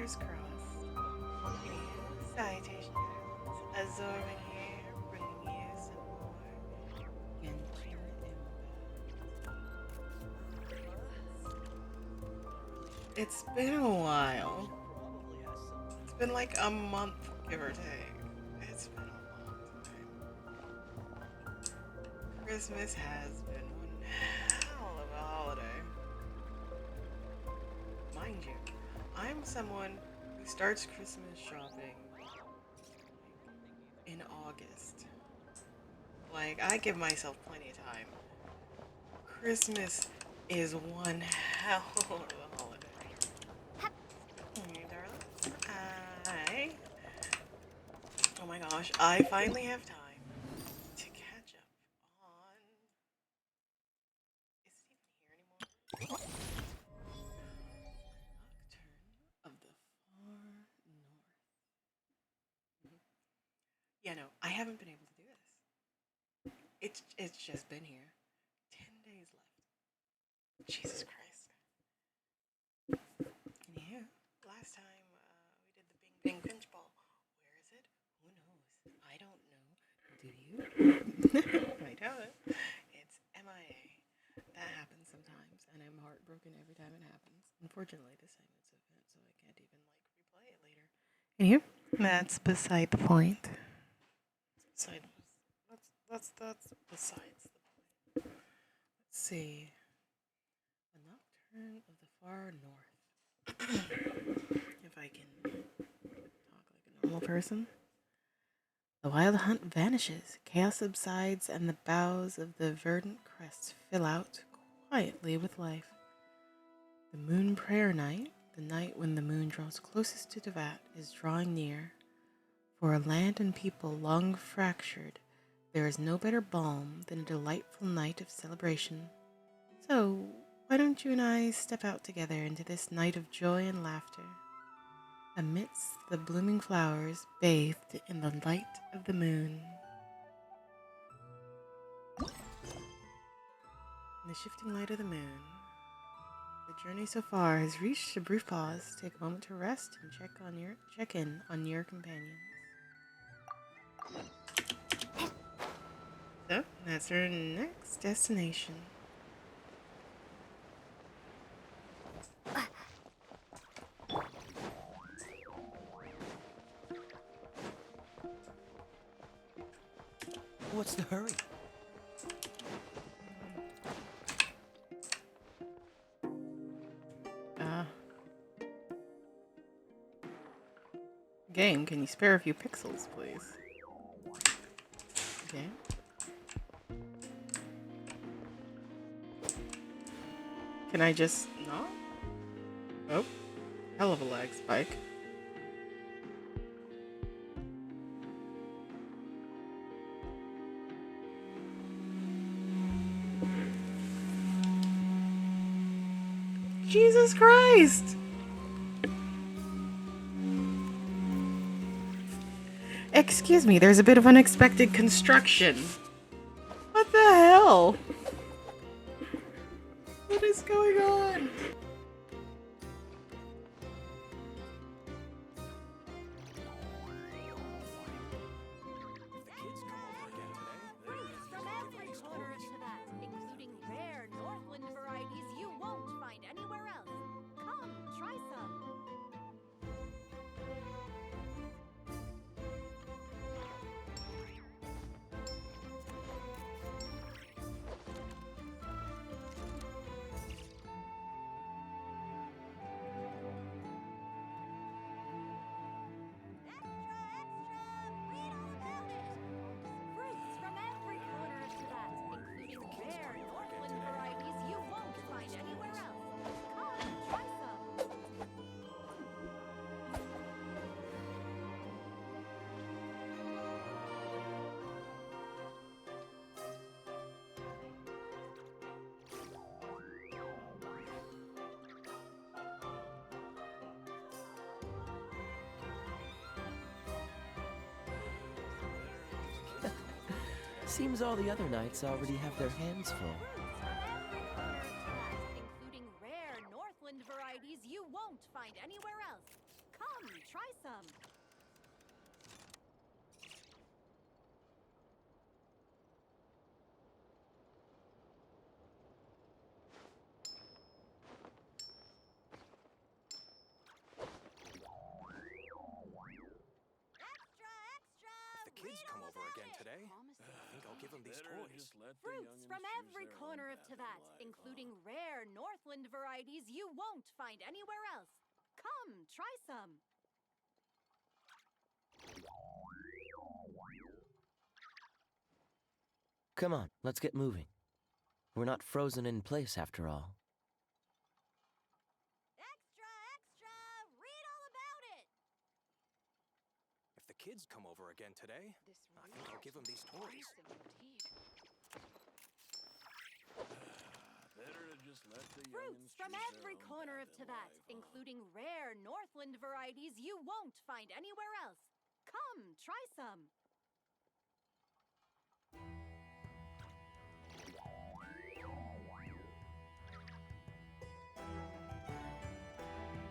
fingers crossed. Citation notes. Absorbing here, bringing you some more Genshin impact. It's been a while. It's been like a month, give or take. It's been a long time. Christmas has been one hell of a holiday. Mind you, I'm someone who starts Christmas shopping in August. Like, I give myself plenty of time. Christmas is one hell of a holiday. Hey, darling. I. Oh my gosh, I finally have time to catch up on. Is it even here anymore? Nocturne of the Far North. Mhm. Yeah, no, I haven't been able to do this. It's just been here. 10 days left. Jesus Christ. Yeah. Last time we did the Bing Bing Pinch Ball. Where is it? Who knows? I don't know. Do you? I don't. It's MIA. That happens sometimes, and I'm heartbroken every time it happens. Unfortunately, this time it's an event, so I can't even like replay it later. Anywho, that's beside the point. Beside, that's besides the point. Let's see. A Nocturne of the Far North. If I can talk like a normal person. The wild hunt vanishes, chaos subsides, and the boughs of the verdant crests fill out quietly with life. The moon prayer night, the night when the moon draws closest to Devat, is drawing near. For a land and people long fractured, there is no better balm than a delightful night of celebration. So, why don't you and I step out together into this night of joy and laughter? Amidst the blooming flowers, bathed in the light of the moon. In the shifting light of the moon, the journey so far has reached a brief pause. Take a moment to rest and check in on your companions. So that's our next destination. What's the hurry? Game, can you spare a few pixels, please? Okay. Can I just not? Oh, hell of a lag spike. Jesus Christ! Excuse me, there's a bit of unexpected construction. What the hell? What is going on? Fruits from every corner of Tibet, including rare Northland varieties you won't find anywhere else. Come, try some. Read all about it! Fruits from every corner of Tibet, including rare Northland varieties you won't find anywhere else. Come, try some. Seems all the other knights already have their hands full. Fruits from every corner of Tibet, including rare Northland varieties you won't find anywhere else. Come, today. Promising. I think I'll give him these toys. Fruits from every corner of Tibet, including rare Northland varieties you won't find anywhere else. Come, try some. Come on, let's get moving. We're not frozen in place after all. Extra, extra! Read all about it! If the kids come over again today, I think I'll give them these toys. Fruits from every corner of Tibet, including rare Northland varieties you won't find anywhere else. Come, try some.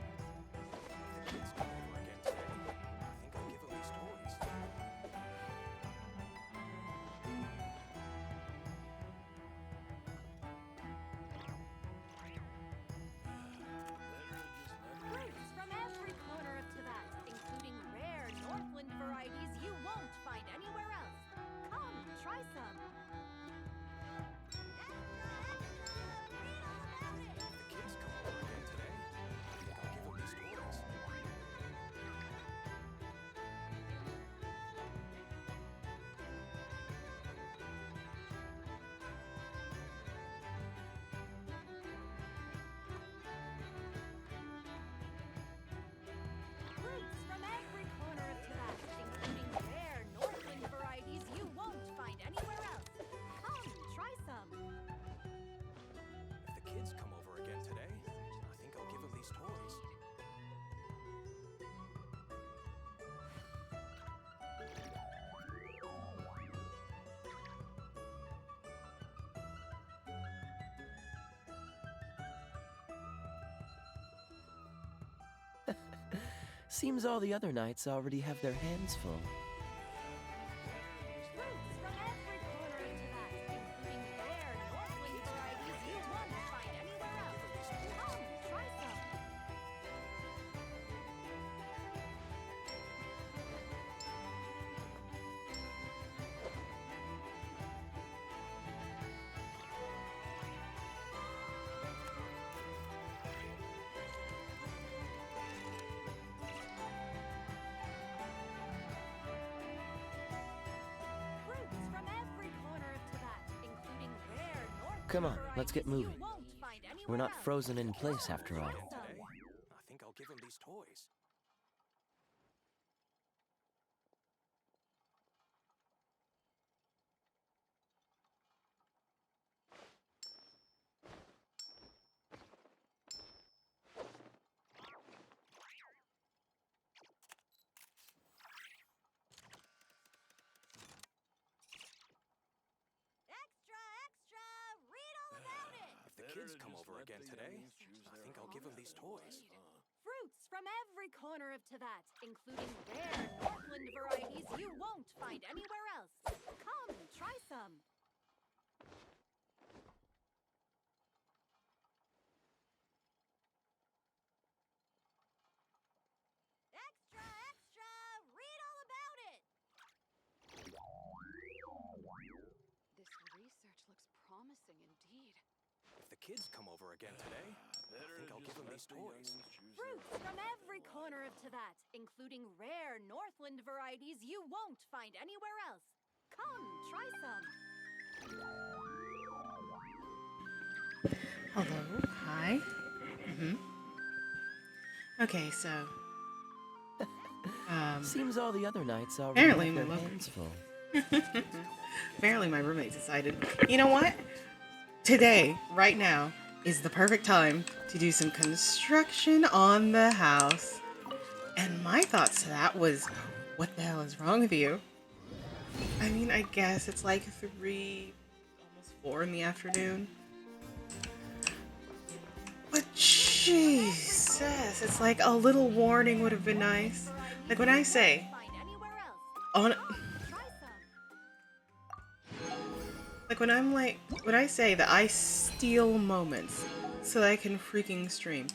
If the kids come over again today, I think I'll give them these toys. Fruits from every corner of Tibet, including rare Northland varieties you won't find anywhere else. Come, try some. Extra, extra! Read all about it! If the kids come over again today, I think I'll give them these toys. Fruits from every corner of Tibet, including rare Northland varieties you won't find anywhere else. Come, try some. If the kids come over again today, I think I'll give them these toys. Seems all the other knights already have their hands full. Fruits from every corner of Tibet, including rare Northland varieties you won't find anywhere else. Come, try some. Fruits from every corner of Tibet, including rare Northland Come on, let's get varieties moving. you won't find We're anywhere not else. frozen in place after all. Again today, I think I'll give them these toys. Extra, extra! Read all about it! If the kids come over again today, I think I'll give them these toys. Fruits from every corner of Tibet, including rare Northland varieties you won't find anywhere else. Come, try some. Extra, extra! Read all about it! This research looks promising indeed. If the kids come over again today, I think I'll give them these toys. Fruits from every corner of Tibet, including rare Northland varieties you won't find anywhere else. Come, try some. Hello. Hi. Okay, so Seems all the other knights already Apparently have their my hands full. apparently my roommate decided, you know what? Today, right now, is the perfect time to do some construction on the house. And my thoughts to that was, what the hell is wrong with you? I mean, I guess it's like 3, almost 4 in the afternoon. But Jesus, it's like a little warning would have been nice. Like when I say, Find anywhere else. on, Try some. like when I say that I steal moments so that I can freaking stream,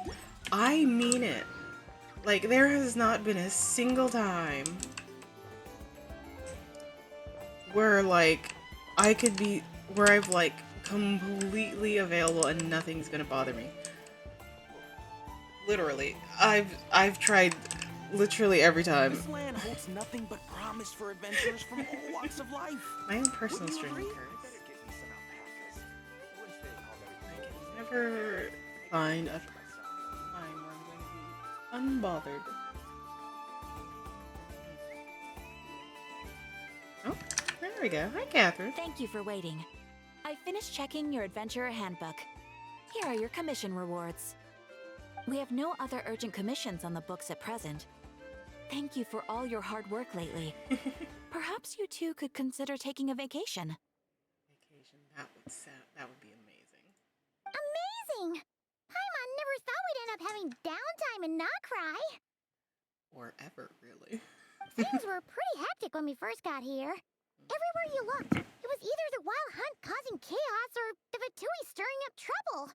I mean it. Like there has not been a single time where like I could be where I've like completely available and nothing's gonna bother me. Literally, I've tried literally every time. This land holds nothing but promise for adventurers from all walks of life. My own personal Wouldn't you streaming agree? curse. Better get me some alpacas. Once they hog I everything can over, never find a time where I'm going to be unbothered. Oh, there we go. Hi, Catherine. Thank you for waiting. I finished checking your adventurer handbook. Here are your commission rewards. We have no other urgent commissions on the books at present. Thank you for all your hard work lately. Perhaps you two could consider taking a vacation. Vacation. That would be amazing. Amazing! Paimon never thought we'd end up having downtime and not cry. Or ever, really. Things were pretty hectic when we first got here. Everywhere you looked, it was either the wild hunt causing chaos or the Vatui stirring up trouble.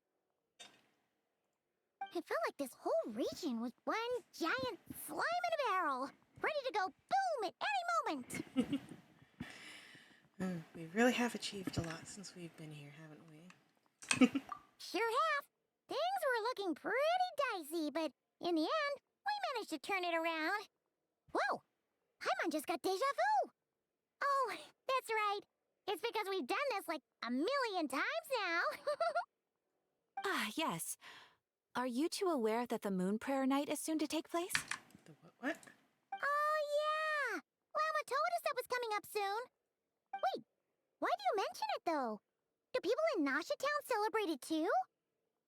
It felt like this whole region was one giant slime in a barrel, ready to go boom at any moment. We really have achieved a lot since we've been here, haven't we? Sure have. Things were looking pretty dicey, but in the end, we managed to turn it around. Whoa! Paimon just got deja vu! Oh, that's right. It's because we've done this like a million times now. Ah, yes. Are you two aware that the Moon Prayer Night is soon to take place? The what? Oh, yeah! Llama told us that was coming up soon. Wait, why do you mention it, though? Do people in Nasha Town celebrate it, too?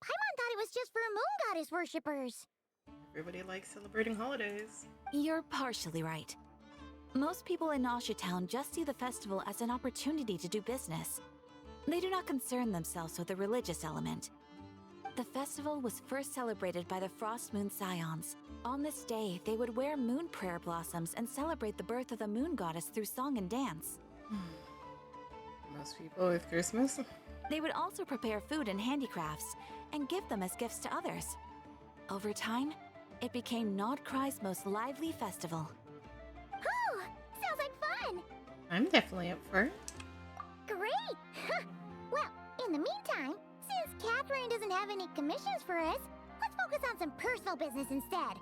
Paimon thought it was just for moon goddess worshippers. Everybody likes celebrating holidays. You're partially right. Most people in Nasha Town just see the festival as an opportunity to do business. They do not concern themselves with the religious element. The festival was first celebrated by the Frost Moon Scions. On this day, they would wear moon prayer blossoms and celebrate the birth of the moon goddess through song and dance. Most people with Christmas. They would also prepare food and handicrafts and give them as gifts to others. Over time, it became Nodcry's most lively festival. Whew! Sounds like fun! I'm definitely up for it. Great! Well, in the meantime, since Catherine doesn't have any commissions for us, let's focus on some personal business instead.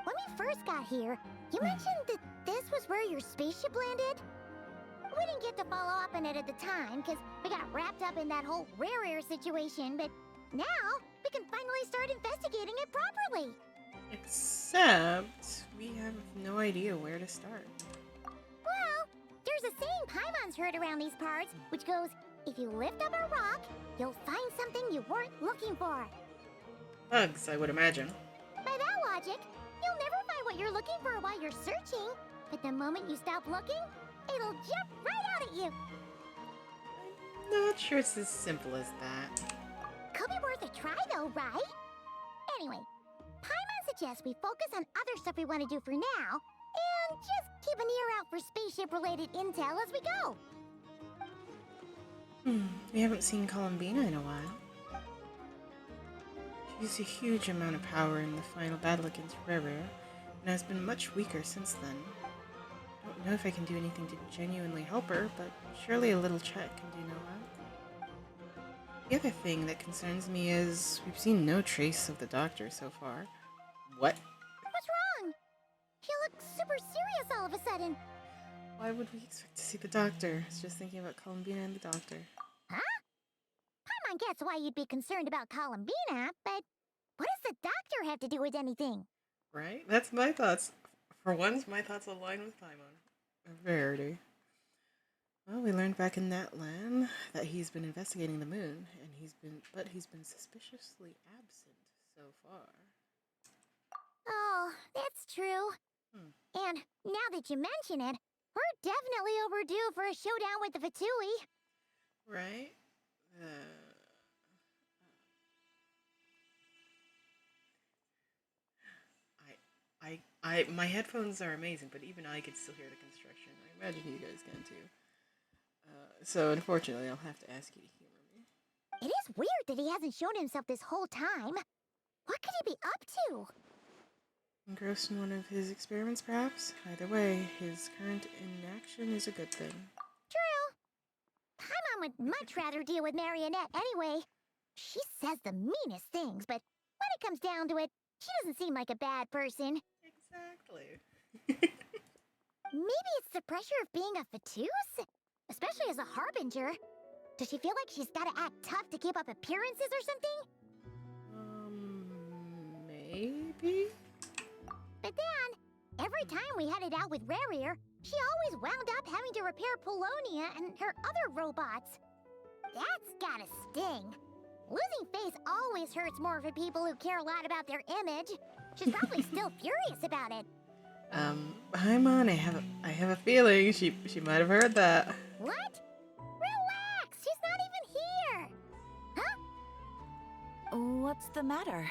When we first got here, you mentioned that this was where your spaceship landed? We didn't get to follow up on it at the time, because we got wrapped up in that whole rare air situation, but now we can finally start investigating it properly. Except we have no idea where to start. Well, there's a saying Paimon's heard around these parts, which goes, if you lift up a rock, you'll find something you weren't looking for. Bugs, I would imagine. By that logic, you'll never find what you're looking for while you're searching, but the moment you stop looking, it'll jump right out at you. I'm not sure it's as simple as that. Could be worth a try though, right? Anyway, Paimon suggests we focus on other stuff we want to do for now, and just keep an ear out for spaceship-related intel as we go. We haven't seen Columbina in a while. She used a huge amount of power in the final battle against Rare, and has been much weaker since then. I don't know if I can do anything to genuinely help her, but surely a little check can do no harm. The other thing that concerns me is we've seen no trace of the doctor so far. What? What's wrong? He looks super serious all of a sudden. Why would we expect to see the doctor? I was just thinking about Columbina and the doctor. Huh? Paimon gets why you'd be concerned about Columbina, but what does the doctor have to do with anything? Right? That's my thoughts. For once, my thoughts align with Paimon. A rarity. Well, we learned back in that land that he's been investigating the moon, and he's been suspiciously absent so far. Oh, that's true. And now that you mention it, we're definitely overdue for a showdown with the Vatui. Right? My headphones are amazing, but even I could still hear the construction. I imagine you guys can too. So unfortunately, I'll have to ask you to humor me. It is weird that he hasn't shown himself this whole time. What could he be up to? Engrossed in one of his experiments, perhaps? Either way, his current inaction is a good thing. True. Paimon would much rather deal with Marionette anyway. She says the meanest things, but when it comes down to it, she doesn't seem like a bad person. Exactly. Maybe it's the pressure of being a Fatuse? Especially as a Harbinger. Does she feel like she's gotta act tough to keep up appearances or something? Maybe? But then, every time we headed out with Rarier, she always wound up having to repair Polonia and her other robots. That's gotta sting. Losing face always hurts more for people who care a lot about their image. She's probably still furious about it. Paimon, I have a feeling she might have heard that. What? Relax, she's not even here. Huh? What's the matter?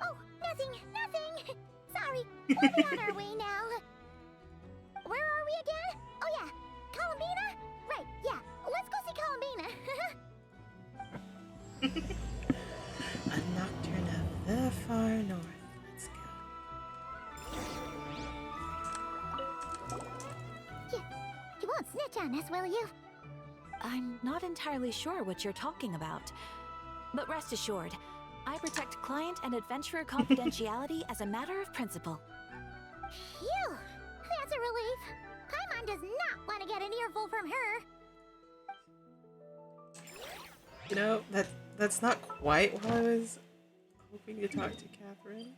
Oh, nothing. Sorry, we'll be on our way now. Where are we again? Oh yeah, Columbina? Right, yeah, let's go see Columbina. A nocturne of the far north. Let's go. You won't snitch on us, will you? I'm not entirely sure what you're talking about. But rest assured, I protect client and adventurer confidentiality as a matter of principle. Phew, that's a relief. Paimon does not want to get an earful from her. You know, that's not quite what I was hoping to talk to Catherine.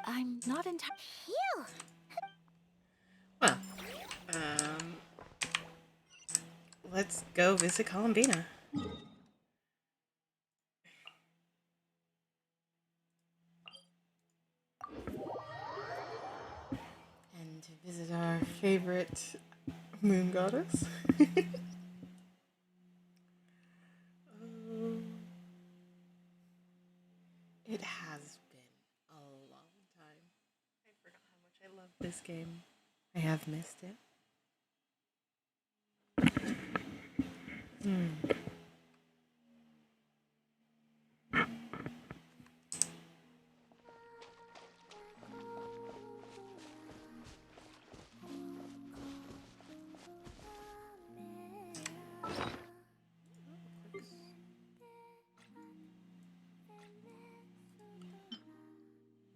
I'm not entirely... Phew. Well, let's go visit Columbina. And to visit our favorite moon goddess. Oh, it has been a long time. I forgot how much I love this game. I have missed it.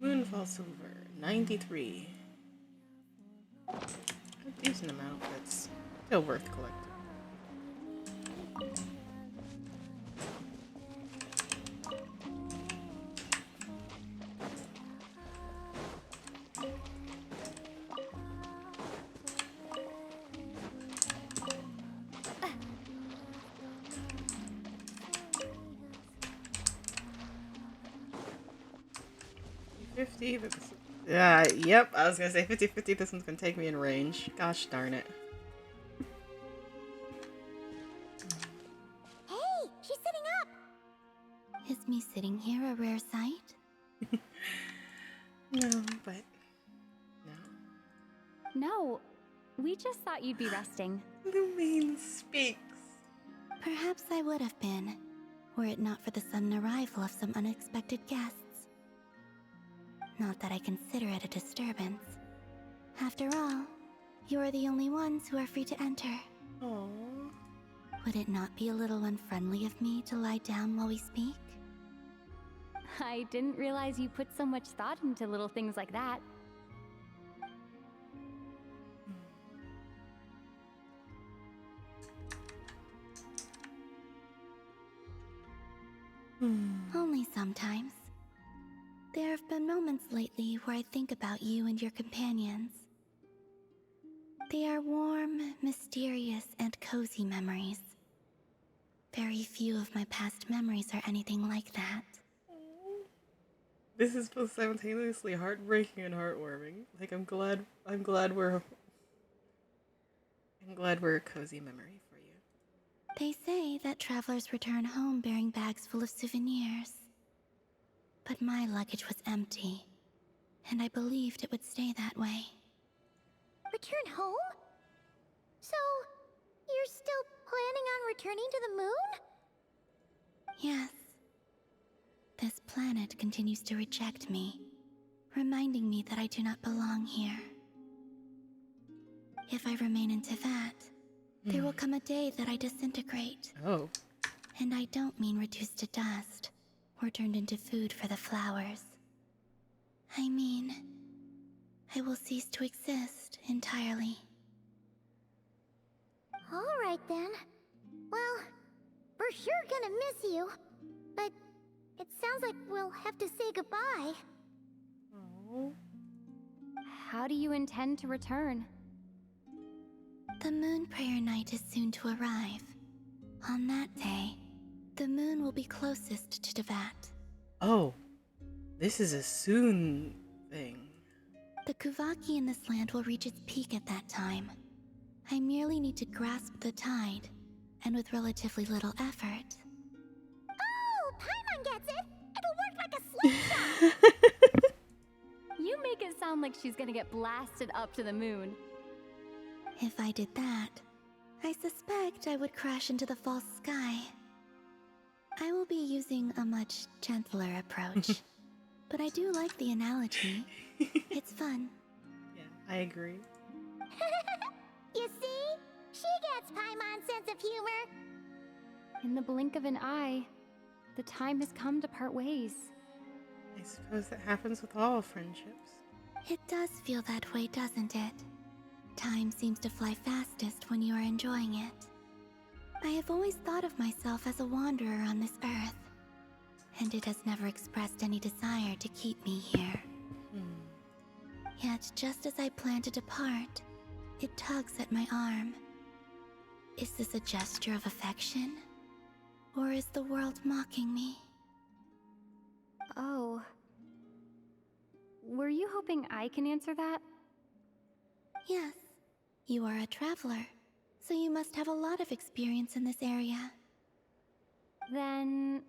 Moonfall Silver, 93. A decent amount, that's still worth collecting. Yep, I was gonna say 50-50, this one's gonna take me in range. Gosh darn it. Hey, she's sitting up. Is me sitting here a rare sight? No, but... no. No, we just thought you'd be resting. Lumine speaks. Perhaps I would have been, were it not for the sudden arrival of some unexpected guests. Not that I consider it a disturbance. After all, you are the only ones who are free to enter. Aww. Would it not be a little unfriendly of me to lie down while we speak? I didn't realize you put so much thought into little things like that. Only sometimes. There have been moments lately where I think about you and your companions. They are warm, mysterious, and cozy memories. Very few of my past memories are anything like that. This is both simultaneously heartbreaking and heartwarming. Like, I'm glad we're a cozy memory for you. They say that travelers return home bearing bags full of souvenirs. But my luggage was empty, and I believed it would stay that way. Return home? So, you're still planning on returning to the moon? Yes. This planet continues to reject me, reminding me that I do not belong here. If I remain in Teyvat, there will come a day that I disintegrate. Oh. And I don't mean reduced to dust or turned into food for the flowers. I mean, I will cease to exist entirely. Alright then. Well, we're sure gonna miss you. But it sounds like we'll have to say goodbye. Oh. How do you intend to return? The moon prayer night is soon to arrive. On that day, the moon will be closest to Teyvat. Oh. This is a soon thing. The Kuvaki in this land will reach its peak at that time. I merely need to grasp the tide, and with relatively little effort. Oh, Paimon gets it! It'll work like a slingshot! You make it sound like she's gonna get blasted up to the moon. If I did that, I suspect I would crash into the false sky. I will be using a much gentler approach. But I do like the analogy. It's fun. Yeah, I agree. You see? She gets Paimon's sense of humor. In the blink of an eye, the time has come to part ways. I suppose that happens with all friendships. It does feel that way, doesn't it? Time seems to fly fastest when you are enjoying it. I have always thought of myself as a wanderer on this earth, and it has never expressed any desire to keep me here. Yet, just as I plan to depart, it tugs at my arm. Is this a gesture of affection? Or is the world mocking me? Oh. Were you hoping I can answer that? Yes, you are a traveler, so you must have a lot of experience in this area. Then,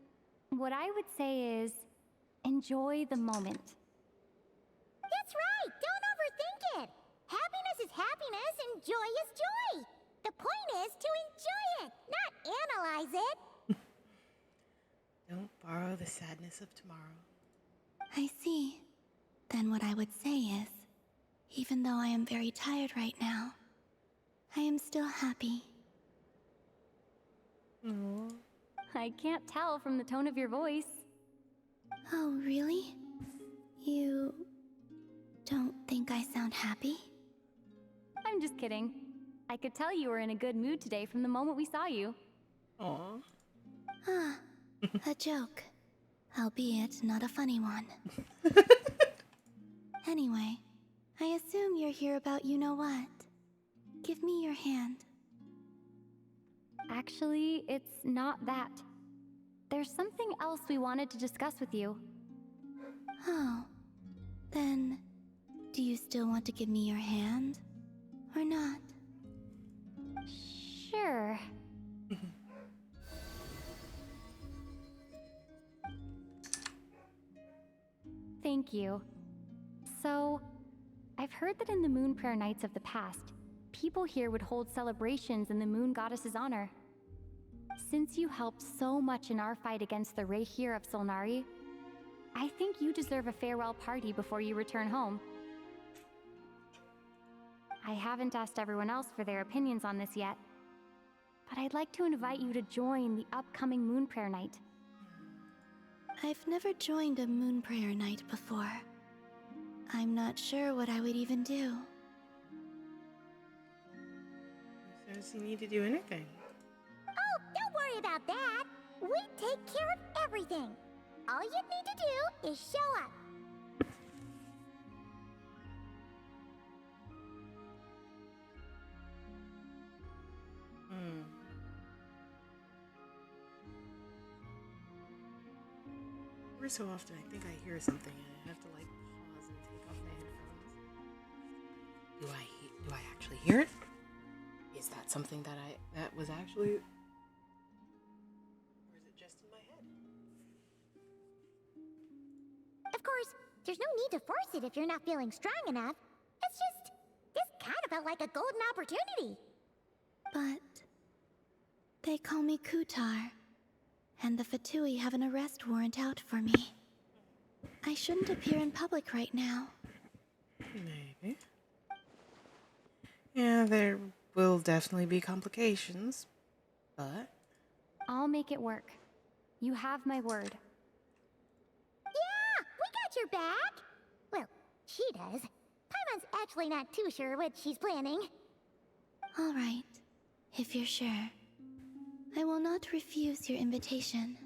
what I would say is, enjoy the moment. That's right! Don't overthink it! Happiness is happiness and joy is joy! The point is to enjoy it, not analyze it! Don't borrow the sadness of tomorrow. I see. Then what I would say is, even though I am very tired right now, I am still happy. Aww. I can't tell from the tone of your voice. Oh, really? You don't think I sound happy? I'm just kidding. I could tell you were in a good mood today from the moment we saw you. Aww. Ah, a joke. Albeit not a funny one. Anyway, I assume you're here about you-know-what. Give me your hand. Actually, it's not that. There's something else we wanted to discuss with you. Oh, then do you still want to give me your hand? Or not? Sure. Thank you. So, I've heard that in the moon prayer nights of the past, people here would hold celebrations in the moon goddess's honor. Since you helped so much in our fight against the Rehir of Solnari, I think you deserve a farewell party before you return home. I haven't asked everyone else for their opinions on this yet, but I'd like to invite you to join the upcoming moon prayer night. I've never joined a moon prayer night before. I'm not sure what I would even do. Who says you need to do anything? Oh, don't worry about that! We take care of everything! All you need to do is show up! Every so often, I think I hear something and I have to like pause and take off my headphones. Do I actually hear it? Is that something that was actually, or is it just in my head? Of course, there's no need to force it if you're not feeling strong enough. It's just, this kind of felt like a golden opportunity. But they call me Kutar. and the Fatui have an arrest warrant out for me. I shouldn't appear in public right now. Maybe. Yeah, there will definitely be complications, but I'll make it work. You have my word. Yeah, we got your back. Well, she does. Paimon's actually not too sure what she's planning. All right, if you're sure. I will not refuse your invitation.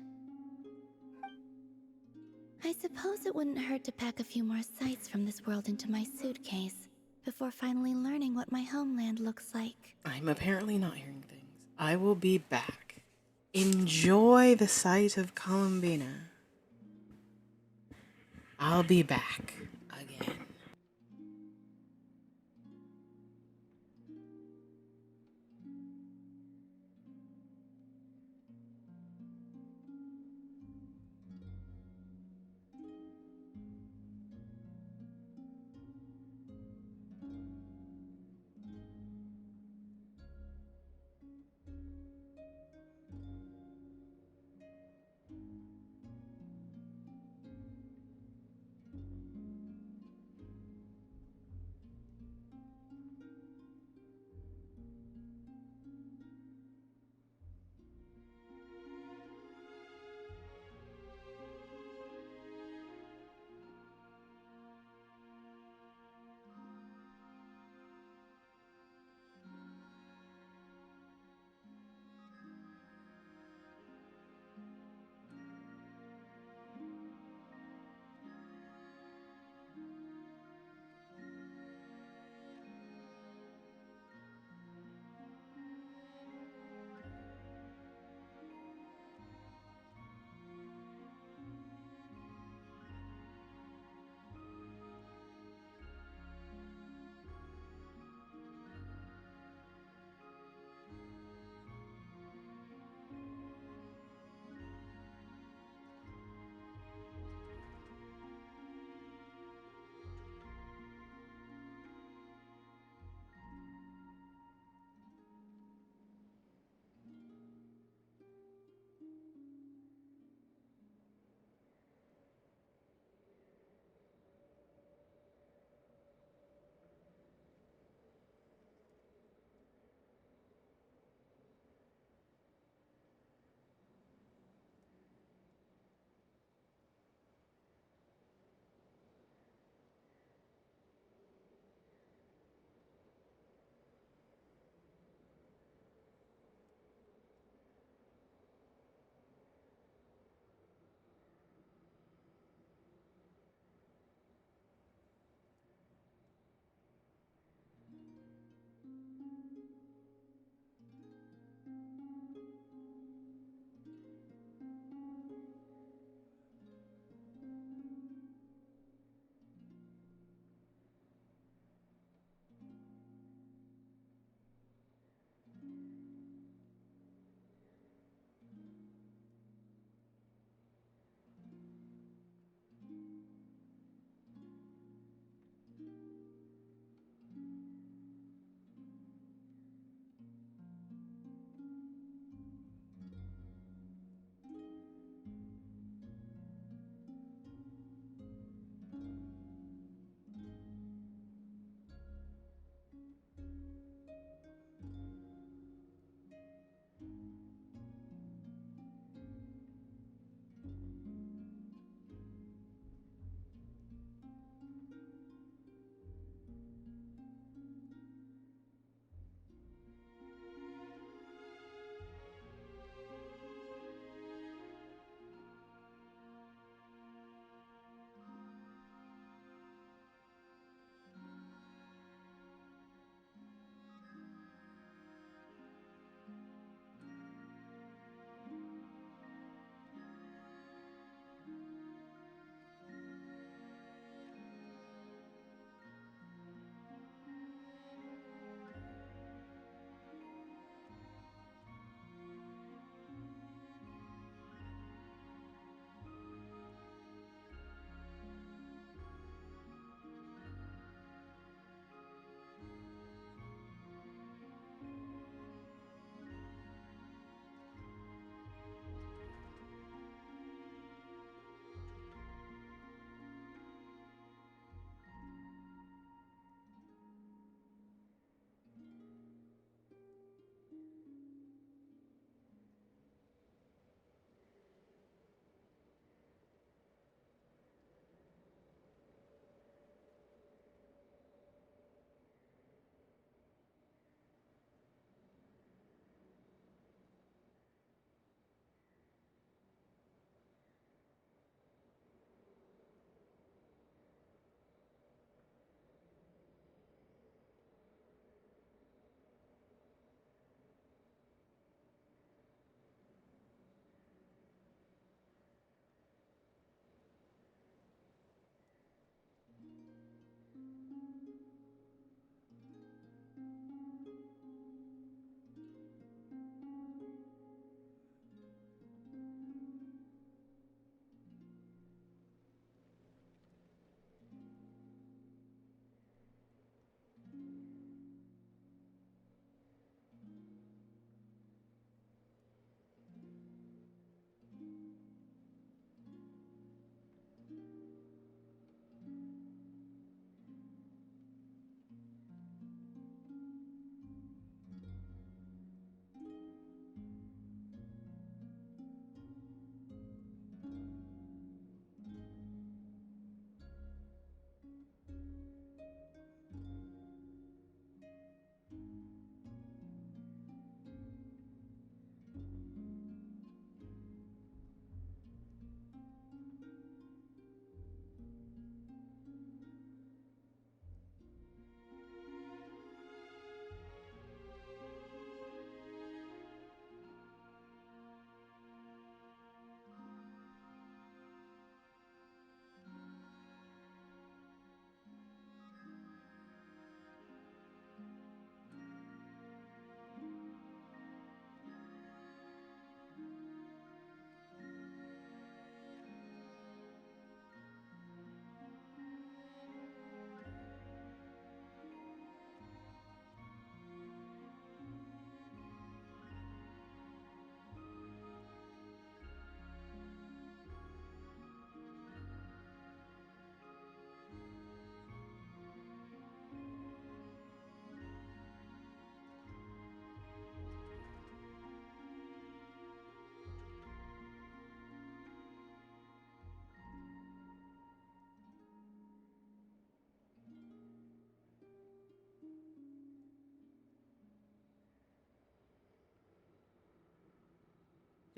I suppose it wouldn't hurt to pack a few more sights from this world into my suitcase before finally learning what my homeland looks like. I'm apparently not hearing things. I will be back. Enjoy the sight of Columbina. I'll be back again.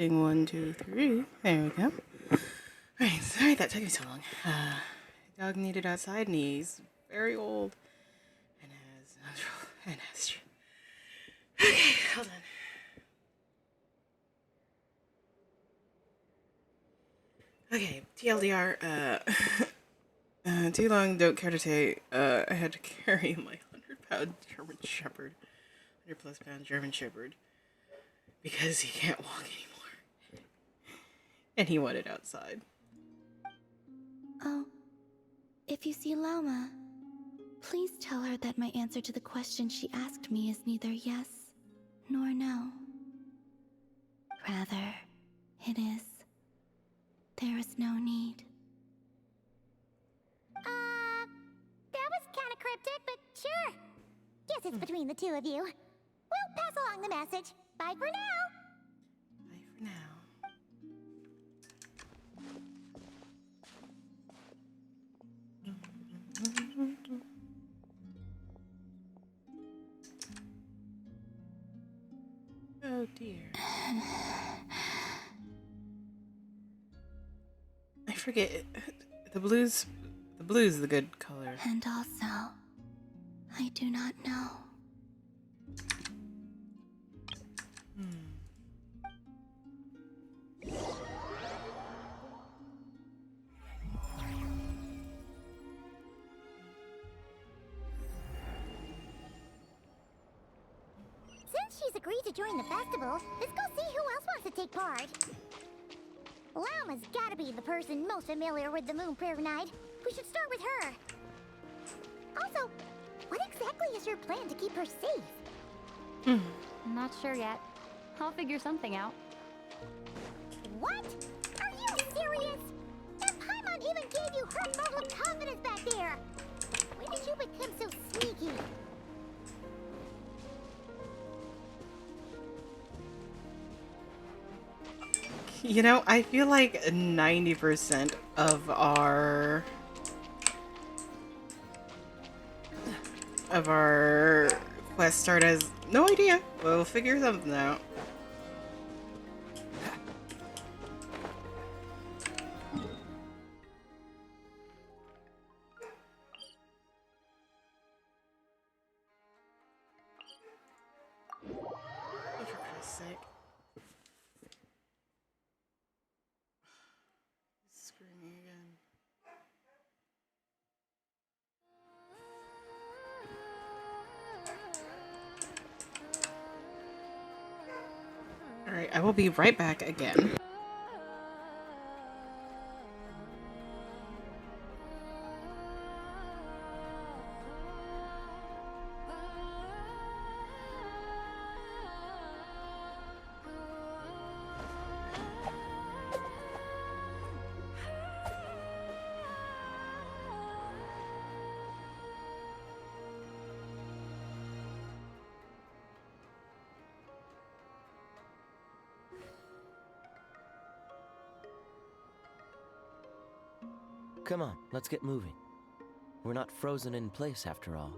Testing 1, 2, 3. There we go. Alright, sorry that took me so long. Dog needed outside and he's very old. And has... Okay, hold on. Okay, TLDR, too long, don't care to take. I had to carry my 100-pound German Shepherd, 100-plus pound German Shepherd, because he can't walk anymore. And he wanted outside. Oh, if you see Llama, please tell her that my answer to the question she asked me is neither yes nor no. Rather, it is. There is no need. That was kinda cryptic, but sure. Guess it's between the two of you. We'll pass along the message. Bye for now. Bye for now. Oh dear. I forget. The blue's the good color. And also, I do not know. Since she's agreed to join the festival, let's go see who else wants to take part. Llama's gotta be the person most familiar with the Moon Prayer Night. We should start with her. Also, what exactly is your plan to keep her safe? Not sure yet. I'll figure something out. What? Are you serious? And Paimon even gave you her vote of confidence back there. When did you become so sneaky? You know, I feel like 90% of our quest start as no idea. We'll figure something out. Oh, for Christ's sake. Screaming again. Alright, I will be right back again. Come on, let's get moving. We're not frozen in place after all.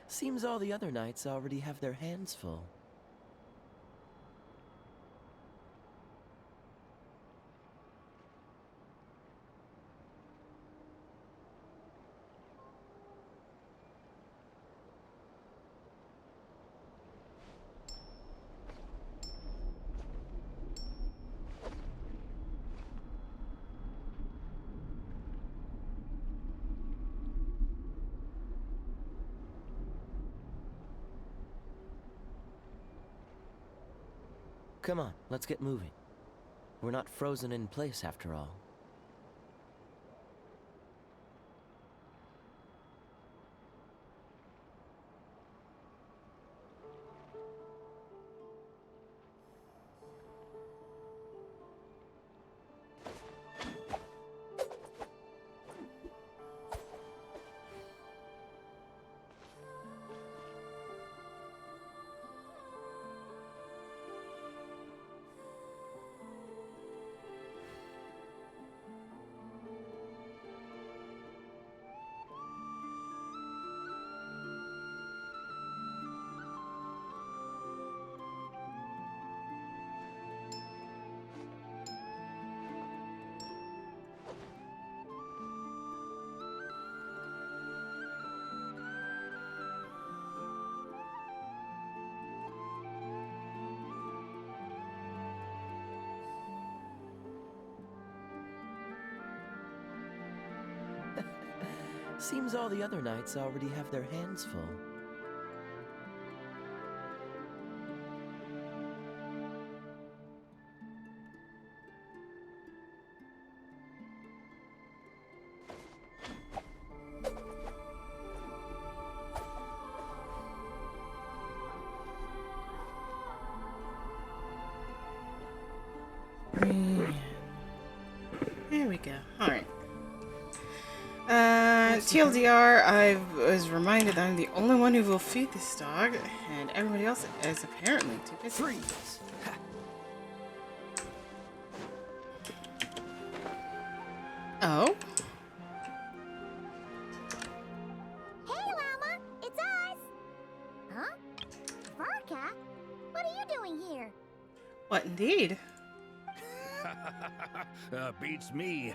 Seems all the other knights already have their hands full. Come on, let's get moving. We're not frozen in place after all. Seems all the other knights already have their hands full. There we go. Alright. TLDR, I was reminded I'm the only one who will feed this dog, and everybody else is apparently too busy. Freeze! Ha. Oh? Hey, Llama! It's us! Huh? Varka? What are you doing here? What indeed? Beats me.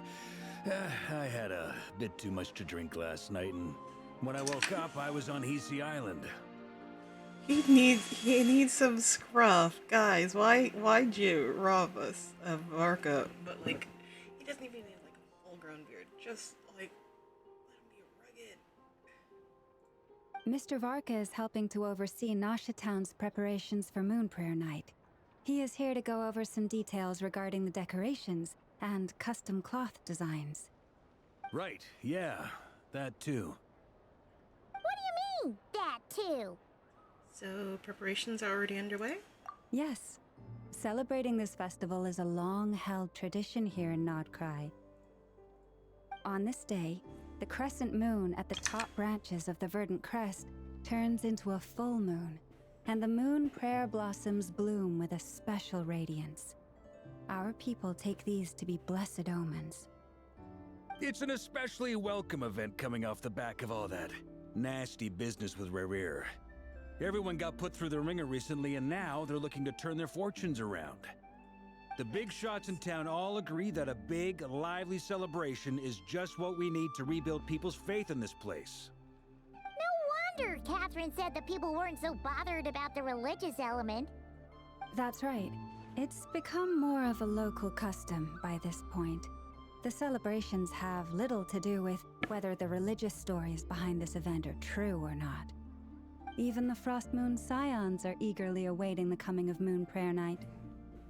I had a bit too much to drink last night, and when I woke up, I was on Heasy Island. He needs some scruff. Guys, why'd you rob us of Varka? But like, he doesn't even need like a full-grown beard. Just like, let him be rugged. Mr. Varka is helping to oversee Nasha Town's preparations for Moon Prayer Night. He is here to go over some details regarding the decorations and custom cloth designs. Right, yeah, that too. What do you mean, that too? So, preparations are already underway? Yes, celebrating this festival is a long-held tradition here in Nocturne. On this day, the crescent moon at the top branches of the verdant crest turns into a full moon, and the moon prayer blossoms bloom with a special radiance. Our people take these to be blessed omens. It's an especially welcome event coming off the back of all that nasty business with Rare. Everyone got put through the ringer recently, and now they're looking to turn their fortunes around. The big shots in town all agree that a big, lively celebration is just what we need to rebuild people's faith in this place. No wonder Catherine said the people weren't so bothered about the religious element. That's right. It's become more of a local custom by this point. The celebrations have little to do with whether the religious stories behind this event are true or not. Even the Frost Moon Scions are eagerly awaiting the coming of Moon Prayer Night,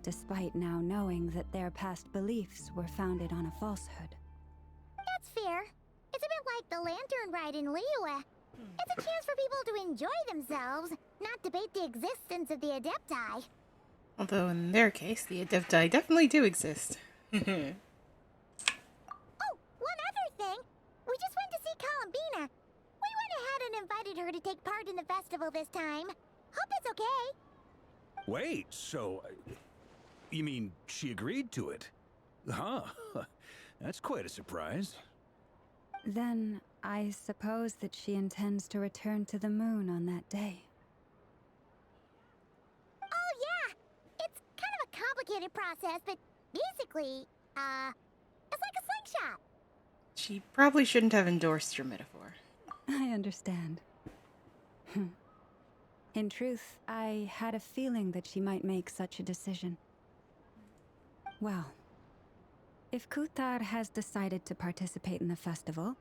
despite now knowing that their past beliefs were founded on a falsehood. That's fair. It's a bit like the Lantern Ride in Liyue. It's a chance for people to enjoy themselves, not debate the existence of the Adepti. Although in their case, the Adepti definitely do exist. Oh, one other thing. We just went to see Columbina. We went ahead and invited her to take part in the festival this time. Hope it's okay. Wait, so... you mean she agreed to it? Huh. That's quite a surprise. Then, I suppose that she intends to return to the moon on that day. Oh, yeah. It's kind of a complicated process, but basically, it's like a slingshot. She probably shouldn't have endorsed your metaphor. I understand. In truth, I had a feeling that she might make such a decision. Well, if Kuthar has decided to participate in the festival,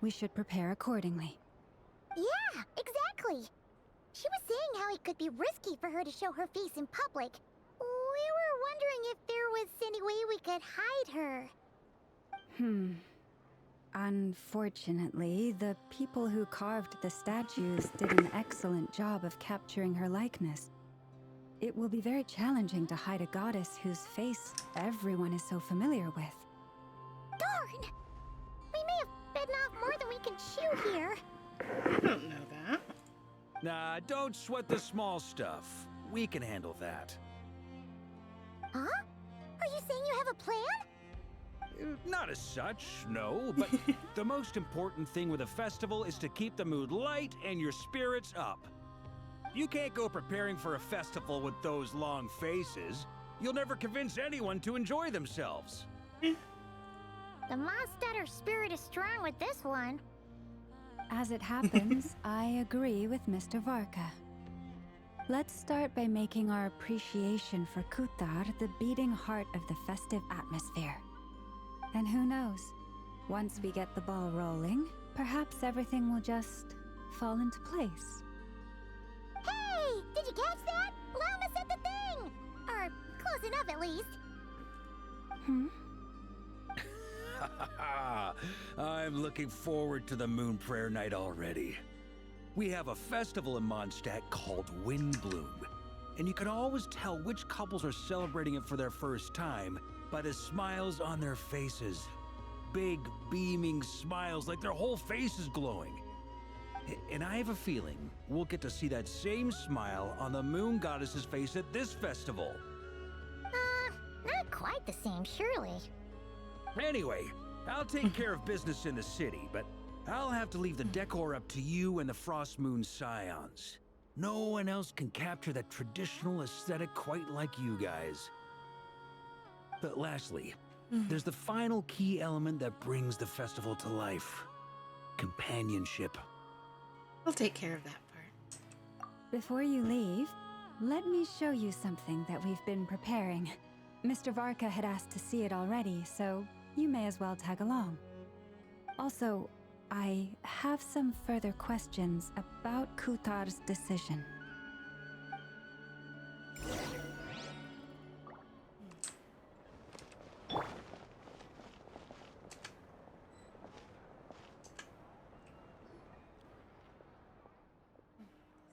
we should prepare accordingly. Yeah, exactly. She was saying how it could be risky for her to show her face in public. We were wondering if there was any way we could hide her. Unfortunately, the people who carved the statues did an excellent job of capturing her likeness. It will be very challenging to hide a goddess whose face everyone is so familiar with. Darn! We may have bitten off more than we can chew here. I don't know that. Nah, don't sweat the small stuff. We can handle that. Huh? Are you saying you have a plan? Not as such, no, but the most important thing with a festival is to keep the mood light and your spirits up. You can't go preparing for a festival with those long faces. You'll never convince anyone to enjoy themselves. The Monstetter spirit is strong with this one. As it happens, I agree with Mr. Varka. Let's start by making our appreciation for Kuthar the beating heart of the festive atmosphere. And who knows, once we get the ball rolling, perhaps everything will just fall into place. Hey! Did you catch that? Llama said the thing! Or close enough, at least. Hmm? I'm looking forward to the Moon Prayer Night already. We have a festival in Mondstadt called Windbloom, and you can always tell which couples are celebrating it for their first time by the smiles on their faces. Big, beaming smiles like their whole face is glowing. And I have a feeling we'll get to see that same smile on the Moon Goddess's face at this festival. Not quite the same, surely. Anyway, I'll take care of business in the city, but I'll have to leave the decor up to you and the Frost Moon Scions. No one else can capture that traditional aesthetic quite like you guys. But lastly, there's the final key element that brings the festival to life. Companionship. We'll take care of that part. Before you leave, let me show you something that we've been preparing. Mr. Varka had asked to see it already, so you may as well tag along. Also, I have some further questions about Kutar's decision.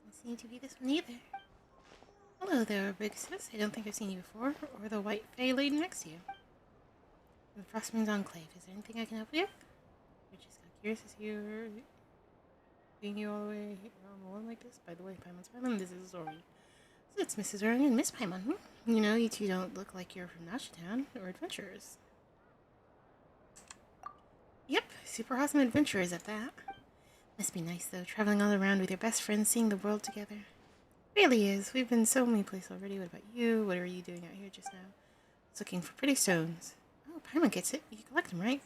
Doesn't seem to be this one either. Hello there, big sis. I don't think I've seen you before, or the white fey lady next to you. The Frostmoon's Enclave. Is there anything I can help you with? I just got curious to see you being you all the way around the lawn like this. By the way, Paimon's Paimon, this is Zori. So it's Mrs. Zori and Miss Paimon. You know, you two don't look like you're from Nashtown or adventurers. Yep, super awesome adventurers at that. Must be nice though, traveling all around with your best friends, seeing the world together. Really is. We've been so many places already. What about you? What are you doing out here just now? I was looking for pretty stones. Oh, Paimon gets it. You collect them, right?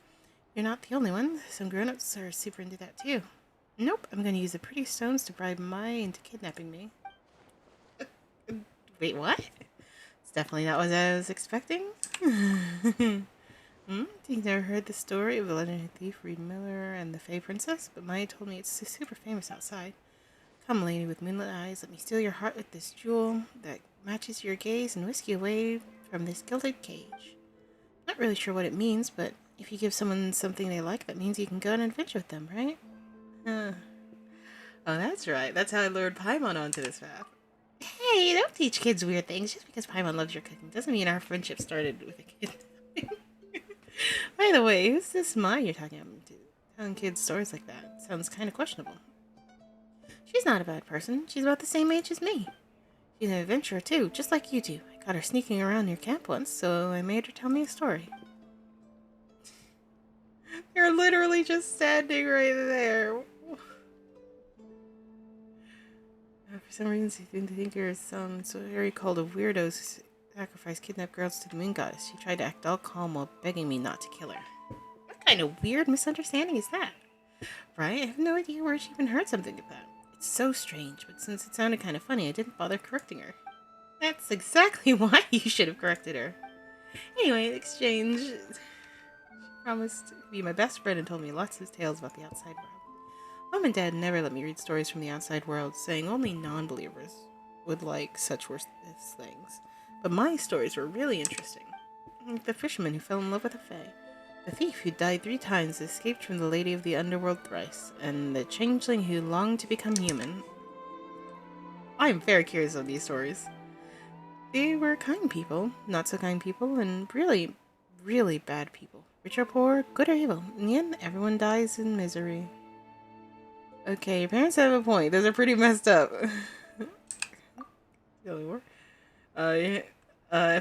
You're not the only one. Some grown-ups are super into that too. Nope, I'm going to use the pretty stones to bribe Mai into kidnapping me. Wait, what? It's definitely not what I was expecting. You've never heard the story of the legendary thief Reed Miller and the Fey Princess? But Mai told me it's super famous outside. Come, lady with moonlit eyes, let me steal your heart with this jewel that matches your gaze and whisk you away from this gilded cage. Not really sure what it means, but if you give someone something they like, that means you can go on an adventure with them, right? Oh, that's right. That's how I lured Paimon onto this path. Hey, don't teach kids weird things. Just because Paimon loves your cooking doesn't mean our friendship started with a kid. By the way, who's this Mai you're talking about? Telling kids stories like that sounds kind of questionable. She's not a bad person. She's about the same age as me. She's an adventurer too, just like you two. I caught her sneaking around your camp once, so I made her tell me a story. You're literally just standing right there. For some reason, you think you're some very cult of weirdos who sacrifice kidnapped girls to the moon goddess. She tried to act all calm while begging me not to kill her. What kind of weird misunderstanding is that? Right? I have no idea where she even heard something like that. It's so strange, but since it sounded kind of funny, I didn't bother correcting her. That's exactly why you should have corrected her. Anyway, in exchange, she promised to be my best friend and told me lots of tales about the outside world. Mom and Dad never let me read stories from the outside world, saying only non-believers would like such worthless things. But my stories were really interesting. Like the fisherman who fell in love with a fae, the thief who died 3 times escaped from the lady of the underworld thrice, and the changeling who longed to become human. I am very curious of these stories. They were kind people, not so kind people, and really, really bad people. Rich or poor, good or evil. In the end, everyone dies in misery. Okay, your parents have a point. Those are pretty messed up.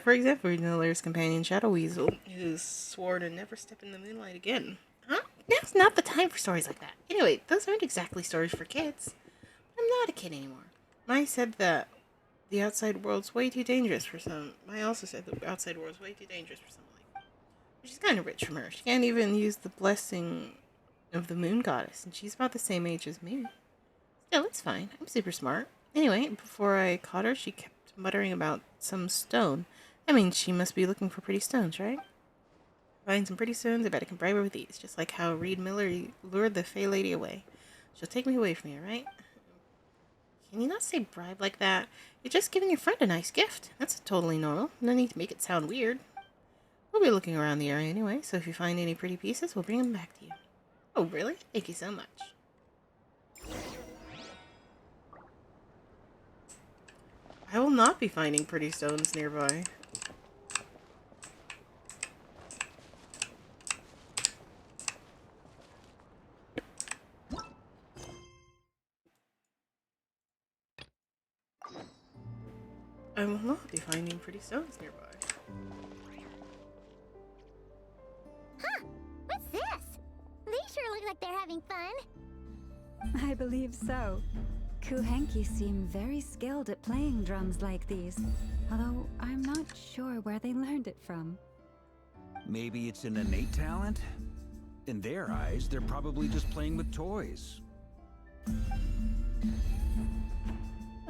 For example, we know Lair's companion, Shadow Weasel, who swore to never step in the moonlight again. Huh? Now's not the time for stories like that. Anyway, those aren't exactly stories for kids. I'm not a kid anymore. Mai said that the outside world's way too dangerous for some. Mai also said the outside world's way too dangerous for someone like me. Which is kind of rich from her. She can't even use the blessing of the moon goddess, and she's about the same age as me. Still, it's fine. I'm super smart. Anyway, before I caught her, she kept muttering about some stone. I mean, she must be looking for pretty stones, right? Find some pretty stones, I bet I can bribe her with these, just like how Reed Miller lured the Fey Lady away. She'll take me away from you, right? Can you not say bribe like that? You're just giving your friend a nice gift. That's totally normal. No need to make it sound weird. We'll be looking around the area anyway, so if you find any pretty pieces, we'll bring them back to you. Oh, really? Thank you so much. I will not be finding pretty stones nearby. I will not be finding pretty stones nearby. Huh? What's this? They sure look like they're having fun. I believe so. Kuhenki seem very skilled at playing drums like these, although I'm not sure where they learned it from. Maybe it's an innate talent? In their eyes, they're probably just playing with toys.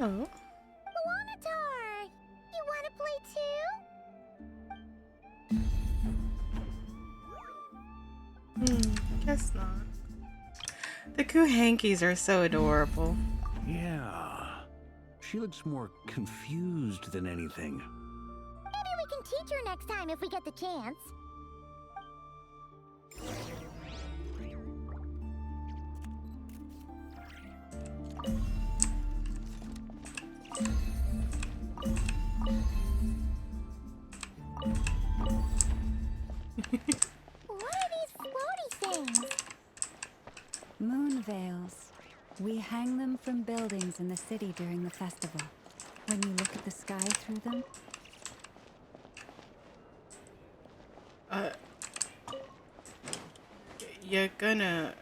Oh. Wanatar! You want to play Guess not. The Kuhankis are so adorable. Yeah. She looks more confused than anything. Maybe we can teach her next time if we get the chance. What are these floaty things? Moon veils. We hang them from buildings in the city during the festival. When you look at the sky through them, You're gonna...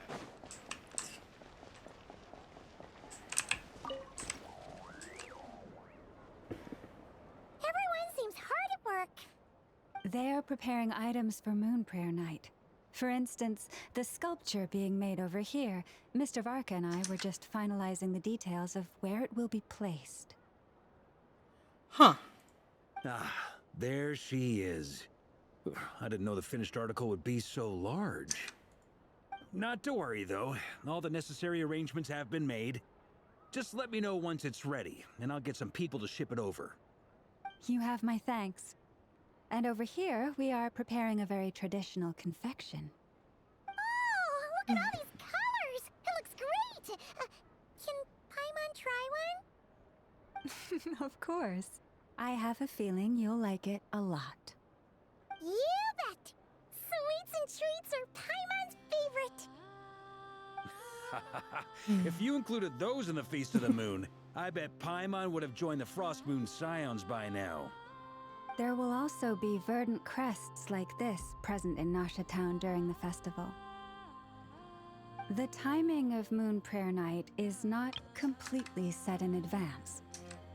Everyone seems hard at work. they're preparing items for Moon Prayer Night. For instance, the sculpture being made over here, Mr. Varka and I were just finalizing the details of where it will be placed. Huh. Ah, there she is. I didn't know the finished article would be so large. Not to worry, though. All the necessary arrangements have been made. Just let me know once it's ready, and I'll get some people to ship it over. You have my thanks. And over here, we are preparing a very traditional confection. Oh, look at all these colors! It looks great! Can Paimon try one? Of course. I have a feeling you'll like it a lot. You bet! Sweets and treats are Paimon's favorite! If you included those in the Feast of the Moon, I bet Paimon would have joined the Frost Moon Scions by now. There will also be verdant crests like this present in Nasha Town during the festival. The timing of Moon Prayer Night is not completely set in advance.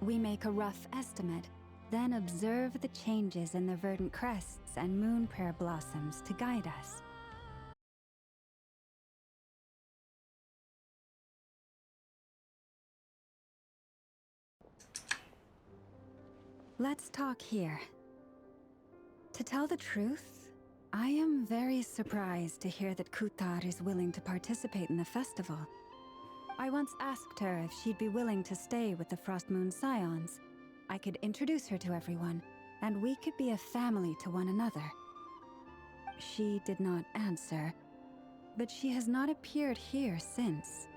We make a rough estimate, then observe the changes in the verdant crests and moon prayer blossoms to guide us. Let's talk here. To tell the truth, I am very surprised to hear that Kutar is willing to participate in the festival. I once asked her if she'd be willing to stay with the Frost Moon Scions. I could introduce her to everyone, and we could be a family to one another. She did not answer, but she has not appeared here since.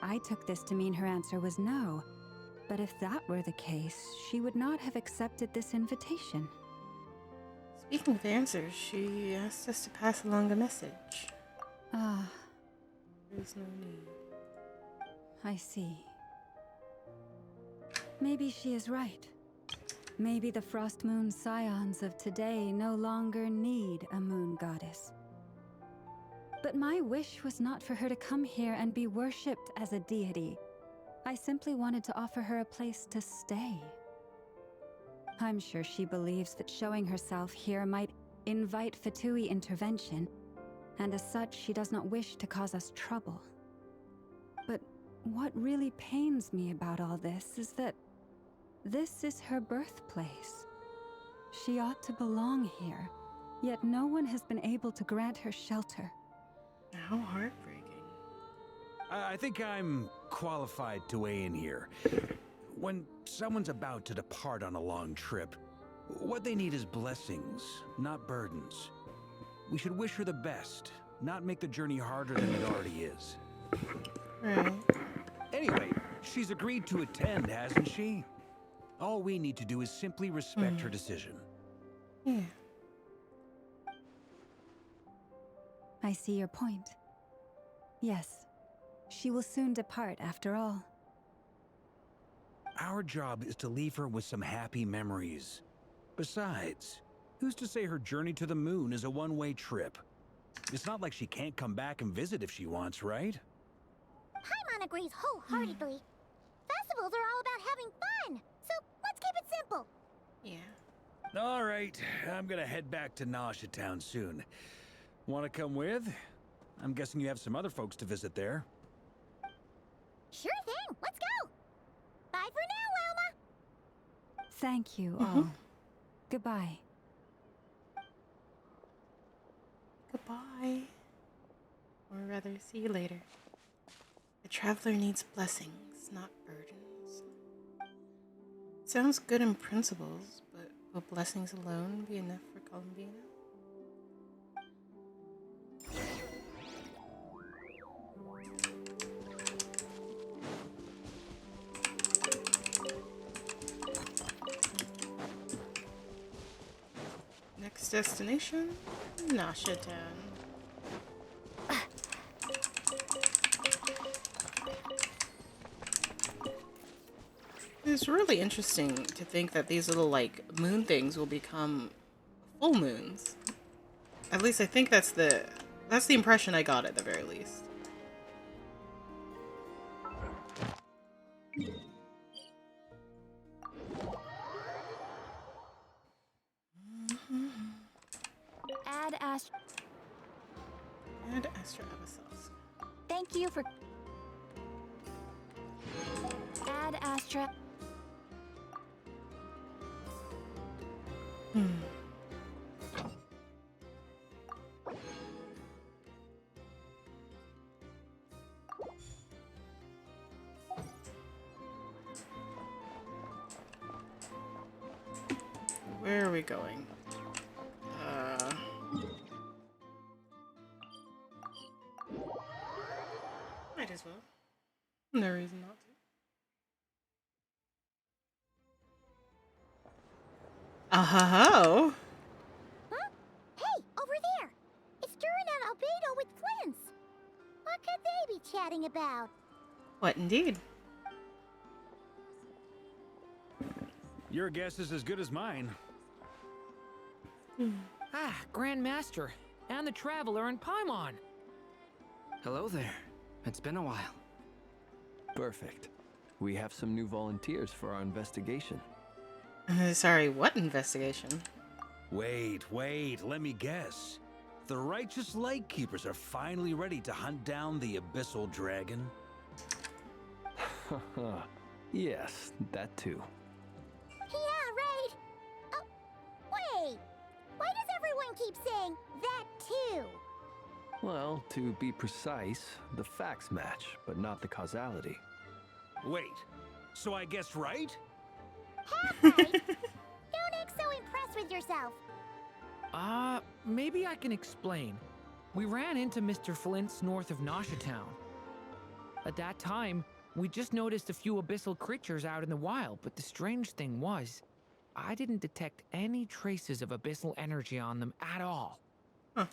I took this to mean her answer was no, but if that were the case, she would not have accepted this invitation. Speaking of answers, she asked us to pass along a message. Ah, There's no need. I see. Maybe she is right. Maybe the Frost Moon Scions of today no longer need a moon goddess. But my wish was not for her to come here and be worshipped as a deity. I simply wanted to offer her a place to stay. I'm sure she believes that showing herself here might invite Fatui intervention, and as such, she does not wish to cause us trouble. But what really pains me about all this is that this is her birthplace. She ought to belong here, Yet no one has been able to grant her shelter. How heartbreaking. I think I'm qualified to weigh in here. When someone's about to depart on a long trip, what they need is blessings, not burdens. We should wish her the best, not make the journey harder than it already is. Right. Anyway, she's agreed to attend, hasn't she? All we need to do is simply respect her decision. Yeah. I see your point. Yes, she will soon depart after all. Our job is to leave her with some happy memories. Besides, who's to say her journey to the moon is a one-way trip? It's not like she can't come back and visit if she wants, right? Paimon agrees wholeheartedly. Festivals are all about having fun, so let's keep it simple. Yeah. All right, I'm gonna head back to Nasha Town soon. Want to come with? I'm guessing you have some other folks to visit there. Sure thing, let's go. Bye for now, Wilma. Thank you all. Goodbye. Goodbye. Or rather, see you later. A traveler needs blessings, not burdens. Sounds good in principles, but will blessings alone be enough for Columbina? Next destination, Nasha Town. It's really interesting to think that these little, like, moon things will become full moons. At least I think that's the impression I got at the very least. Add Astra. And Astra Abyssals. Thank you for. Add Astra. Where are we going? Might as well. No reason not to. Oh. Huh? Hey, over there! It's Durin and Albedo with Flints! What could they be chatting about? What indeed? Your guess is as good as mine. Ah, Grand Master, and the Traveler and Paimon. Hello there. It's been a while. Perfect. We have some new volunteers for our investigation. Sorry, what investigation? Wait, let me guess. The righteous Lightkeepers are finally ready to hunt down the Abyssal Dragon? Yes, that too. Yeah, right! Oh, wait! Why does everyone keep saying that too? Well, to be precise, the facts match, but not the causality. Wait, so I guessed right? Half right! Don't act so impressed with yourself. Maybe I can explain. We ran into Mr. Flint's north of Nasha Town. At that time, we just noticed a few abyssal creatures out in the wild, but the strange thing was, I didn't detect any traces of abyssal energy on them at all. Huh.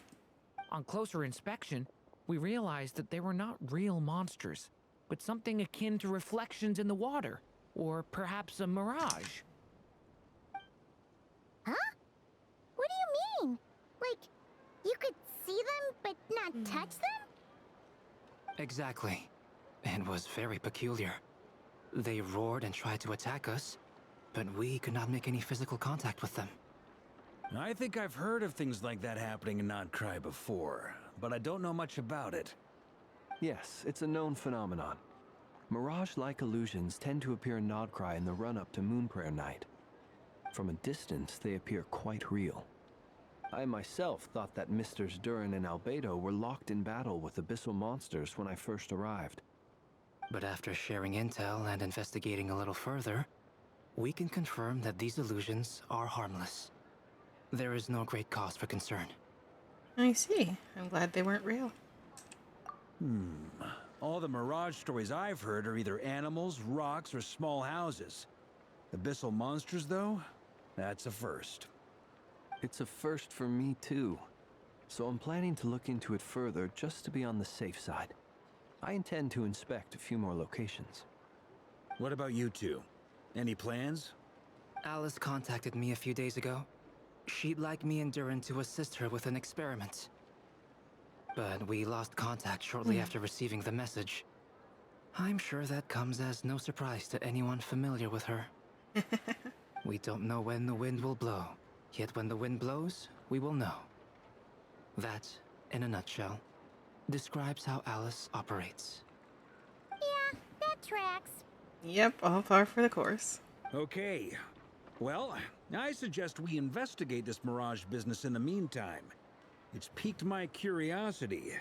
On closer inspection, we realized that they were not real monsters, but something akin to reflections in the water, or perhaps a mirage. Huh? What do you mean? Like, you could see them, but not touch them? Exactly. It was very peculiar. They roared and tried to attack us, but we could not make any physical contact with them. I think I've heard of things like that happening in Nocturne before, but I don't know much about it. Yes, it's a known phenomenon. Mirage-like illusions tend to appear in Nocturne in the run-up to Moonprayer Night. From a distance, they appear quite real. I myself thought that Misters Durin and Albedo were locked in battle with abyssal monsters when I first arrived. But after sharing intel and investigating a little further, we can confirm that these illusions are harmless. There is no great cause for concern. I see. I'm glad they weren't real. All the Mirage stories I've heard are either animals, rocks, or small houses. Abyssal monsters, though? That's a first. It's a first for me, too. So I'm planning to look into it further just to be on the safe side. I intend to inspect a few more locations. What about you two? Any plans? Alice contacted me a few days ago. She'd like me and Durin to assist her with an experiment. But we lost contact shortly after receiving the message. I'm sure that comes as no surprise to anyone familiar with her. We don't know when the wind will blow, yet when the wind blows, we will know. That, in a nutshell, describes how Alice operates. Yeah, that tracks. Yep, all par for the course. Okay. Well, I suggest we investigate this Mirage business in the meantime. It's piqued my curiosity,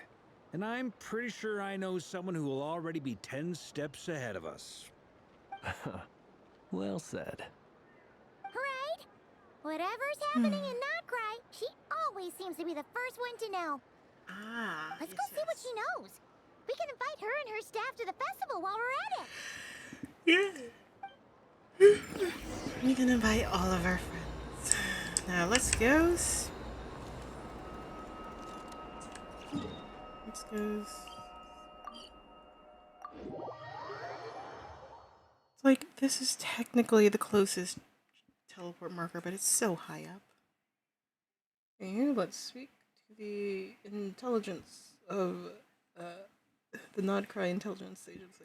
and I'm pretty sure I know someone who will already be 10 steps ahead of us. Well said. Right? Whatever's happening in Nocturne, she always seems to be the first one to know. Ah, Let's go see what she knows. We can invite her and her staff to the festival while we're at it. Yeah. We can invite all of our friends. Now let's go. Let's go. It's like this is technically the closest teleport marker, but it's so high up. And let's speak to the intelligence of the Nodcry Intelligence Agency.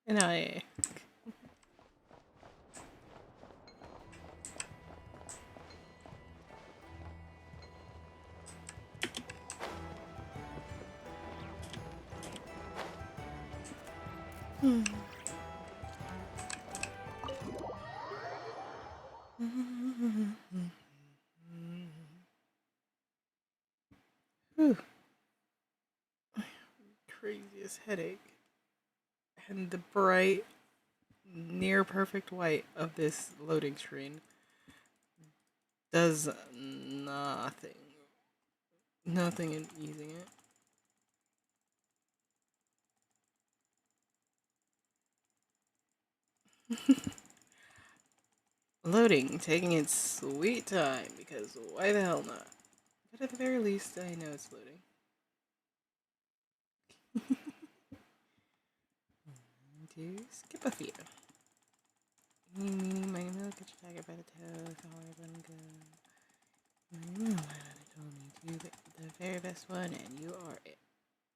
NIA. Whew. Craziest headache. And the bright, near perfect white of this loading screen does nothing. Nothing in easing it. Loading, taking its sweet time, because why the hell not? But at the very least, I know it's loading. To skip a few. Meeny, miny, moe, catch a tiger by the toe, follow one go. Miny, moe, I told me to, but the very best one, and you are it.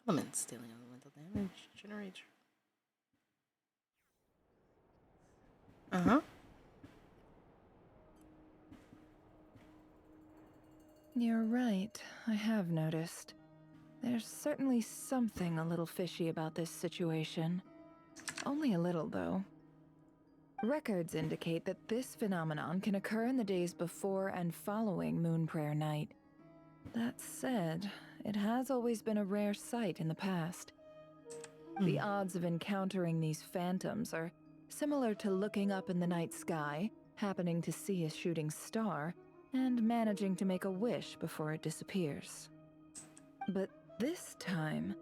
Elements dealing elemental damage, generate. You're right, I have noticed. There's certainly something a little fishy about this situation. Only a little, though. Records indicate that this phenomenon can occur in the days before and following Moon Prayer Night. That said, it has always been a rare sight in the past. The odds of encountering these phantoms are similar to looking up in the night sky, happening to see a shooting star, and managing to make a wish before it disappears. But this time,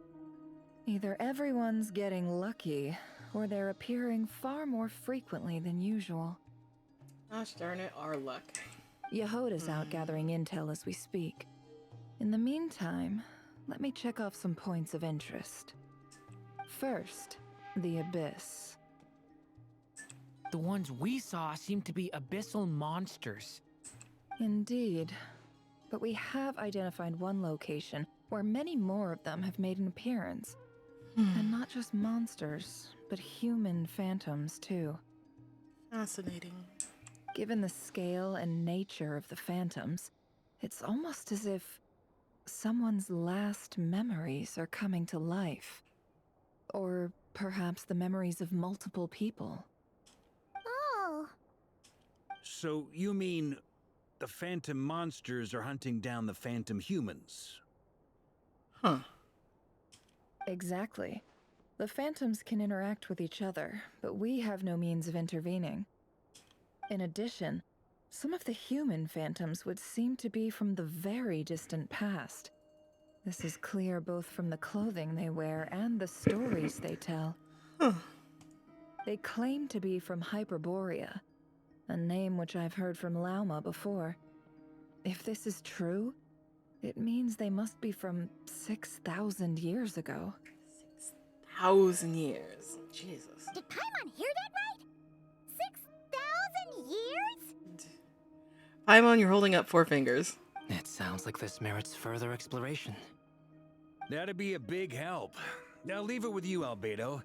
either everyone's getting lucky, or they're appearing far more frequently than usual. Gosh darn it, our luck. Yehoda's out gathering intel as we speak. In the meantime, let me check off some points of interest. First, the Abyss. The ones we saw seem to be abyssal monsters. Indeed. But we have identified one location where many more of them have made an appearance. And not just monsters, but human phantoms, too. Fascinating. Given the scale and nature of the phantoms, it's almost as if someone's last memories are coming to life. Or perhaps the memories of multiple people. Oh. So you mean the phantom monsters are hunting down the phantom humans? Huh. Exactly. The phantoms can interact with each other, but we have no means of intervening. In addition, some of the human phantoms would seem to be from the very distant past. This is clear both from the clothing they wear and the stories they tell. Huh. They claim to be from Hyperborea, a name which I've heard from Lauma before. If this is true, it means they must be from 6,000 years ago. 6,000 years. Jesus. Did Paimon hear that right? 6,000 years? Paimon, you're holding up 4 fingers. It sounds like this merits further exploration. That'd be a big help. I'll leave it with you, Albedo.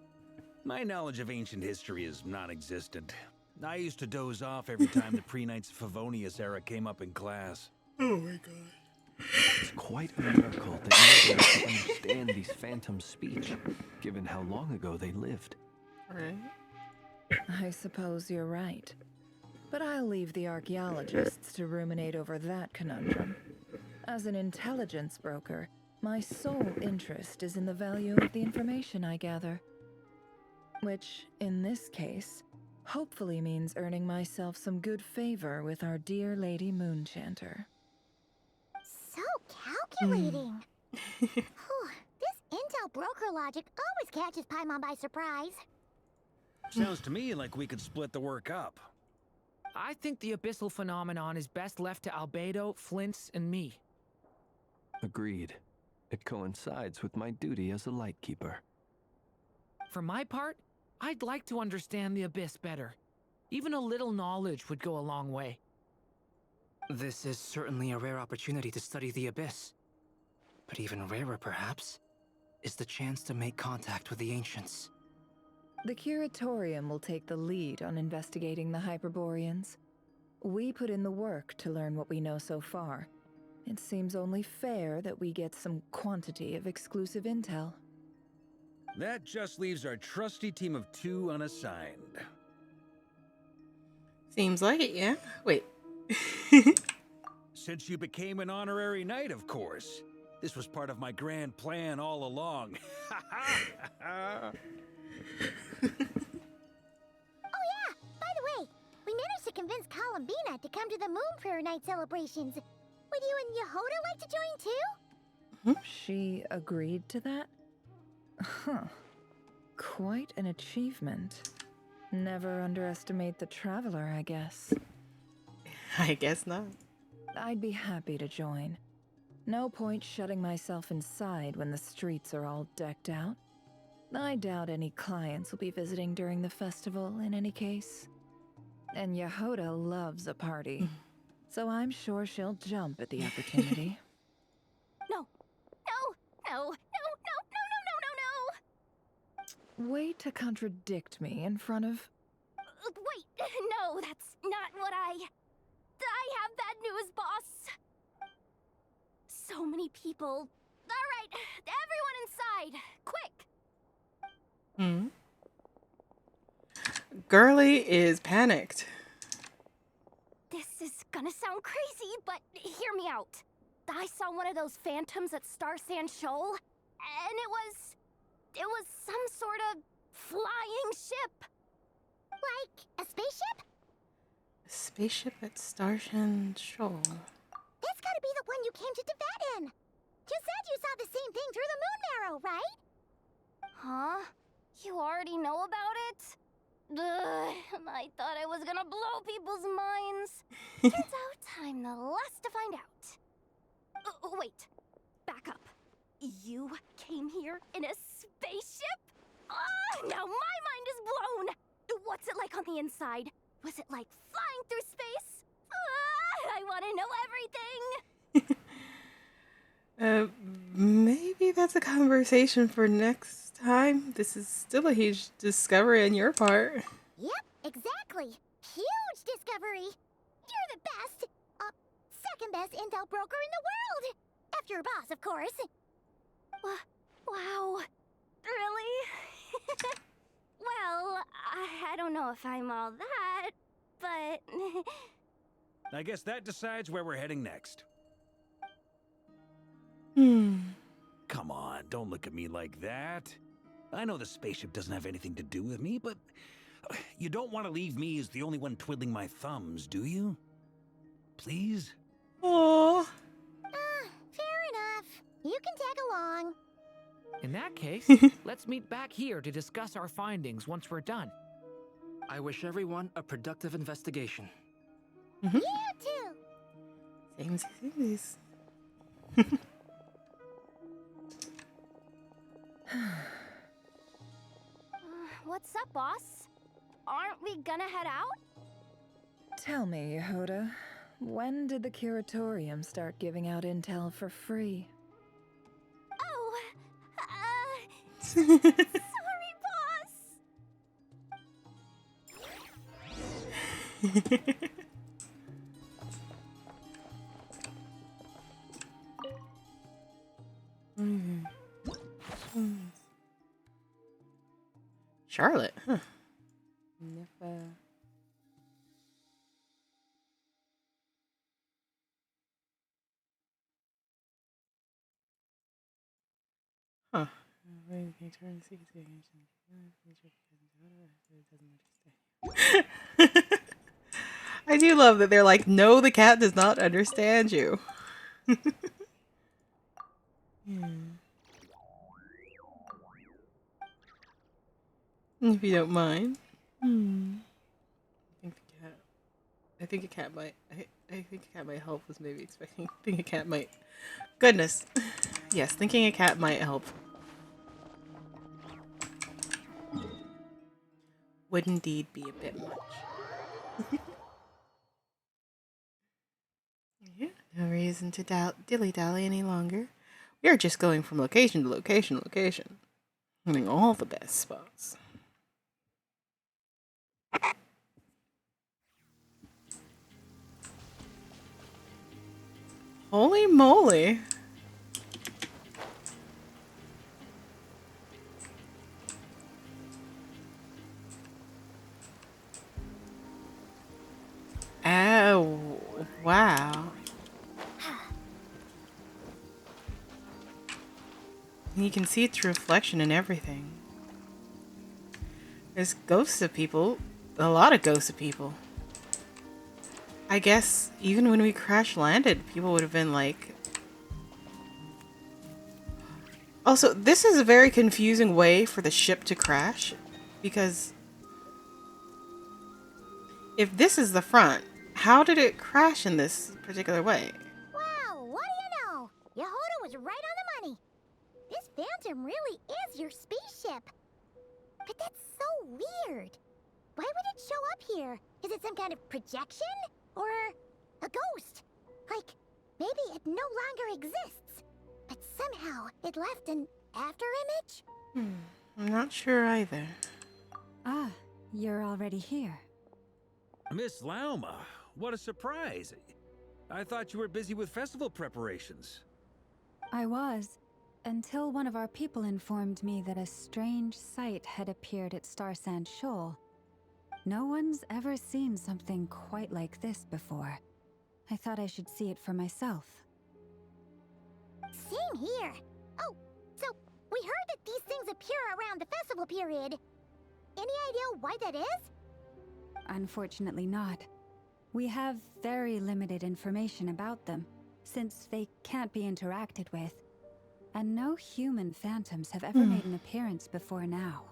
My knowledge of ancient history is non-existent. I used to doze off every time the pre-Knights of Favonius era came up in class. Oh my god. It's quite a miracle that you were able to understand these phantoms' speech, given how long ago they lived. Right. I suppose you're right. But I'll leave the archaeologists to ruminate over that conundrum. As an intelligence broker, my sole interest is in the value of the information I gather. Which, in this case, hopefully means earning myself some good favor with our dear Lady Moonchanter. So calculating. Whew, this intel broker logic always catches Paimon by surprise. Sounds to me like we could split the work up. I think the abyssal phenomenon is best left to Albedo, Flint's, and me. Agreed. It coincides with my duty as a lightkeeper. For my part, I'd like to understand the abyss better. Even a little knowledge would go a long way. This is certainly a rare opportunity to study the abyss. But even rarer, perhaps, is the chance to make contact with the ancients. The Curatorium will take the lead on investigating the Hyperboreans. We put in the work to learn what we know so far. It seems only fair that we get some quantity of exclusive intel. That just leaves our trusty team of 2 unassigned. Seems like it, yeah? Wait. Since you became an honorary knight, of course. This was part of my grand plan all along. Oh yeah, by the way, we managed to convince Columbina to come to the Moon Prayer Night celebrations. Would you and Yehoda like to join too? She agreed to that? Huh. Quite an achievement. Never underestimate the traveler, I guess. I guess not. I'd be happy to join. No point shutting myself inside when the streets are all decked out. I doubt any clients will be visiting during the festival in any case. And Yehoda loves a party, so I'm sure she'll jump at the opportunity. No, no. Way to contradict me in front of... Wait, no, that's not what I have bad news, boss. So many people. All right, everyone inside, quick. Girly is panicked. This is gonna sound crazy, but hear me out. I saw one of those phantoms at Star Sand Shoal, and it was some sort of flying ship. Like a spaceship? A spaceship at Starshan Shoal. That's gotta be the one you came to Tibet in. You said you saw the same thing through the moon marrow, right? Huh? You already know about it? Ugh, I thought I was gonna blow people's minds. Turns out I'm the last to find out. Wait, back up. You came here in a spaceship? Now my mind is blown! What's it like on the inside? Was it like flying through space? I want to know everything! Maybe that's a conversation for next time. This is still a huge discovery on your part. Yep, exactly. Huge discovery. You're the best. Second best intel broker in the world. After your boss, of course. Wow. Really? Well, I don't know if I'm all that, but I guess that decides where we're heading next. Come on, don't look at me like that. I know the spaceship doesn't have anything to do with me, but you don't want to leave me as the only one twiddling my thumbs, do you? Please? Oh. Fair enough. You can tag along. In that case, let's meet back here to discuss our findings once we're done. I wish everyone a productive investigation. You too. Samesies. What's up, boss? Aren't we gonna head out? Tell me, Yehoda, when did the curatorium start giving out intel for free? Oh, sorry, boss. Charlotte, huh? Huh. I do love that they're like, no, the cat does not understand you. If you don't mind. I think a cat might. I think a cat might help. Was maybe expecting. I think a cat might. Goodness. Yes, thinking a cat might help. Would indeed be a bit much. Yeah, no reason to dilly-dally any longer. We are just going from location to location to location. Hitting all the best spots. Holy moly. Oh, wow. You can see its reflection and everything. There's ghosts of people. A lot of ghosts of people. I guess even when we crash landed, people would have been like... Also, this is a very confusing way for the ship to crash. Because... if this is the front, how did it crash in this particular way? Wow, what do you know? Yehoda was right on the money. This Phantom really is your spaceship. But that's so weird. Why would it show up here? Is it some kind of projection? Or a ghost? Like, maybe it no longer exists. But somehow it left an after image? I'm not sure either. Ah, you're already here. Miss Lauma, what a surprise. I thought you were busy with festival preparations. I was, until one of our people informed me that a strange sight had appeared at Star Sand Shoal. No one's ever seen something quite like this before. I thought I should see it for myself. Same here. Oh, so we heard that these things appear around the festival period. Any idea why that is? Unfortunately not. We have very limited information about them, since they can't be interacted with. And no human phantoms have ever made an appearance before now.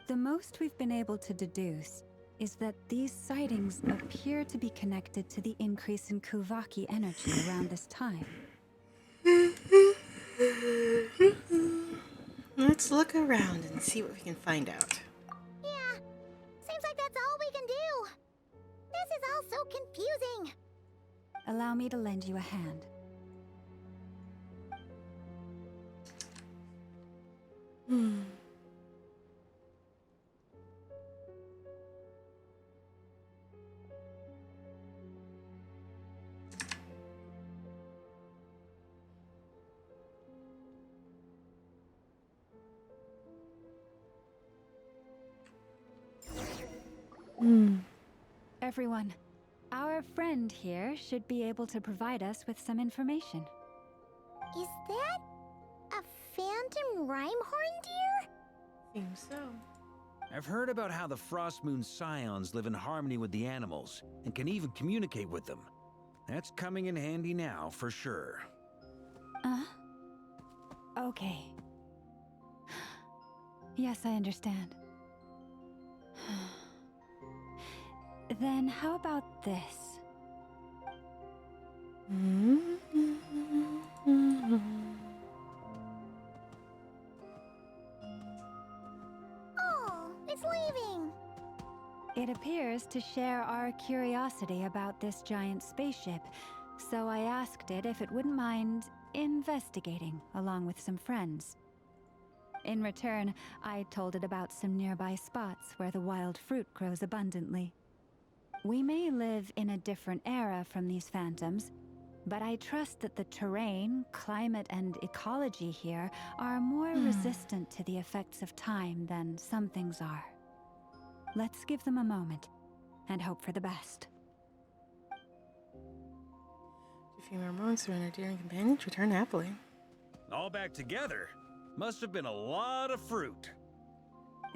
The most we've been able to deduce is that these sightings appear to be connected to the increase in Kuvaki energy around this time. Let's look around and see what we can find out. Yeah, seems like that's all we can do. This is all so confusing. Allow me to lend you a hand. Everyone, Our friend here should be able to provide us with some information. Is that a phantom Rhymehorn deer? Seems so. I've heard about how the Frostmoon Scions live in harmony with the animals and can even communicate with them. That's coming in handy now, for sure. Okay. Yes, I understand. Then how about this? Oh, it's leaving. It appears to share our curiosity about this giant spaceship, so I asked it if it wouldn't mind investigating along with some friends. In return, I told it about some nearby spots where the wild fruit grows abundantly. We may live in a different era from these phantoms, but I trust that the terrain, climate, and ecology here are more resistant to the effects of time than some things are. Let's give them a moment and hope for the best. Two female monks who and her dear companions return happily. All back together? Must have been a lot of fruit.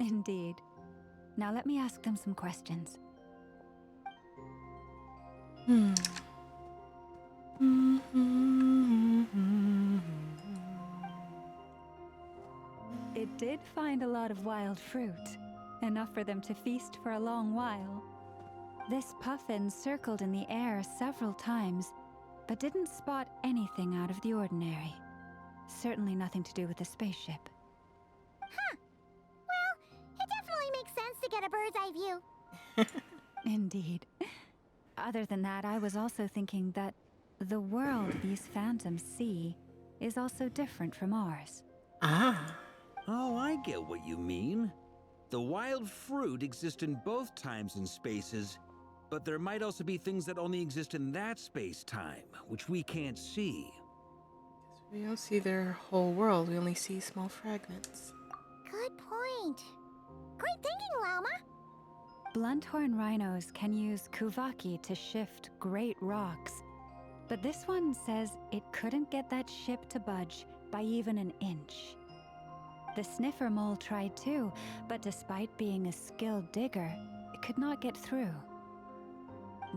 Indeed. Now let me ask them some questions. It did find a lot of wild fruit, enough for them to feast for a long while. This puffin circled in the air several times, but didn't spot anything out of the ordinary. Certainly nothing to do with the spaceship. Huh. Well, it definitely makes sense to get a bird's eye view. Indeed. Other than that, I was also thinking that the world these phantoms see is also different from ours. Ah. Oh, I get what you mean. The wild fruit exist in both times and spaces, but there might also be things that only exist in that space-time, which we can't see. We don't see their whole world, we only see small fragments. Good point. Great thinking, Llama. Blunthorn rhinos can use kuvaki to shift great rocks, but this one says it couldn't get that ship to budge by even an inch. The sniffer mole tried too, but despite being a skilled digger, it could not get through.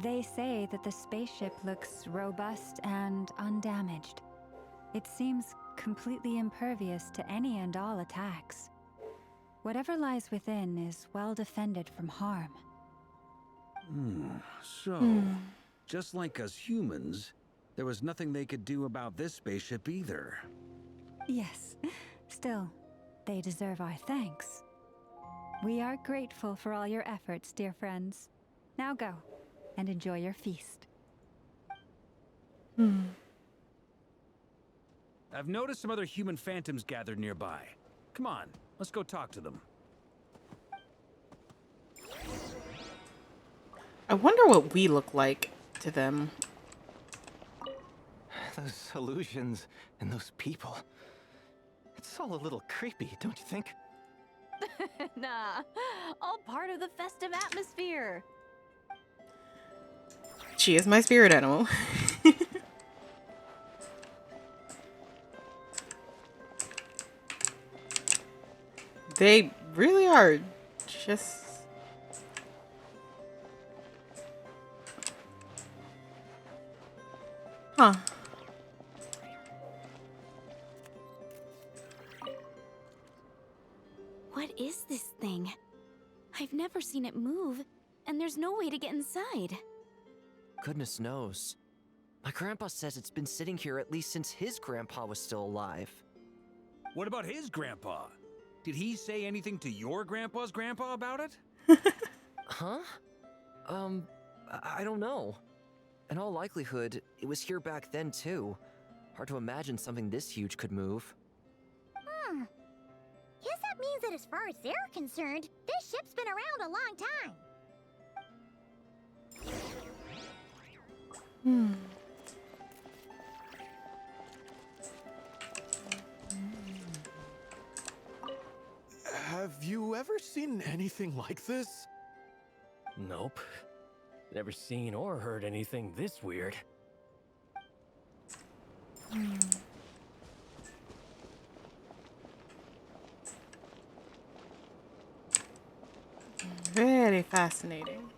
They say that the spaceship looks robust and undamaged. It seems completely impervious to any and all attacks. Whatever lies within is well defended from harm. Just like us humans, there was nothing they could do about this spaceship either. Yes, still, they deserve our thanks. We are grateful for all your efforts, dear friends. Now go, and enjoy your feast. I've noticed some other human phantoms gathered nearby. Come on, let's go talk to them. I wonder what we look like to them. Those illusions and those people. It's all a little creepy, don't you think? Nah, all part of the festive atmosphere. She is my spirit animal. They really are just... Huh. What is this thing? I've never seen it move, and there's no way to get inside. Goodness knows. My grandpa says it's been sitting here at least since his grandpa was still alive. What about his grandpa? Did he say anything to your grandpa's grandpa about it? Huh? I don't know. In all likelihood, it was here back then too. Hard to imagine something this huge could move. Guess that means that as far as they're concerned, this ship's been around a long time. Have you ever seen anything like this? Nope. Never seen or heard anything this weird. Very fascinating.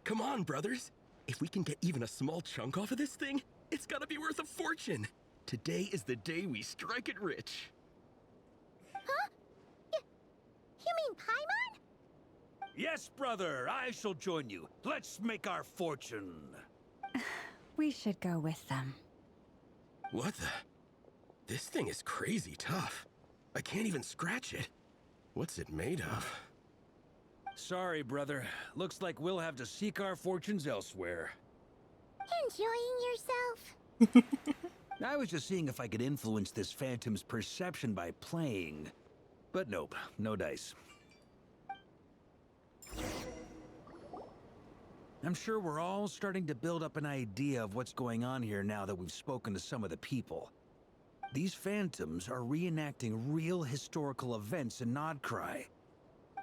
Come on, brothers. If we can get even a small chunk off of this thing, it's gotta be worth a fortune. Today is the day we strike it rich. Huh? You mean Paimon? Yes, brother, I shall join you. Let's make our fortune. We should go with them. What the? This thing is crazy tough. I can't even scratch it. What's it made of? Sorry, brother. Looks like we'll have to seek our fortunes elsewhere. Enjoying yourself? I was just seeing if I could influence this phantom's perception by playing. But nope, no dice. I'm sure we're all starting to build up an idea of what's going on here now that we've spoken to some of the people. These phantoms are reenacting real historical events in Nodcry.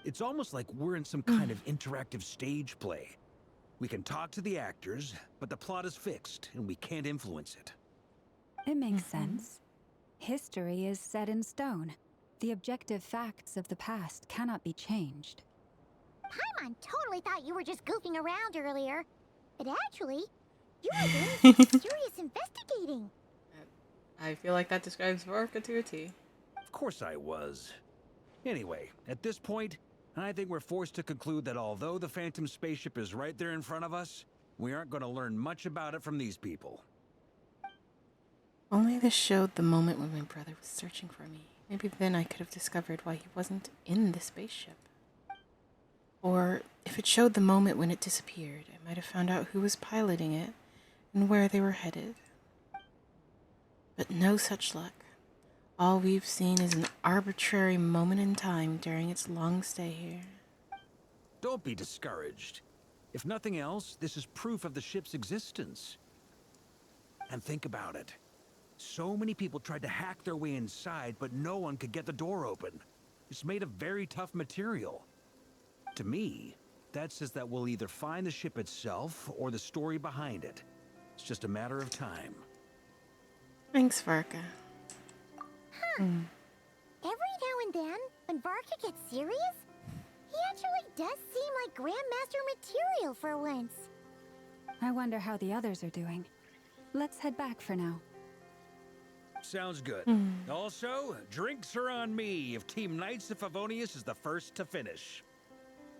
It's almost like we're in some kind of interactive stage play. We can talk to the actors, but the plot is fixed, and we can't influence it. It makes sense. History is set in stone. The objective facts of the past cannot be changed. Paimon totally thought you were just goofing around earlier. But actually, you were doing some serious investigating. I feel like that describes Vorka to a T. Of course I was. Anyway, at this point, I think we're forced to conclude that although the Phantom spaceship is right there in front of us, we aren't going to learn much about it from these people. Only this showed the moment when my brother was searching for me. Maybe then I could have discovered why he wasn't in the spaceship. Or if it showed the moment when it disappeared, I might have found out who was piloting it and where they were headed. But no such luck. All we've seen is an arbitrary moment in time during its long stay here. Don't be discouraged. If nothing else, this is proof of the ship's existence. And think about it. So many people tried to hack their way inside, but no one could get the door open. It's made of very tough material. To me, that says that we'll either find the ship itself or the story behind it. It's just a matter of time. Thanks, Varka. Huh. Every now and then, when Varka gets serious, he actually does seem like Grandmaster material for once. I wonder how the others are doing. Let's head back for now. Sounds good. Also, drinks are on me if Team Knights of Favonius is the first to finish.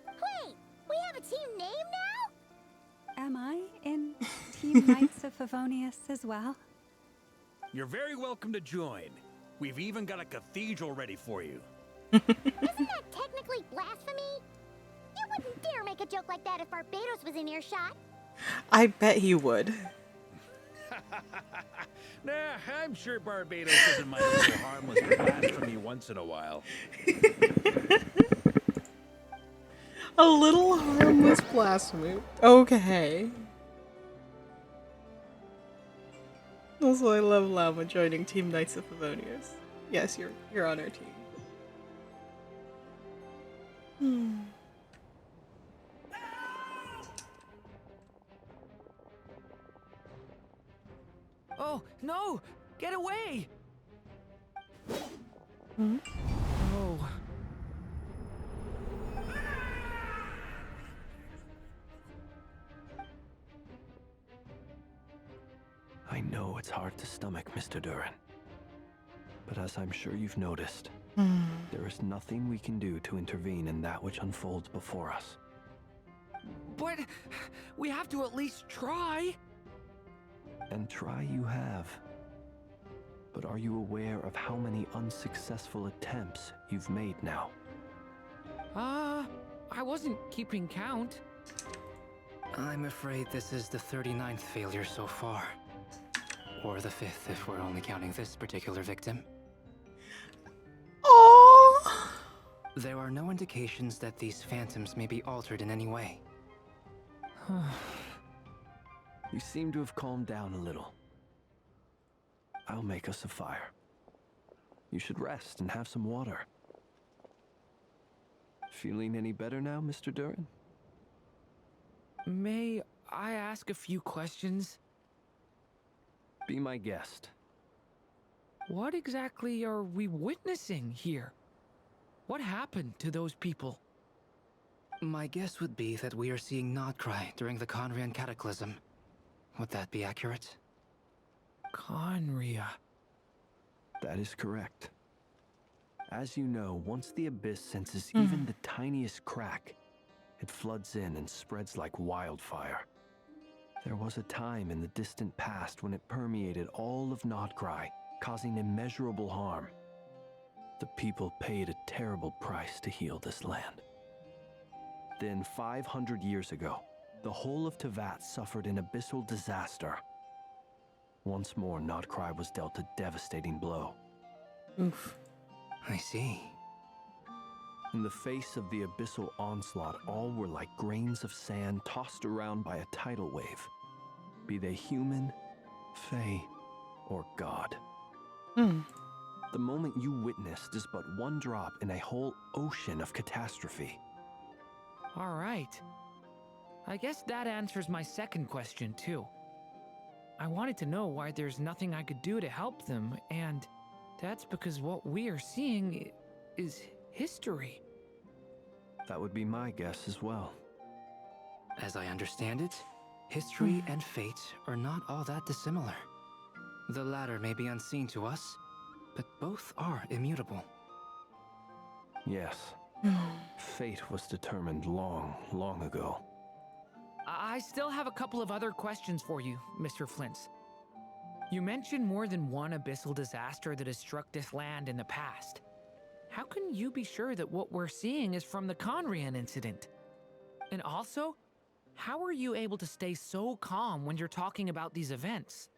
Wait, we have a team name now? Am I in Team Knights of Favonius as well? You're very welcome to join. We've even got a cathedral ready for you. Isn't that technically blasphemy? You wouldn't dare make a joke like that if Barbados was in earshot. I bet he would. Nah, I'm sure Barbados doesn't mind a little harmless blasphemy once in a while. A little harmless blasphemy. Okay. Also, I love Llama joining Team Knights of Favonius. Yes, you're on our team. Oh, no! Get away! Hmm? Oh. I know it's hard to stomach, Mr. Duran. But as I'm sure you've noticed, there is nothing we can do to intervene in that which unfolds before us. But we have to at least try. And try you have. But are you aware of how many unsuccessful attempts you've made now? I wasn't keeping count. I'm afraid this is the 39th failure so far. Or the 5th if we're only counting this particular victim. Oh! There are no indications that these phantoms may be altered in any way. You seem to have calmed down a little. I'll make us a fire. You should rest and have some water. Feeling any better now, Mr. Duran? May I ask a few questions? Be my guest. What exactly are we witnessing here? What happened to those people? My guess would be that we are seeing Nodcry during the Conrian Cataclysm. Would that be accurate? Conria. That is correct. As you know, once the Abyss senses even the tiniest crack, it floods in and spreads like wildfire. There was a time in the distant past when it permeated all of Nodcry, causing immeasurable harm. The people paid a terrible price to heal this land. Then, 500 years ago, the whole of Tevat suffered an abyssal disaster. Once more, Nodcry was dealt a devastating blow. Oof. I see. In the face of the abyssal onslaught, all were like grains of sand tossed around by a tidal wave. Be they human, fae, or god. The moment you witnessed is but one drop in a whole ocean of catastrophe. All right. I guess that answers my second question, too. I wanted to know why there's nothing I could do to help them, and that's because what we are seeing is history. That would be my guess as well. As I understand it, history and fate are not all that dissimilar. The latter may be unseen to us, but both are immutable. Yes. Fate was determined long, long ago. I still have a couple of other questions for you, Mr. Flint's. You mentioned more than one abyssal disaster that has struck this land in the past. How can you be sure that what we're seeing is from the Conrian incident? And also, how are you able to stay so calm when you're talking about these events?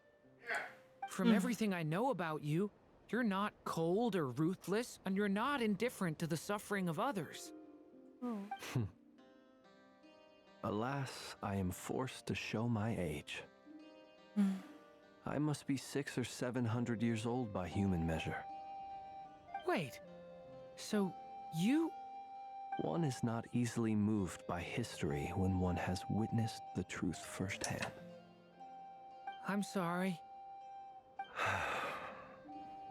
From everything I know about you, you're not cold or ruthless, and you're not indifferent to the suffering of others. Alas, I am forced to show my age. I must be 600 or 700 years old by human measure. Wait, so you... One is not easily moved by history when one has witnessed the truth firsthand. I'm sorry.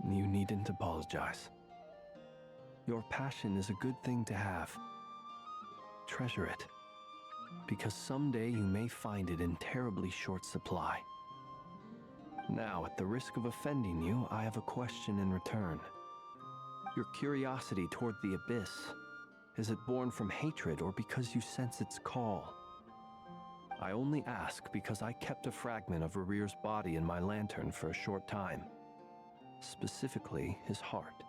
You needn't apologize. Your passion is a good thing to have. Treasure it, because someday you may find it in terribly short supply. Now, at the risk of offending you, I have a question in return. Your curiosity toward the Abyss, is it born from hatred or because you sense its call? I only ask because I kept a fragment of Rarir's body in my lantern for a short time. Specifically, his heart.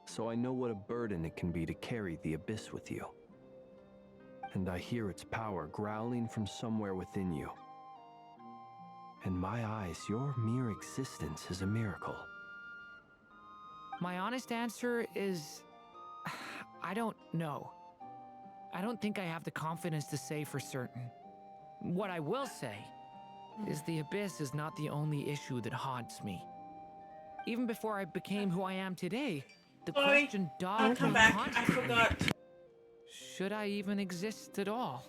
So I know what a burden it can be to carry the Abyss with you. And I hear its power growling from somewhere within you. In my eyes, your mere existence is a miracle. My honest answer is... I don't know. I don't think I have the confidence to say for certain. What I will say is the Abyss is not the only issue that haunts me. Even before I became who I am today, the question dogged come me back. constantly. I forgot. Should I even exist at all?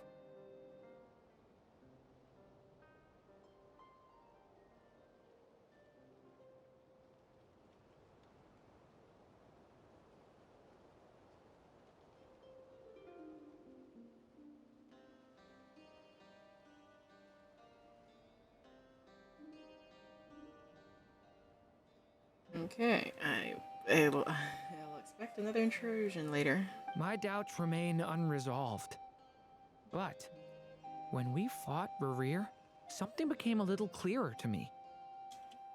Okay, I'll expect another intrusion later. My doubts remain unresolved. But when we fought Rarir, something became a little clearer to me.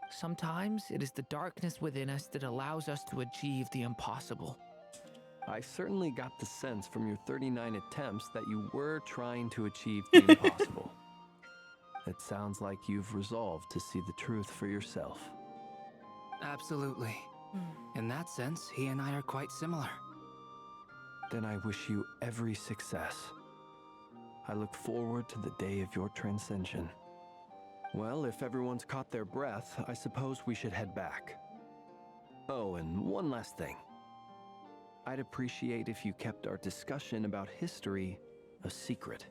Sometimes it is the darkness within us that allows us to achieve the impossible. I certainly got the sense from your 39 attempts that you were trying to achieve the impossible. It sounds like you've resolved to see the truth for yourself. Absolutely. In that sense, he and I are quite similar. Then I wish you every success. I look forward to the day of your transcension. Well, if everyone's caught their breath, I suppose we should head back. Oh, and one last thing. I'd appreciate if you kept our discussion about history a secret.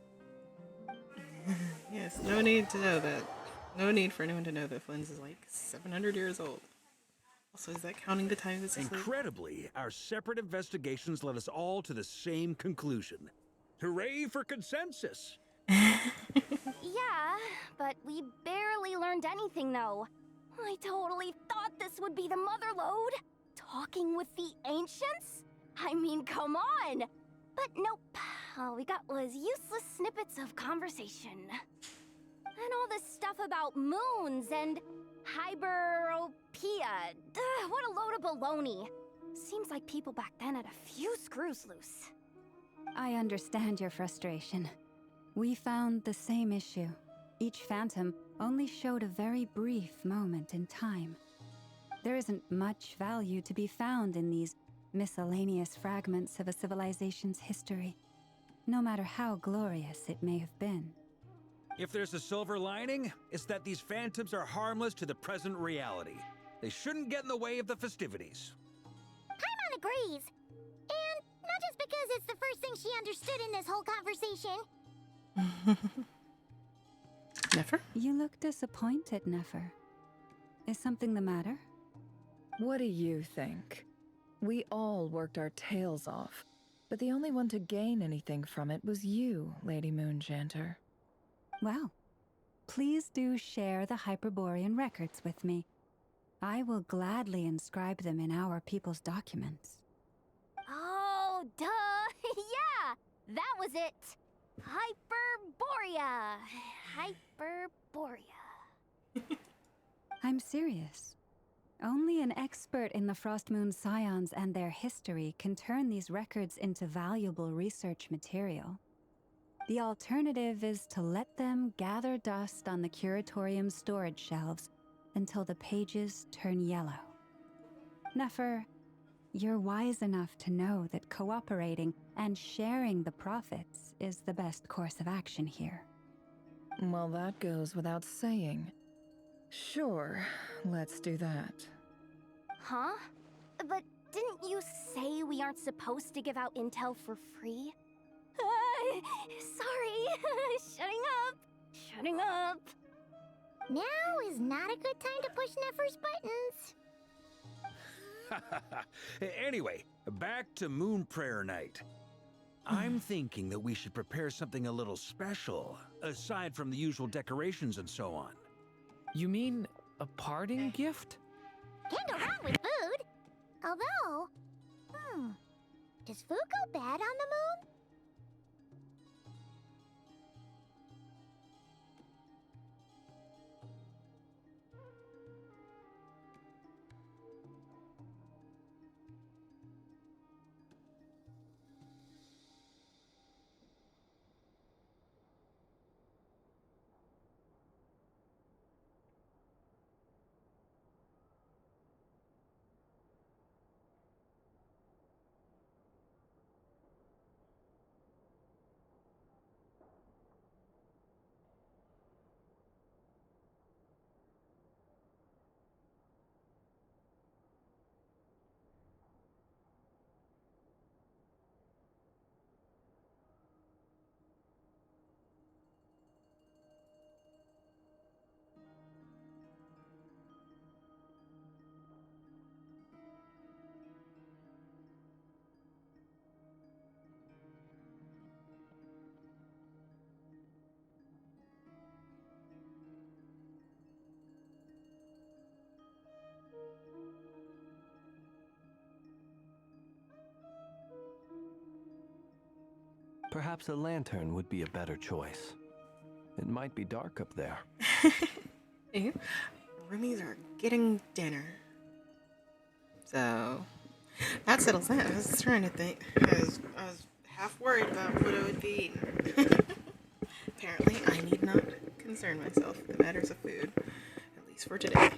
Yes, no need to know that. No need for anyone to know that Flynn's is like 700 years old. Also, is that counting the time it's asleep? Incredibly, our separate investigations led us all to the same conclusion. Hooray for consensus! Yeah, but we barely learned anything, though. I totally thought this would be the mother lode. Talking with the ancients? I mean, come on! But nope. All we got was useless snippets of conversation. And all this stuff about moons and hyperopia. What a load of baloney. Seems like people back then had a few screws loose. I understand your frustration. We found the same issue. Each phantom only showed a very brief moment in time. There isn't much value to be found in these miscellaneous fragments of a civilization's history, no matter how glorious it may have been. If there's a silver lining, it's that these phantoms are harmless to the present reality. They shouldn't get in the way of the festivities. Paimon agrees. And not just because it's the first thing she understood in this whole conversation. Nefer? You look disappointed, Nefer. Is something the matter? What do you think? We all worked our tails off, but the only one to gain anything from it was you, Lady Moonjanter. Well, please do share the Hyperborean records with me. I will gladly inscribe them in our people's documents. Oh, duh! Yeah! That was it! Hyperborea! Hyperborea. I'm serious. Only an expert in the Frostmoon Scions and their history can turn these records into valuable research material. The alternative is to let them gather dust on the Curatorium's storage shelves until the pages turn yellow. Nefer, you're wise enough to know that cooperating and sharing the profits is the best course of action here. Well, that goes without saying. Sure, let's do that. Huh? But didn't you say we aren't supposed to give out intel for free? Sorry. Shutting up. Now is not a good time to push Nefer's buttons. Anyway, back to Moon Prayer Night. I'm thinking that we should prepare something a little special, aside from the usual decorations and so on. You mean a parting gift? Can't go wrong with food. Although, does food go bad on the moon? Perhaps a lantern would be a better choice. It might be dark up there. Hey, roomies are getting dinner. So, that settles that. I was trying to think. I was half worried about what I would be eating. Apparently, I need not concern myself with the matters of food. At least for today.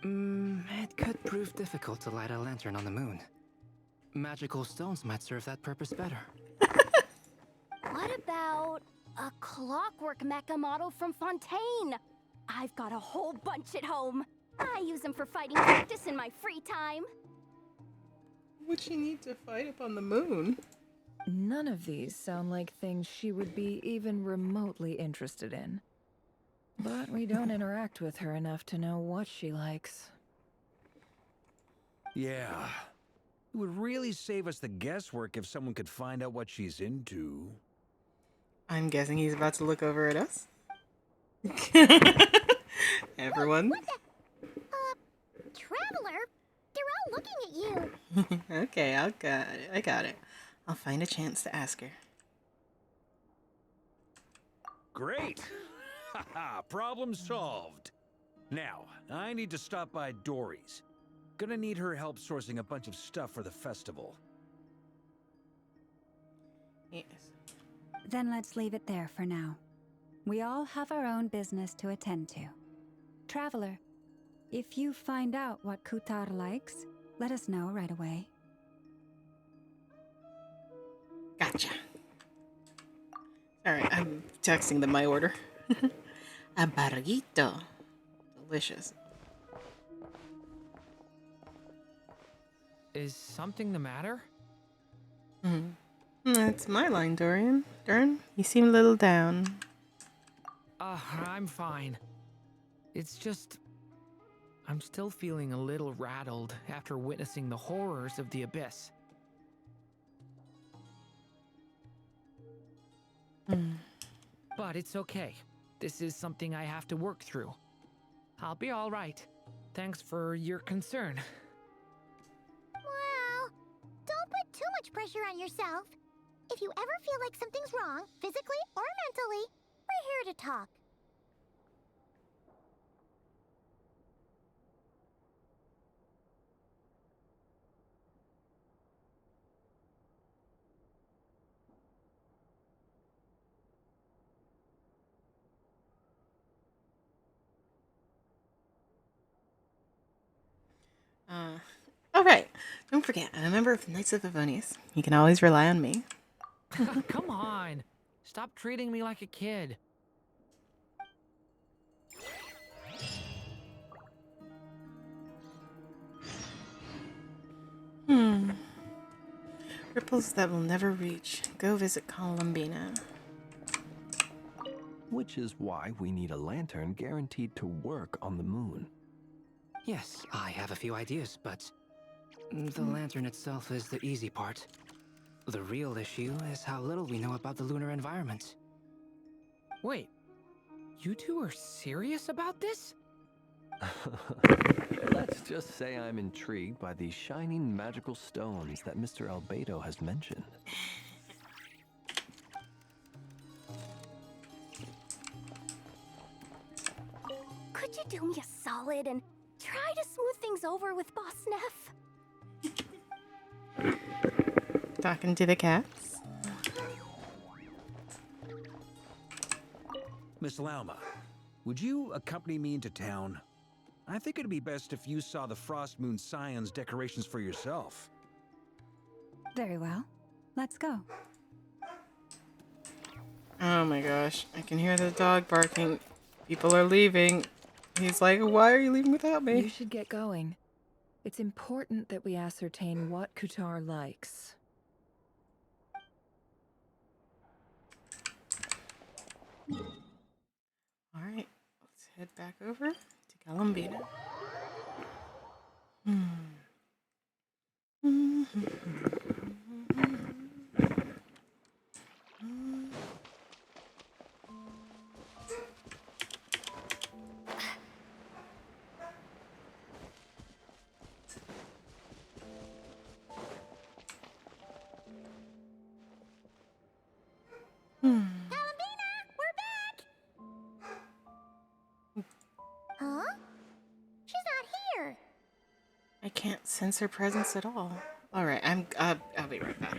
It could prove difficult to light a lantern on the moon. Magical stones might serve that purpose better. What about a clockwork mecha model from Fontaine? I've got a whole bunch at home. I use them for fighting practice in my free time. What you need to fight up on the moon? None of these sound like things she would be even remotely interested in. But we don't interact with her enough to know what she likes. Yeah. It would really save us the guesswork if someone could find out what she's into. I'm guessing he's about to look over at us. Everyone. Traveler? They're all looking at you. Okay, I got it. I'll find a chance to ask her. Great! Haha, problem solved. Now, I need to stop by Dory's. Gonna need her help sourcing a bunch of stuff for the festival. Yes. Then let's leave it there for now. We all have our own business to attend to. Traveler, if you find out what Kutar likes, let us know right away. Gotcha. Alright, I'm texting them my order. A burrito. Delicious. Is something the matter? That's my line, Dorian. Dern, you seem a little down. I'm fine. It's just... I'm still feeling a little rattled after witnessing the horrors of the Abyss. But it's okay. This is something I have to work through. I'll be all right. Thanks for your concern. Well, don't put too much pressure on yourself. If you ever feel like something's wrong, physically or mentally, we're here to talk. Oh right. Don't forget, I'm a member of the Knights of Favonius. You can always rely on me. Come on. Stop treating me like a kid. Ripples that will never reach. Go visit Columbina. Which is why we need a lantern guaranteed to work on the moon. Yes, I have a few ideas, but the lantern itself is the easy part. The real issue is how little we know about the lunar environment. Wait, you two are serious about this? Let's just say I'm intrigued by these shining magical stones that Mr. Albedo has mentioned. Could you do me a solid and try to smooth things over with Boss Neff? Talking to the cats. Miss Lauma, would you accompany me into town? I think it'd be best if you saw the Frost Moon Scion's decorations for yourself. Very well. Let's go. Oh my gosh. I can hear the dog barking. People are leaving. He's like, why are you leaving without me? You should get going. It's important that we ascertain what Kutar likes. Alright, let's head back over to Columbina. Columbina, we're back! Huh? She's not here. I can't sense her presence at all. Alright, I'll be right back.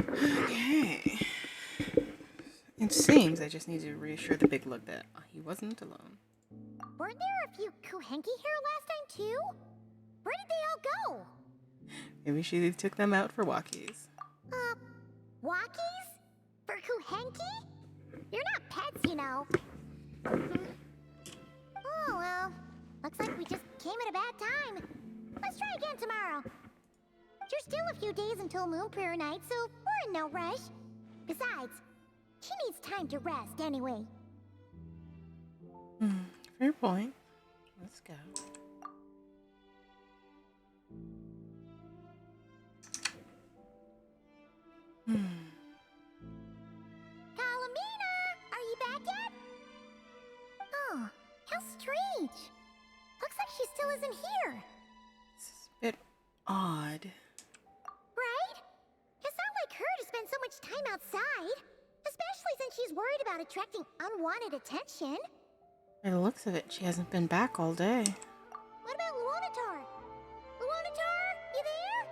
Okay. It seems I just need to reassure the big lug that he wasn't alone. Weren't there a few Kuhenki here last time too? Where did they all go? Maybe she took them out for walkies. Walkies? For Kuhenki? You're not pets, you know. Oh, well. Looks like we just came at a bad time. Let's try again tomorrow. There's still a few days until Moon Prayer Night, so we're in no rush. Besides, she needs time to rest anyway. Fair point. Let's go. Kalamina! Are you back yet? Oh, how strange. Looks like she still isn't here. It's a bit odd. Right? It's not like her to spend so much time outside. Especially since she's worried about attracting unwanted attention. By the looks of it, she hasn't been back all day. What about Luonatar? Luonatar, you there?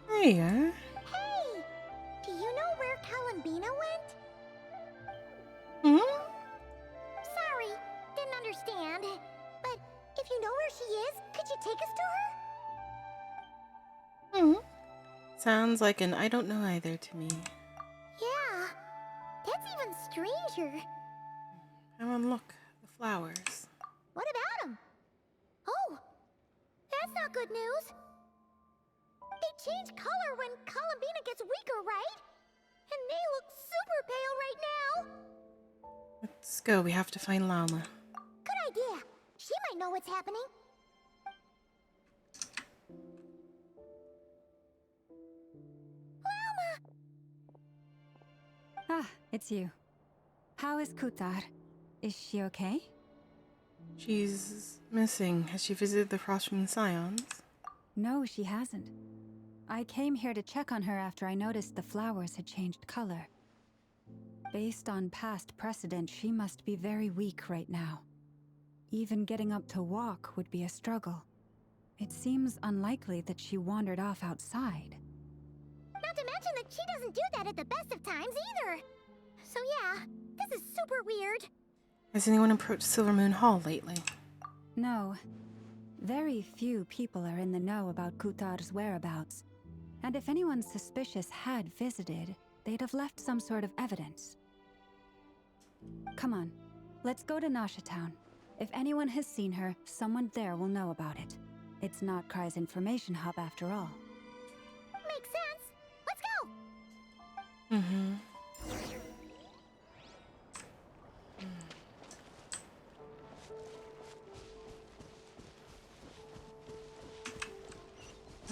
There you are. Hey! Do you know where Kalambina went? Hmm? Sorry, didn't understand. But if you know where she is, could you take us to her? Hmm. Sounds like an I don't know either to me. Yeah, that's even stranger. Come on, look. The flowers. What about them? Oh, that's not good news. They change color when Kalambina gets weaker, right? And they look super pale right now. Let's go. We have to find Llama. Good idea. She might know what's happening. Llama! Ah, it's you. How is Kutar? Is she okay? She's missing. Has she visited the Frostmoon Scions? No, she hasn't. I came here to check on her after I noticed the flowers had changed color. Based on past precedent, she must be very weak right now. Even getting up to walk would be a struggle. It seems unlikely that she wandered off outside. Not to mention that she doesn't do that at the best of times either. So yeah, this is super weird. Has anyone approached Silvermoon Hall lately? No. Very few people are in the know about Kutar's whereabouts. And if anyone suspicious had visited, they'd have left some sort of evidence. Come on, let's go to Nasha Town. If anyone has seen her, someone there will know about it. It's not Cry's information hub after all. Makes sense. Let's go. Mm-hmm.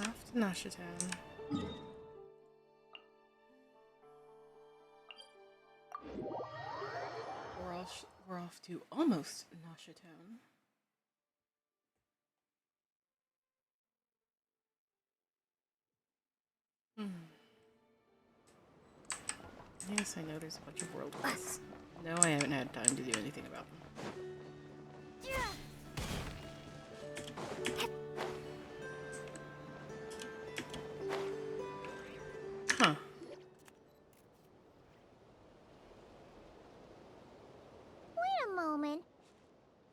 Off to Nasha Town. We're off to almost Nasha Town. Yes, I know there's a bunch of world quests. No, I haven't had time to do anything about them. Huh. Wait a moment.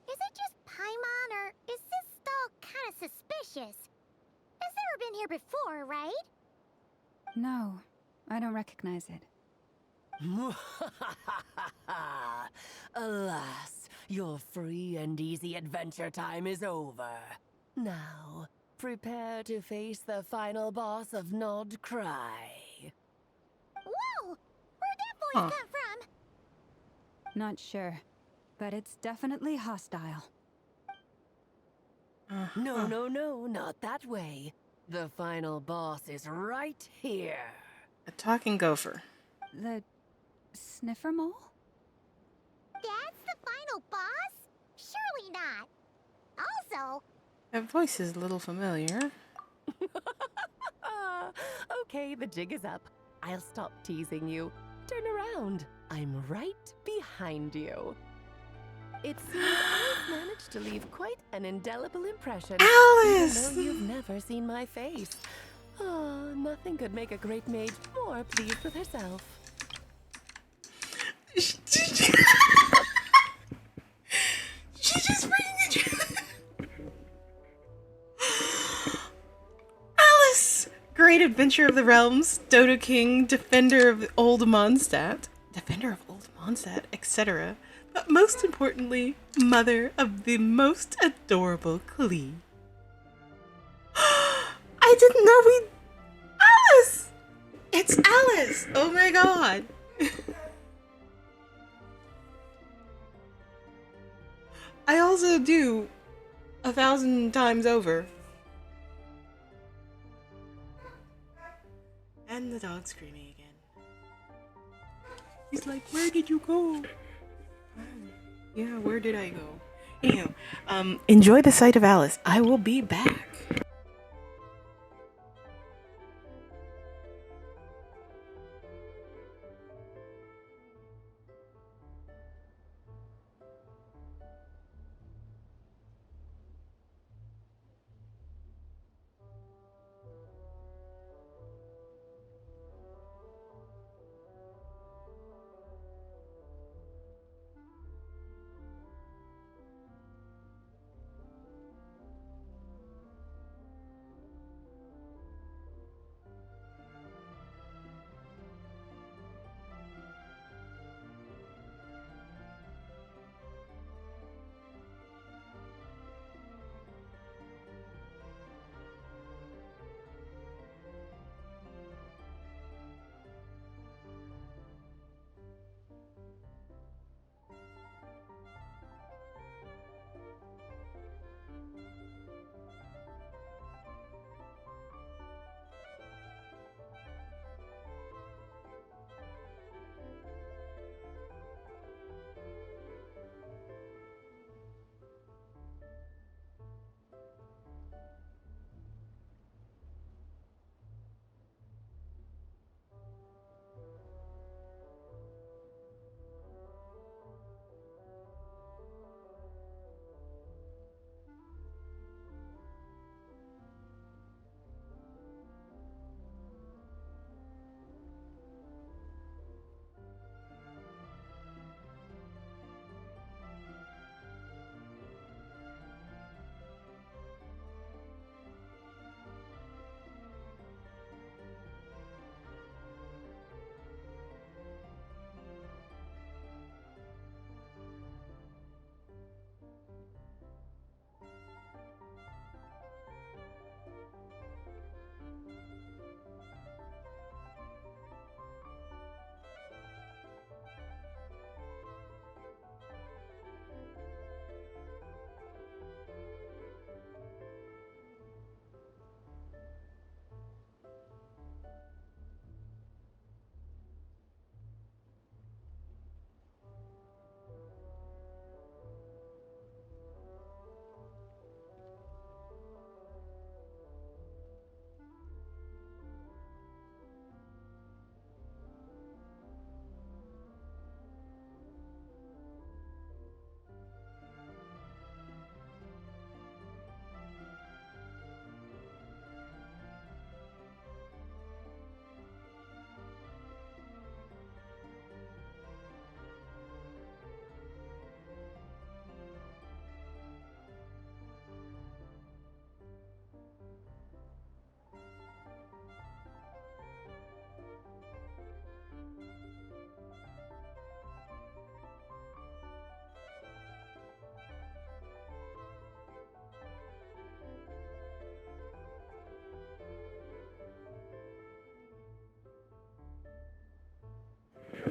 Is it just Paimon, or is this stall kind of suspicious? It's never been here before, right? No, I don't recognize it. Alas, your free and easy adventure time is over. Now, prepare to face the final boss of Nod Cry. Whoa! Where'd that voice come from? Not sure, but it's definitely hostile. No, not that way. The final boss is right here. A talking gopher. The Sniffer Mole? That's the final boss? Surely not. Also, That voice is a little familiar. Okay, the jig is up. I'll stop teasing you. Turn around. I'm right behind you. It seems I've managed to leave quite an indelible impression. Alice! Even though you've never seen my face. Oh, nothing could make a great mage more pleased with herself. She just bringing Alice! Great Adventure of the Realms, Dodo King, Defender of Old Mondstadt, etc. But most importantly, mother of the most adorable Klee. I didn't know Alice! It's Alice! Oh my god! I also do 1,000 times over. And the dog screaming again. He's like, where did you go? Yeah, where did I go? Anyhow, enjoy the sight of Alice. I will be back.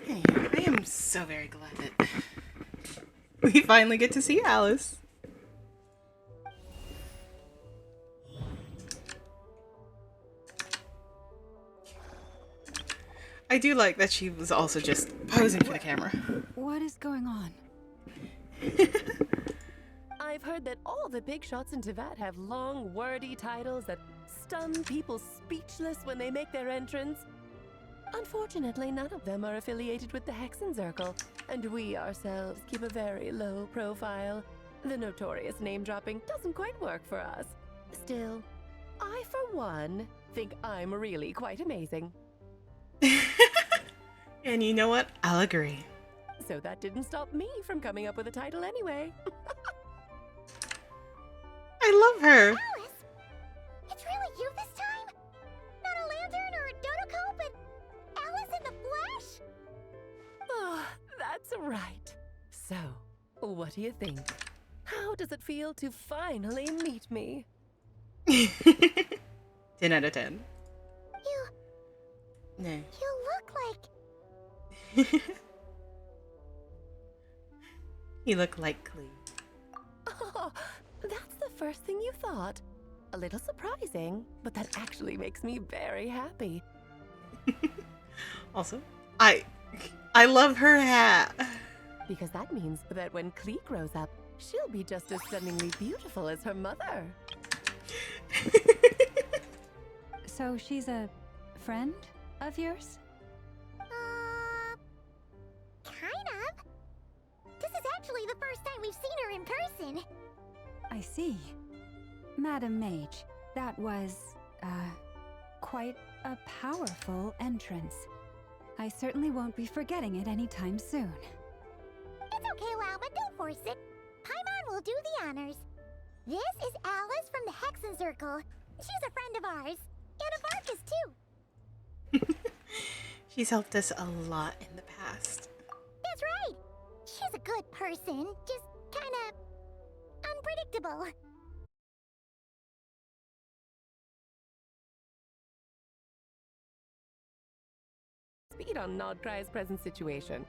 Hey, I am so very glad that we finally get to see Alice. I do like that she was also just posing for the camera. What is going on? I've heard that all the big shots in Tevat have long, wordy titles that stun people speechless when they make their entrance. Unfortunately, none of them are affiliated with the Hexen Circle, and we ourselves keep a very low profile. The notorious name-dropping doesn't quite work for us. Still, I, for one, think I'm really quite amazing. And you know what? I'll agree. So that didn't stop me from coming up with a title anyway. I love her. Alice! It's really you this time? Not a lantern or a dodoco, but Alice in the flesh? Oh, that's right. So, what do you think? How does it feel to finally meet me? 10 out of 10. No. You look like... You look like Clee. Oh, that's the first thing you thought. A little surprising, but that actually makes me very happy. Also, I love her hat. Because that means that when Clee grows up, she'll be just as stunningly beautiful as her mother. So she's a friend of yours? Kind of. This is actually the first time we've seen her in person. I see. Madam Mage, that was, quite a powerful entrance. I certainly won't be forgetting it anytime soon. It's okay, Lalma, don't force it. Paimon will do the honors. This is Alice from the Hexen Circle. She's a friend of ours. And of Arcus, too. She's helped us a lot in the past. That's right. She's a good person, just kinda unpredictable. Speed on Nodcry's present situation.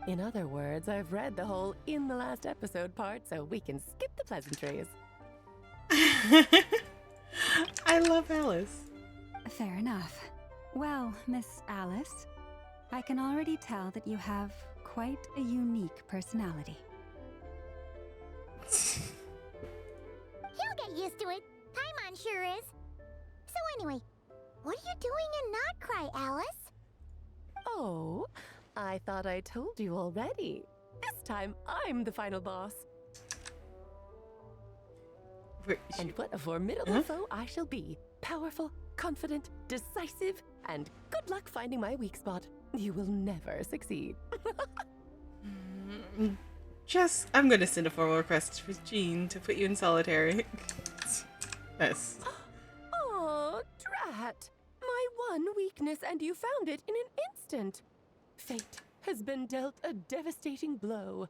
In other words, I've read the whole in the last episode part, so we can skip the pleasantries. I love Alice. Fair enough. Well, Miss Alice, I can already tell that you have quite a unique personality. He'll get used to it. Paimon sure is. So anyway, what are you doing in Nodcry, Alice? Oh, I thought I told you already. This time, I'm the final boss. And what a formidable foe I shall be. Powerful, confident, decisive, and good luck finding my weak spot. You will never succeed. I'm gonna send a formal request for Jean to put you in solitary. Yes. Oh, drat! My one weakness, and you found it in an instant. Fate has been dealt a devastating blow.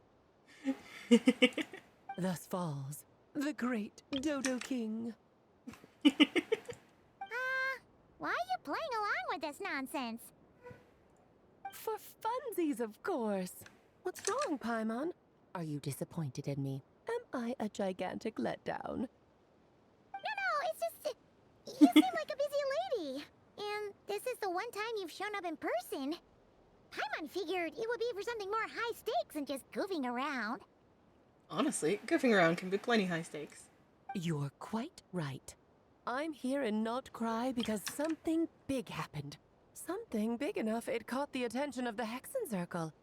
Thus falls the great Dodo King. Why are you playing along with this nonsense? For funsies, of course. What's wrong, Paimon? Are you disappointed in me? Am I a gigantic letdown? No, it's just... You seem like a busy lady. And this is the one time you've shown up in person. Paimon figured it would be for something more high stakes than just goofing around. Honestly, goofing around can be plenty high stakes. You're quite right. I'm here in Nocturne because something big happened. Something big enough it caught the attention of the Hexen Circle.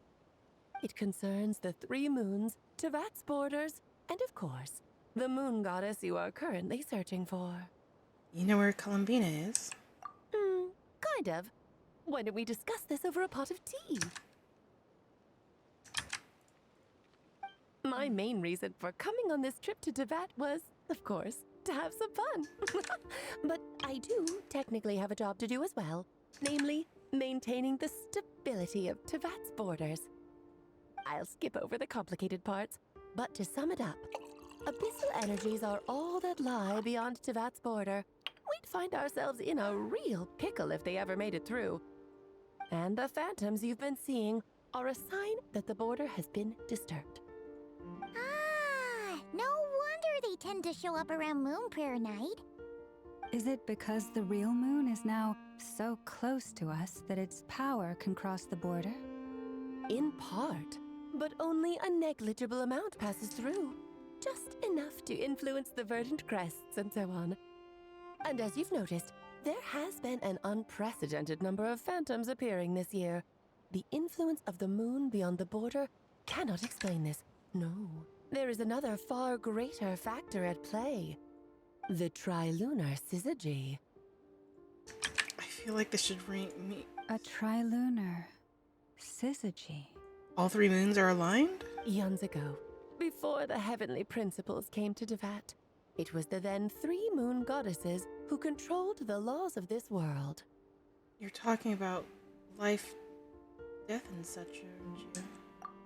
It concerns the 3 moons, Tevat's borders, and of course, the moon goddess you are currently searching for. You know where Columbina is? Kind of. Why don't we discuss this over a pot of tea? My main reason for coming on this trip to Tevat was, of course, to have some fun. But I do technically have a job to do as well. Namely, maintaining the stability of Tevat's borders. I'll skip over the complicated parts, but to sum it up, abyssal energies are all that lie beyond Tevat's border. We'd find ourselves in a real pickle if they ever made it through. And the phantoms you've been seeing are a sign that the border has been disturbed. Ah, no wonder they tend to show up around Moon Prayer Night. Is it because the real moon is now so close to us that its power can cross the border? In part, but only a negligible amount passes through. Just enough to influence the verdant crests and so on. And as you've noticed, there has been an unprecedented number of phantoms appearing this year. The influence of the moon beyond the border cannot explain this. No, there is another far greater factor at play. The trilunar syzygy. I feel like this should me. A trilunar syzygy. All three moons are aligned? Eons ago, before the heavenly principles came to Devat, it was the then 3 moon goddesses who controlled the laws of this world. You're talking about life, death, and such, aren't you?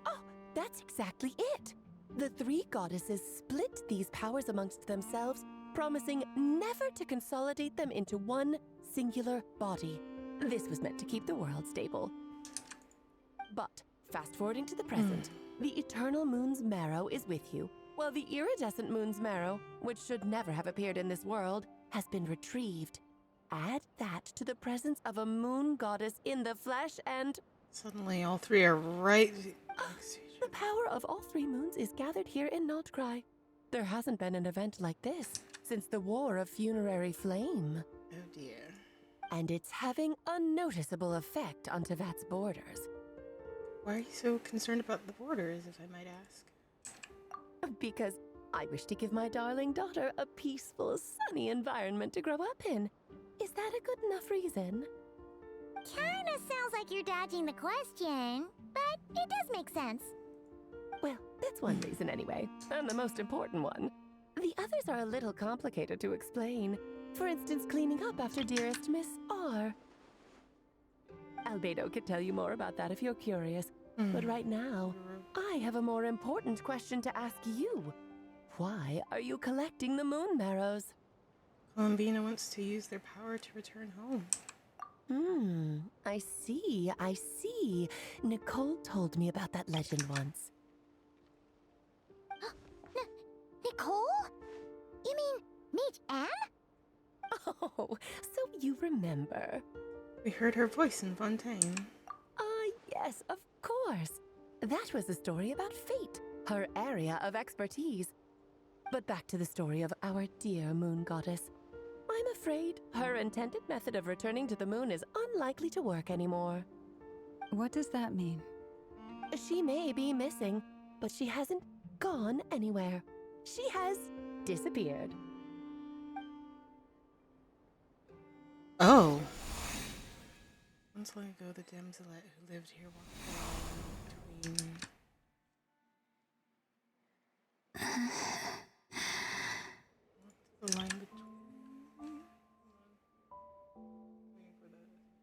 Oh, that's exactly it. The 3 goddesses split these powers amongst themselves, promising never to consolidate them into one singular body. This was meant to keep the world stable. But, fast-forwarding to the present, the eternal moon's marrow is with you, while the iridescent moon's marrow, which should never have appeared in this world, has been retrieved. Add that to the presence of a moon goddess in the flesh and... Suddenly all three are right next to each The power of all 3 moons is gathered here in Nocturne. There hasn't been an event like this since the War of Funerary Flame. Oh dear. And it's having a noticeable effect on Tevat's borders. Why are you so concerned about the borders, if I might ask? Because I wish to give my darling daughter a peaceful, sunny environment to grow up in. Is that a good enough reason? Kinda sounds like you're dodging the question, but it does make sense. Well, that's one reason anyway, and the most important one. The others are a little complicated to explain. For instance, cleaning up after dearest Miss R. Albedo could tell you more about that if you're curious. But right now, I have a more important question to ask you. Why are you collecting the moon marrows? Columbina wants to use their power to return home. I see. Nicole told me about that legend once. Nicole? You mean Mage Anne? Oh, so you remember. We heard her voice in Fontaine. Yes, of course. That was a story about fate, her area of expertise. But back to the story of our dear moon goddess. I'm afraid her intended method of returning to the moon is unlikely to work anymore. What does that mean? She may be missing, but she hasn't gone anywhere. She has disappeared. Oh. Once long ago, the damselette who lived here walked the line between... What's the line between...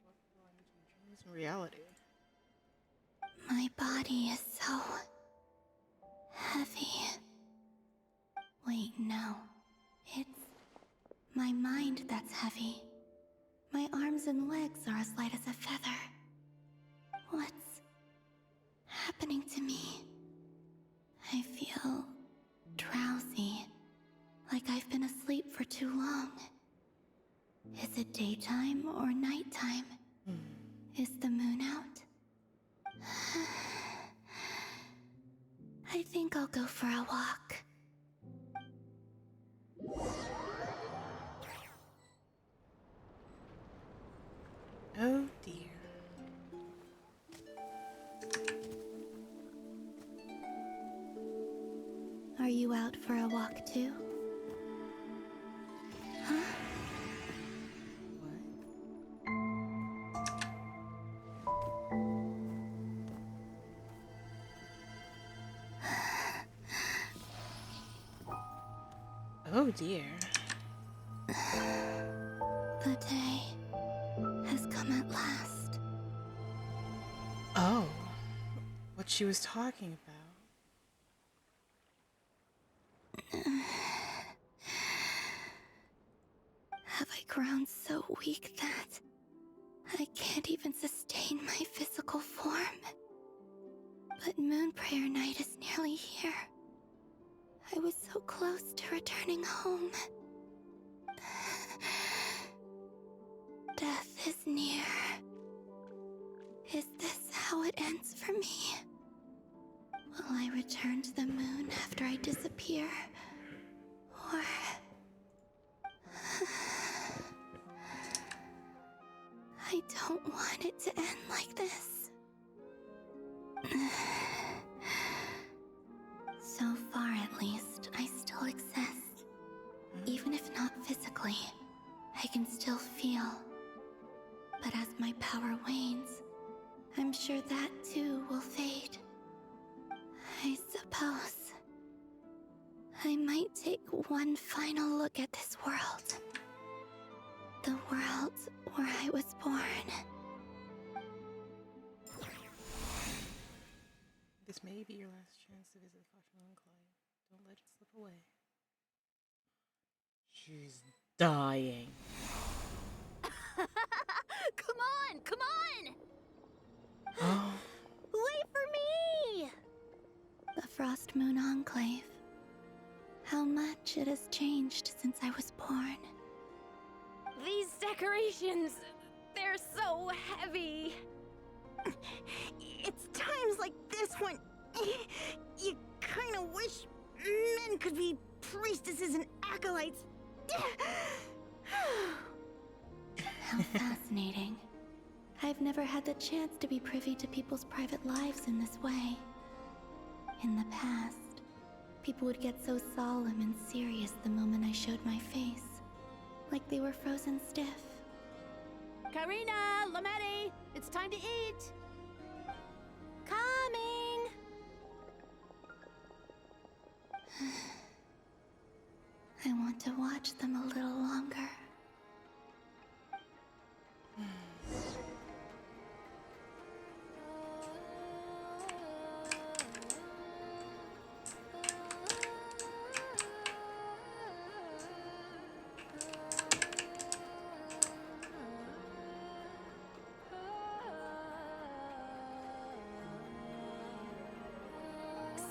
What's the line between dreams and reality? My body is so heavy. Wait, no. It's my mind that's heavy. My arms and legs are as light as a feather. What's happening to me? I feel drowsy, like I've been asleep for too long. Is it daytime or nighttime? Is the moon out? I think I'll go for a walk. Oh dear. Are you out for a walk too? Huh? Oh dear. The day has come at last. Oh. What she was talking about. Have I grown so weak that I can't even sustain my physical form? But Moon Prayer Night is nearly here. I was so close to returning home. Death is near. Is this how it ends for me? Will I return to the moon after I disappear? Or... I don't want it to end like this. So far, at least, I still exist. Even if not physically, I can still feel. But as my power wanes, I'm sure that too will fade. I suppose I might take one final look at this world. The world where I was born. This may be your last chance to visit Fatima and Clyde. Don't let it slip away. She's dying. Come on, come on! Oh. Wait for me! The Frost Moon Enclave. How much it has changed since I was born. These decorations, they're so heavy. It's times like this when you kind of wish men could be priestesses and acolytes. How fascinating. I've never had the chance to be privy to people's private lives in this way. In the past, people would get so solemn and serious the moment I showed my face. Like they were frozen stiff. Karina, Lametti, it's time to eat. Coming. I want to watch them a little longer.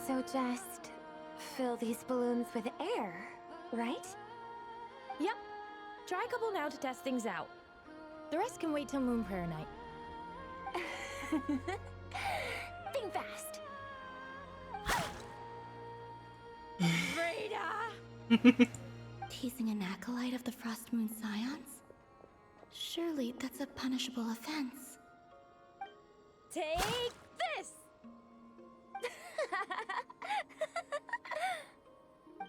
So just fill these balloons with air, right? Yep. Try a couple now to test things out. The rest can wait till Moon Prayer Night. Think fast. Frida! Teasing an acolyte of the Frost Moon Scions? Surely that's a punishable offense. Take this!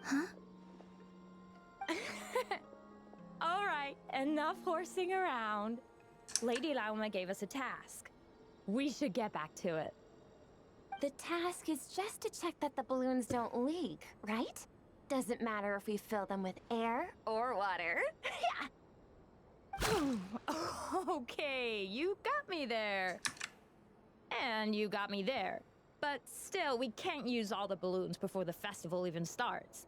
Huh? All right, enough horsing around. Lady Lauma gave us a task. We should get back to it. The task is just to check that the balloons don't leak, right? Doesn't matter if we fill them with air or water. Okay, you got me there. And you got me there. But still, we can't use all the balloons before the festival even starts.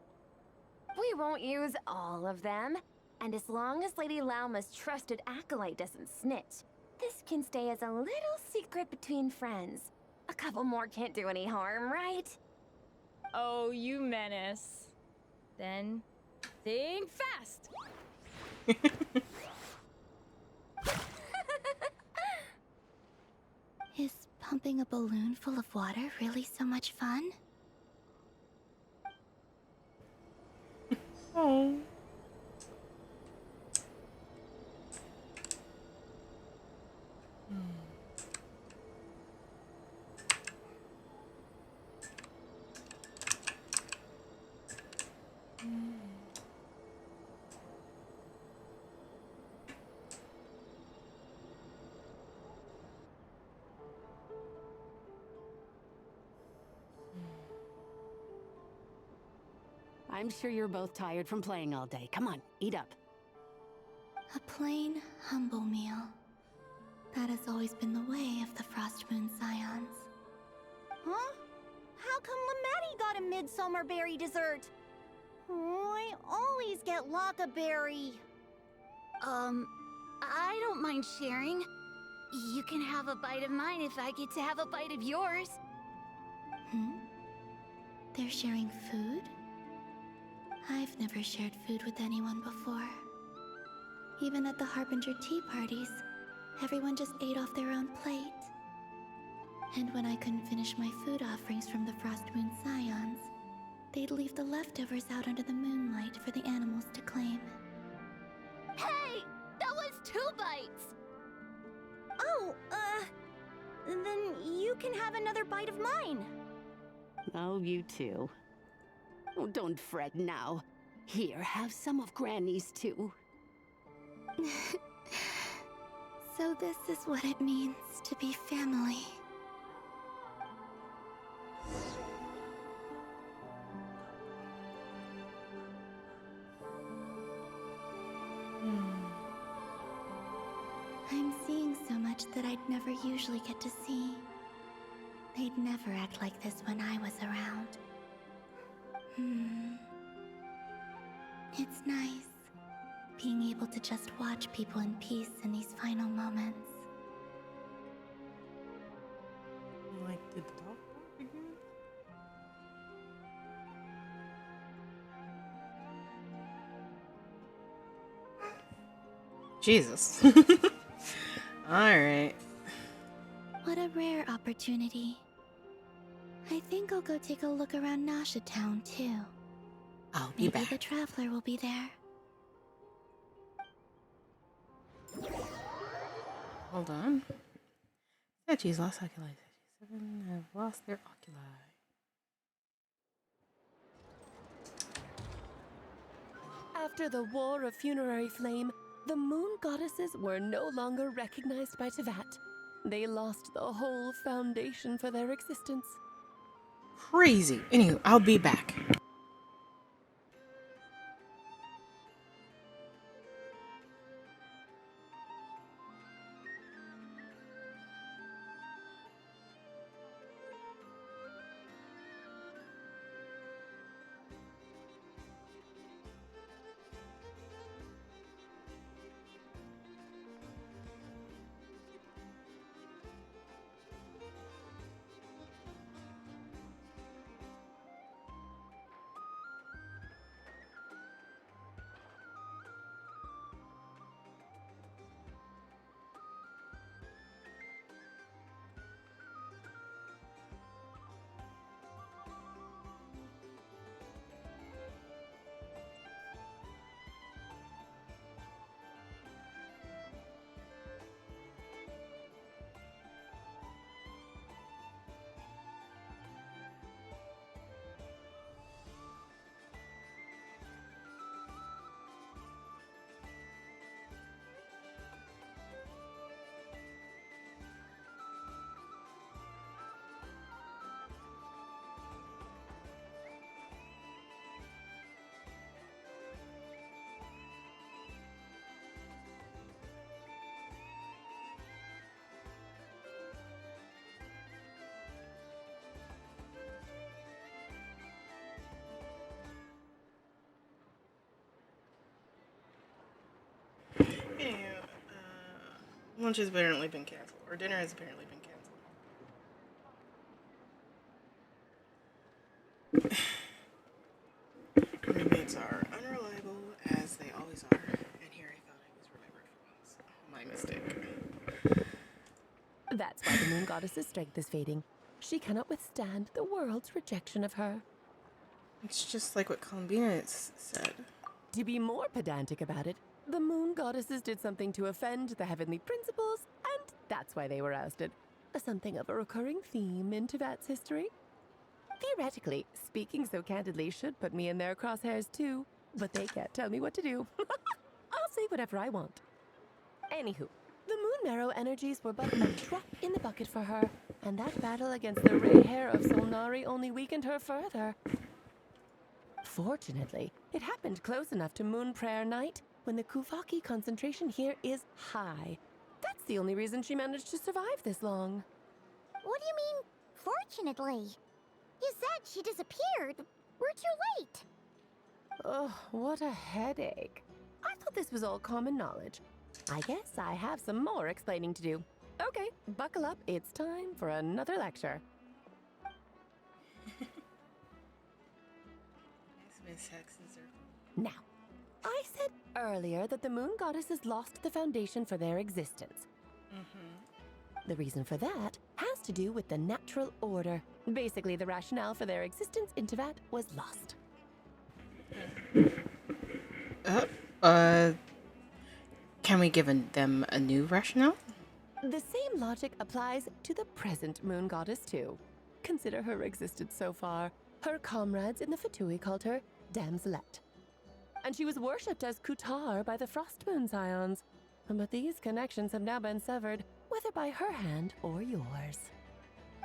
We won't use all of them. And as long as Lady Lauma's trusted acolyte doesn't snitch, this can stay as a little secret between friends. A couple more can't do any harm, right? Oh, you menace. Then, think fast! Is pumping a balloon full of water really so much fun? Oh. I'm sure you're both tired from playing all day. Come on, eat up. A plain, humble meal. That has always been the way of the Frost Moon Scions. Huh? How come Lametti got a midsummer berry dessert? Oh, I always get Lockaberry. I don't mind sharing. You can have a bite of mine if I get to have a bite of yours. Hmm? They're sharing food? I've never shared food with anyone before. Even at the Harbinger tea parties, everyone just ate off their own plate. And when I couldn't finish my food offerings from the Frost Moon Scions, they'd leave the leftovers out under the moonlight for the animals to claim. Hey! That was 2 bites! Oh, then you can have another bite of mine. Oh, you too. Oh, don't fret now. Here, have some of Granny's too. So this is what it means to be family. I'm seeing so much that I'd never usually get to see. They'd never act like this when I was around. It's nice, being able to just watch people in peace in these final moments. Like, did the dog bark again? Jesus. Alright. What a rare opportunity. I think I'll go take a look around Nasha Town, too. I'll be Maybe back. the Traveler will be there. Hold on. Statues lost oculi. 7 have lost their oculi. After the War of Funerary Flame, the moon goddesses were no longer recognized by Tevat. They lost the whole foundation for their existence. Crazy. Anywho, I'll be back. Anywho, lunch has apparently been canceled, or dinner has apparently been canceled. Roommates are unreliable, as they always are, and here I thought I was remembered for once. My mistake. That's why the moon goddess's strength is fading. She cannot withstand the world's rejection of her. It's just like what Columbina said. To be more pedantic about it, the moon goddesses did something to offend the heavenly principles, and that's why they were ousted. Something of a recurring theme in Tevat's history. Theoretically, speaking so candidly should put me in their crosshairs too, but they can't tell me what to do. I'll say whatever I want. Anywho, the moon marrow energies were but a drop in the bucket for her, and that battle against the ray hair of Solnari only weakened her further. Fortunately, it happened close enough to Moon Prayer Night when the Kuvaki concentration here is high. That's the only reason she managed to survive this long. What do you mean, fortunately? You said she disappeared. We're too late. Oh, what a headache. I thought this was all common knowledge. I guess I have some more explaining to do. Okay, buckle up. It's time for another lecture. Now, I said earlier that the moon goddesses lost the foundation for their existence. The reason for that has to do with the natural order. Basically, the rationale for their existence in Teyvat was lost. Can we give them a new rationale? The same logic applies to the present moon goddess, too. Consider her existence so far. Her comrades in the Fatui called her Damselette. And she was worshipped as Kutar by the Frost Moon Scions. But these connections have now been severed, whether by her hand or yours.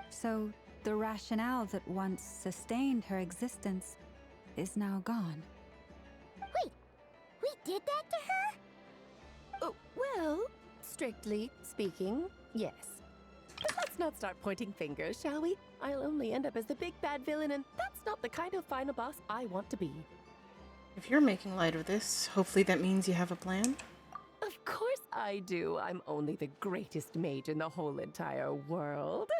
So, the rationale that once sustained her existence is now gone. Wait, we did that to her? Oh, well, strictly speaking, yes. But let's not start pointing fingers, shall we? I'll only end up as the big bad villain, and that's not the kind of final boss I want to be. If you're making light of this, hopefully that means you have a plan? Of course I do. I'm only the greatest mage in the whole entire world.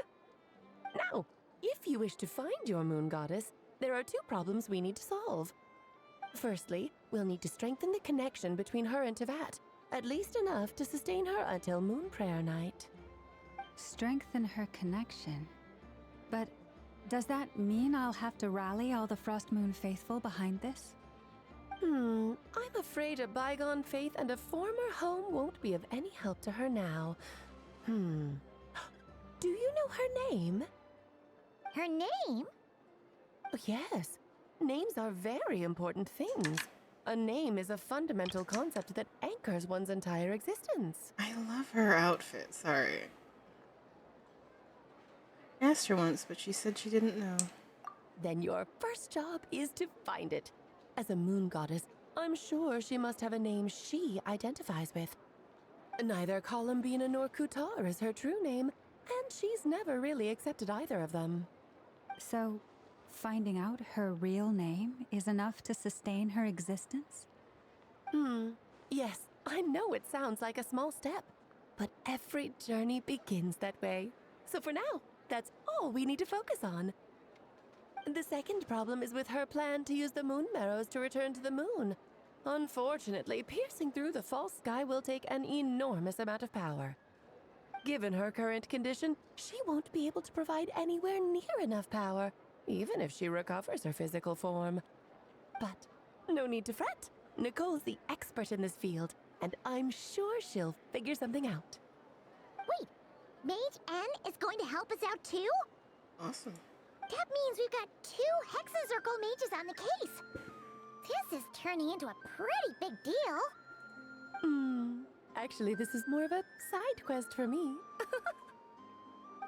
Now, if you wish to find your moon goddess, there are two problems we need to solve. Firstly, we'll need to strengthen the connection between her and Teyvat, at least enough to sustain her until Moon Prayer Night. Strengthen her connection. But does that mean I'll have to rally all the Frost Moon faithful behind this? I'm afraid a bygone faith and a former home won't be of any help to her now. Do you know her name? Her name? Oh, yes. Names are very important things. A name is a fundamental concept that anchors one's entire existence. I love her outfit, sorry. I asked her once, but she said she didn't know. Then your first job is to find it. As a moon goddess, I'm sure she must have a name she identifies with. Neither Columbina nor Kutar is her true name, and she's never really accepted either of them. So, finding out her real name is enough to sustain her existence? Yes, I know it sounds like a small step, but every journey begins that way. So for now, that's all we need to focus on. The second problem is with her plan to use the moon marrows to return to the moon. Unfortunately, piercing through the false sky will take an enormous amount of power. Given her current condition, she won't be able to provide anywhere near enough power, even if she recovers her physical form. But no need to fret. Nicole's the expert in this field, and I'm sure she'll figure something out. Wait, Mage N is going to help us out too? Awesome. That means we've got 2 Hexacircle mages on the case. This is turning into a pretty big deal. Actually, this is more of a side quest for me.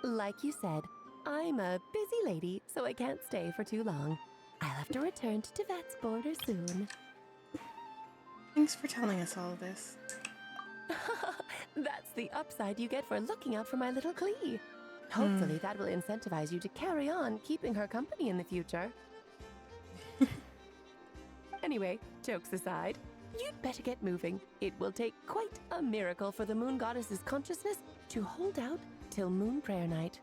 Like you said, I'm a busy lady, so I can't stay for too long. I'll have to return to Teyvat's border soon. Thanks for telling us all of this. That's the upside you get for looking out for my little Klee. Hopefully that will incentivize you to carry on keeping her company in the future. Anyway, jokes aside, you'd better get moving. It will take quite a miracle for the moon goddess's consciousness to hold out till Moon Prayer Night.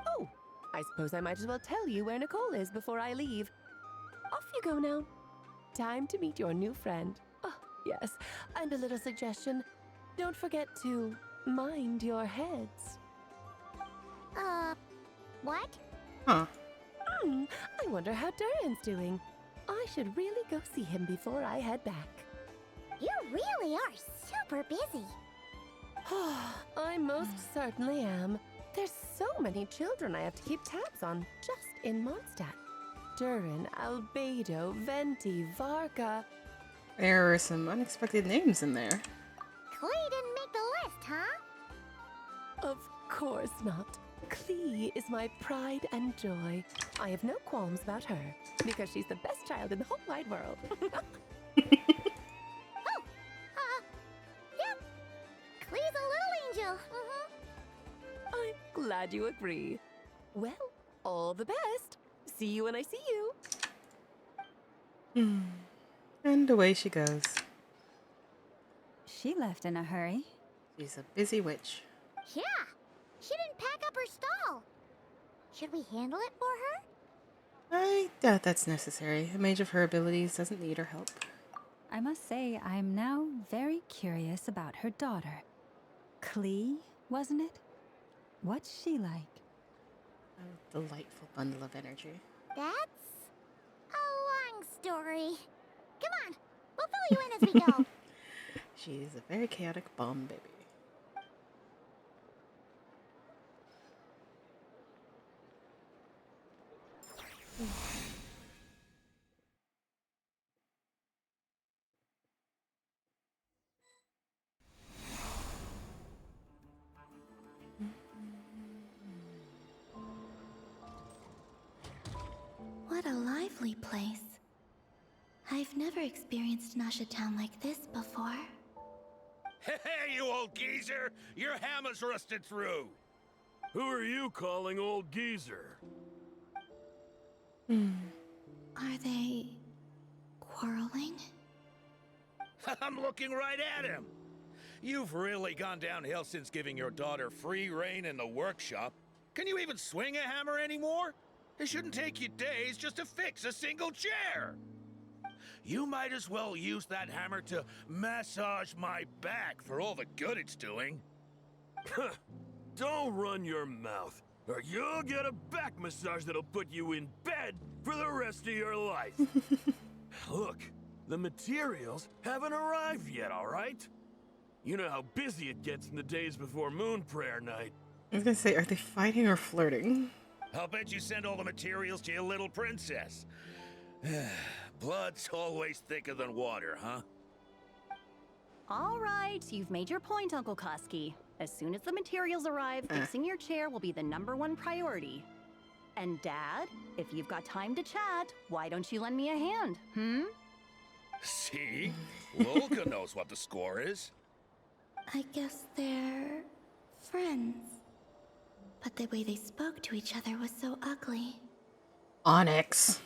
Oh, I suppose I might as well tell you where Nicole is before I leave. Off you go now. Time to meet your new friend. Oh, yes, and a little suggestion. Don't forget to mind your heads. What? Huh. I wonder how Durin's doing. I should really go see him before I head back. You really are super busy. I most certainly am. There's so many children I have to keep tabs on just in Mondstadt. Durin, Albedo, Venti, Varka. There are some unexpected names in there. Klee didn't make the list, huh? Of course not. Klee is my pride and joy. I have no qualms about her, because she's the best child in the whole wide world. Yep. Klee's a little angel. I'm glad you agree. Well, all the best. See you when I see you. And away she goes. She left in a hurry. She's a busy witch. Yeah. She didn't pack up her stall. Should we handle it for her? I doubt that's necessary. A mage of her abilities doesn't need our help. I must say, I'm now very curious about her daughter. Klee, wasn't it? What's she like? A delightful bundle of energy. That's a long story. Come on, we'll fill you in as we go. She's a very chaotic bomb baby. What a lively place. I've never experienced Nasha Town like this before. Hey, you old geezer! Your hammer's rusted through! Who are you calling old geezer? Are they quarreling? I'm looking right at him! You've really gone downhill since giving your daughter free rein in the workshop. Can you even swing a hammer anymore? It shouldn't take you days just to fix a single chair! You might as well use that hammer to massage my back for all the good it's doing. Don't run your mouth, or you'll get a back massage that'll put you in bed for the rest of your life. Look, the materials haven't arrived yet, all right? You know how busy it gets in the days before Moon Prayer Night. I was gonna say, are they fighting or flirting? I'll bet you send all the materials to your little princess. Blood's always thicker than water, huh? All right, you've made your point, Uncle Koski. As soon as the materials arrive, fixing your chair will be the #1 priority. And Dad, if you've got time to chat, why don't you lend me a hand, See? Lolka knows what the score is. I guess they're friends. But the way they spoke to each other was so ugly. Onyx.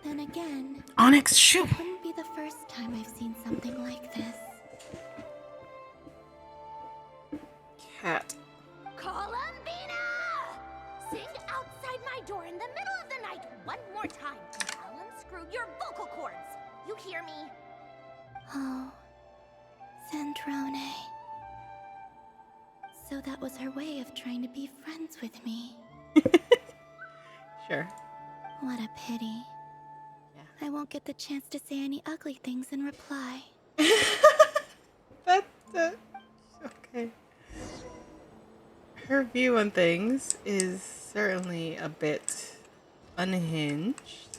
Then again, Onyx, shoot! It wouldn't be the first time I've seen something like this. Cat. Columbina! Sing outside my door in the middle of the night one more time, and I'll unscrew your vocal cords. You hear me? Oh, Sandrone. So that was her way of trying to be friends with me. Sure. What a pity. Yeah. I won't get the chance to say any ugly things in reply. That's okay. Her view on things is certainly a bit unhinged.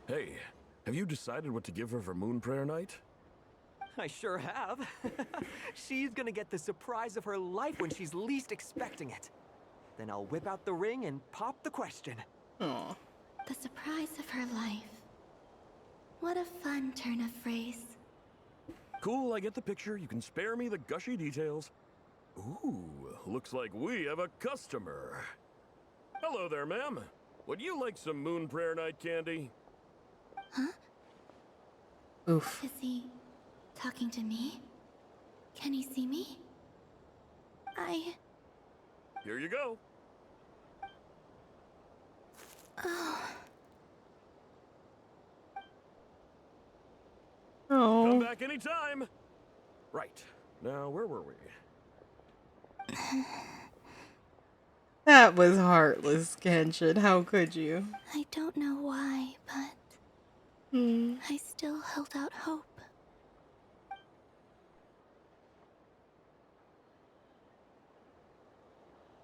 Hey, have you decided what to give her for Moon Prayer Night? I sure have. She's gonna get the surprise of her life when she's least expecting it. Then I'll whip out the ring and pop the question. Aww. The surprise of her life. What a fun turn of phrase. Cool, I get the picture. You can spare me the gushy details. Ooh, looks like we have a customer. Hello there, ma'am. Would you like some Moon Prayer Night candy? Huh? Oof. Is he talking to me? Can he see me? Here you go. Oh. Oh. Come back anytime. Right. Now, where were we? That was heartless, Genshin. How could you? I don't know why, but I still held out hope.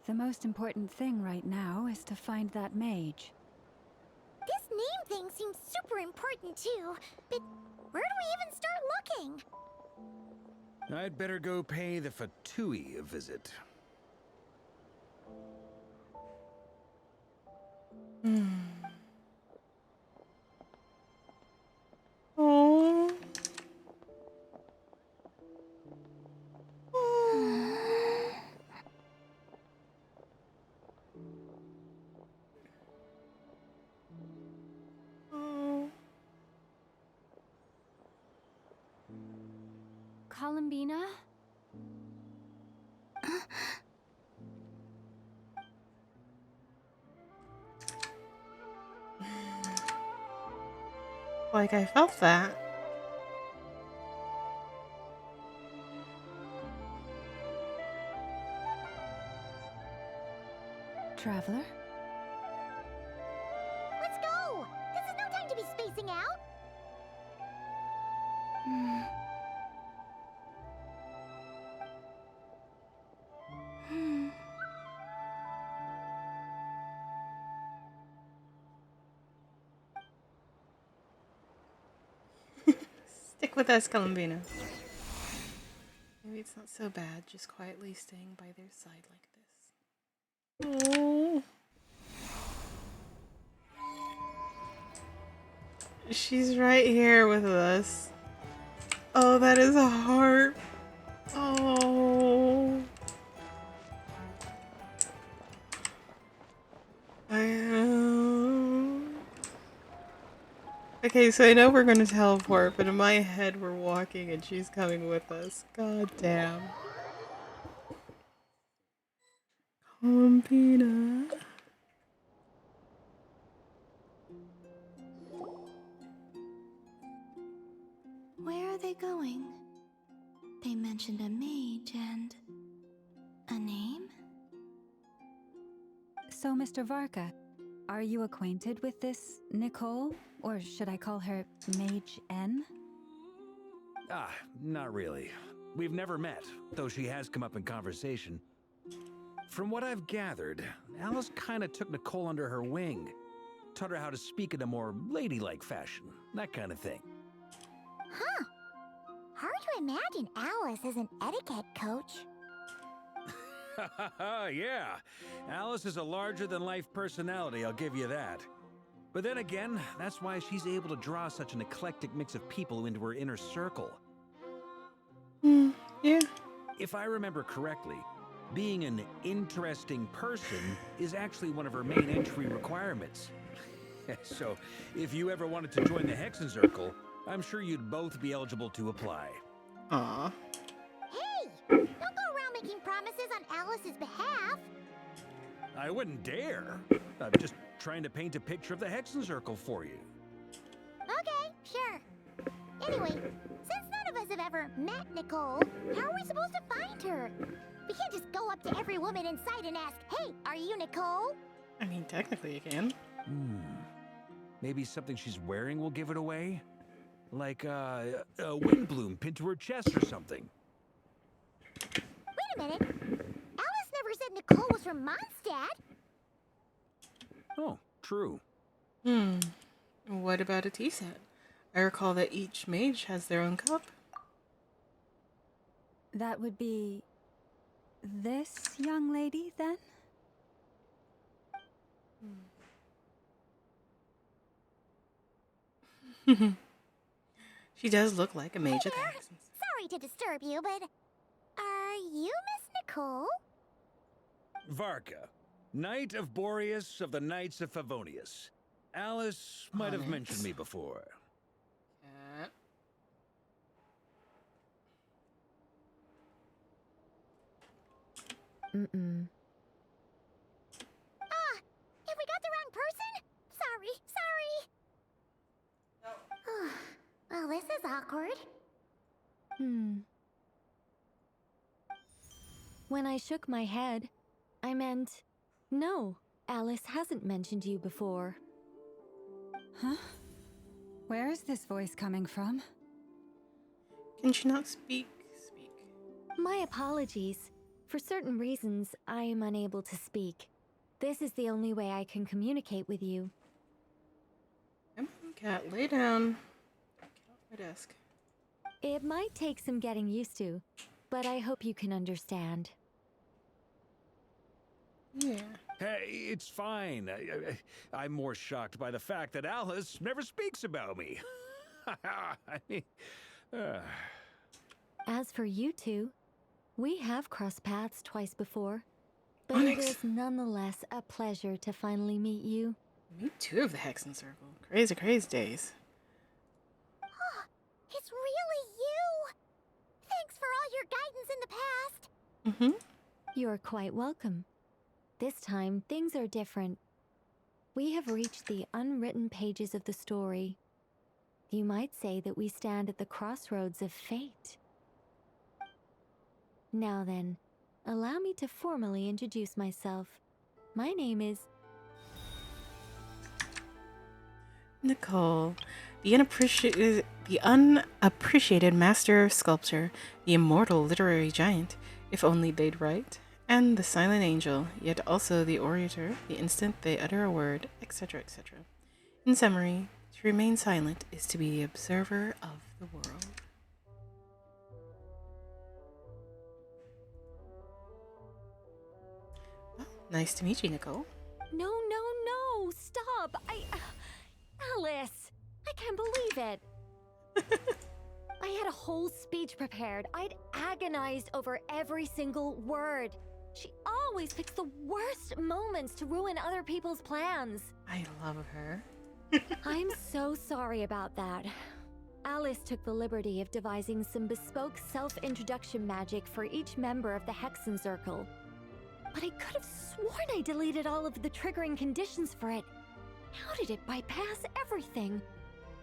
The most important thing right now is to find that mage. This name thing seems super important too, but where do we even start looking? I'd better go pay the Fatui a visit. Oh. Columbina? Like I felt that. Traveler? Let's go! This is no time to be spacing out! Stick with us, Columbina. Maybe it's not so bad, just quietly staying by their side like this. Oh. She's right here with us. Oh, that is a heart. Oh. Okay, so I know we're gonna teleport, but in my head we're walking and she's coming with us. God damn. Columbina. Where are they going? They mentioned a mage and a name? So, Mr. Varka, are you acquainted with this Nicole? Or should I call her Mage N? Ah, not really. We've never met, though she has come up in conversation. From what I've gathered, Alice kinda took Nicole under her wing. Taught her how to speak in a more ladylike fashion, that kind of thing. Huh. Hard to imagine Alice as an etiquette coach. Yeah, Alice is a larger-than-life personality, I'll give you that. But then again, that's why she's able to draw such an eclectic mix of people into her inner circle. Yeah. If I remember correctly, being an interesting person is actually one of her main entry requirements. So, if you ever wanted to join the Hexen Circle, I'm sure you'd both be eligible to apply. Aw. Hey! Don't go around making promises on Alice's behalf. I wouldn't dare. I'm just trying to paint a picture of the Hexen Circle for you. Okay, sure. Anyway, since none of us have ever met Nicole, how are we supposed to find her? We can't just go up to every woman in sight and ask, hey, are you Nicole? I mean, technically you can. Maybe something she's wearing will give it away? Like a wind bloom pinned to her chest or something. Wait a minute. Alice never said Nicole was from Mondstadt. Oh, true. What about a tea set? I recall that each mage has their own cup. That would be this young lady, then? She does look like a mage Hey at the there. Hexens. Sorry to disturb you, but are you Miss Nicole? Varka, Knight of Boreas of the Knights of Favonius. Alice might have mentioned me before. Ah, have we got the wrong person? Sorry. Well, this is awkward. When I shook my head, I meant, no, Alice hasn't mentioned you before. Huh? Where is this voice coming from? Can she not speak? My apologies. For certain reasons, I am unable to speak. This is the only way I can communicate with you. Come on, cat, lay down. Get off my desk. It might take some getting used to, but I hope you can understand. Yeah. Hey, it's fine. I'm more shocked by the fact that Alice never speaks about me. I mean, As for you two, we have crossed paths twice before, but Onyx. it is nonetheless a pleasure to finally meet you. Me too of the Hexen Circle. Crazy, crazy days. It's really you! Thanks for all your guidance in the past. You're quite welcome. This time, things are different. We have reached the unwritten pages of the story. You might say that we stand at the crossroads of fate. Now then, allow me to formally introduce myself. My name is Nicole, the unappreciated master of sculpture, the immortal literary giant, if only they'd write, and the silent angel, yet also the orator, the instant they utter a word, etc., etc. In summary, to remain silent is to be the observer of the world. Well, nice to meet you, Nicole. No, stop! Alice! I can't believe it! I had a whole speech prepared. I'd agonized over every single word. She always picks the worst moments to ruin other people's plans. I love her. I'm so sorry about that. Alice took the liberty of devising some bespoke self-introduction magic for each member of the Hexen Circle. But I could have sworn I deleted all of the triggering conditions for it. How did it bypass everything?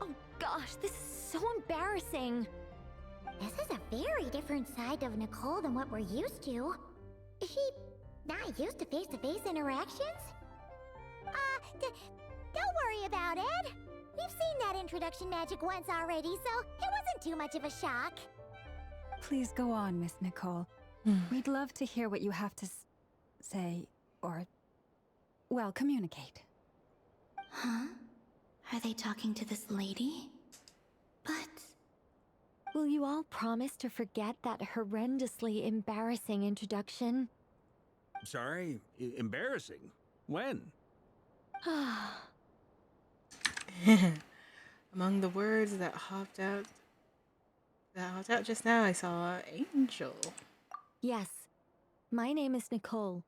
Oh gosh, this is so embarrassing. This is a very different side of Nicole than what we're used to. Is she not used to face-to-face interactions? Don't worry about it. We've seen that introduction magic once already, so it wasn't too much of a shock. Please go on, Miss Nicole. We'd love to hear what you have to say, or, well, communicate. Huh? Are they talking to this lady? But... Will you all promise to forget that horrendously embarrassing introduction? Sorry? Embarrassing? When? Among the words that hopped out just now, I saw angel. Yes, my name is Nicole,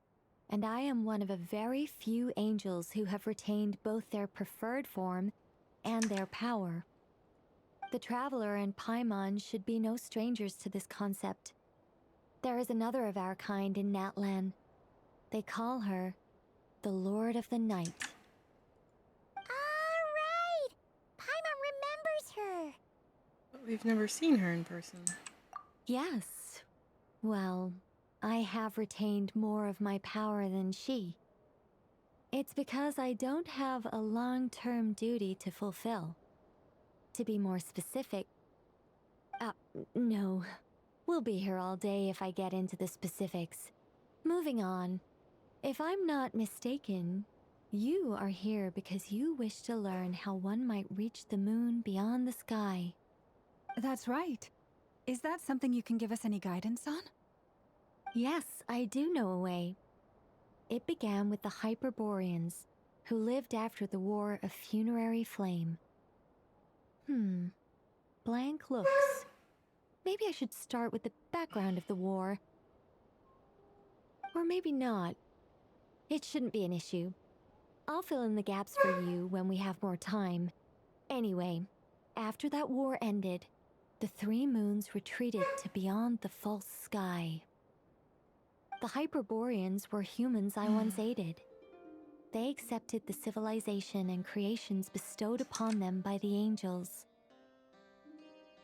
and I am one of a very few angels who have retained both their preferred form and their power. The Traveler and Paimon should be no strangers to this concept. There is another of our kind in Natlan. They call her the Lord of the Night. Alright! Paimon remembers her! But we've never seen her in person. Yes. Well, I have retained more of my power than she. It's because I don't have a long-term duty to fulfill. To be more specific... no. We'll be here all day if I get into the specifics. Moving on. If I'm not mistaken, you are here because you wish to learn how one might reach the moon beyond the sky. That's right. Is that something you can give us any guidance on? Yes, I do know a way. It began with the Hyperboreans, who lived after the War of Funerary Flame. Blank looks. Maybe I should start with the background of the war. Or maybe not. It shouldn't be an issue. I'll fill in the gaps for you when we have more time. Anyway, after that war ended, the three moons retreated to beyond the false sky. The Hyperboreans were humans I once aided. They accepted the civilization and creations bestowed upon them by the angels.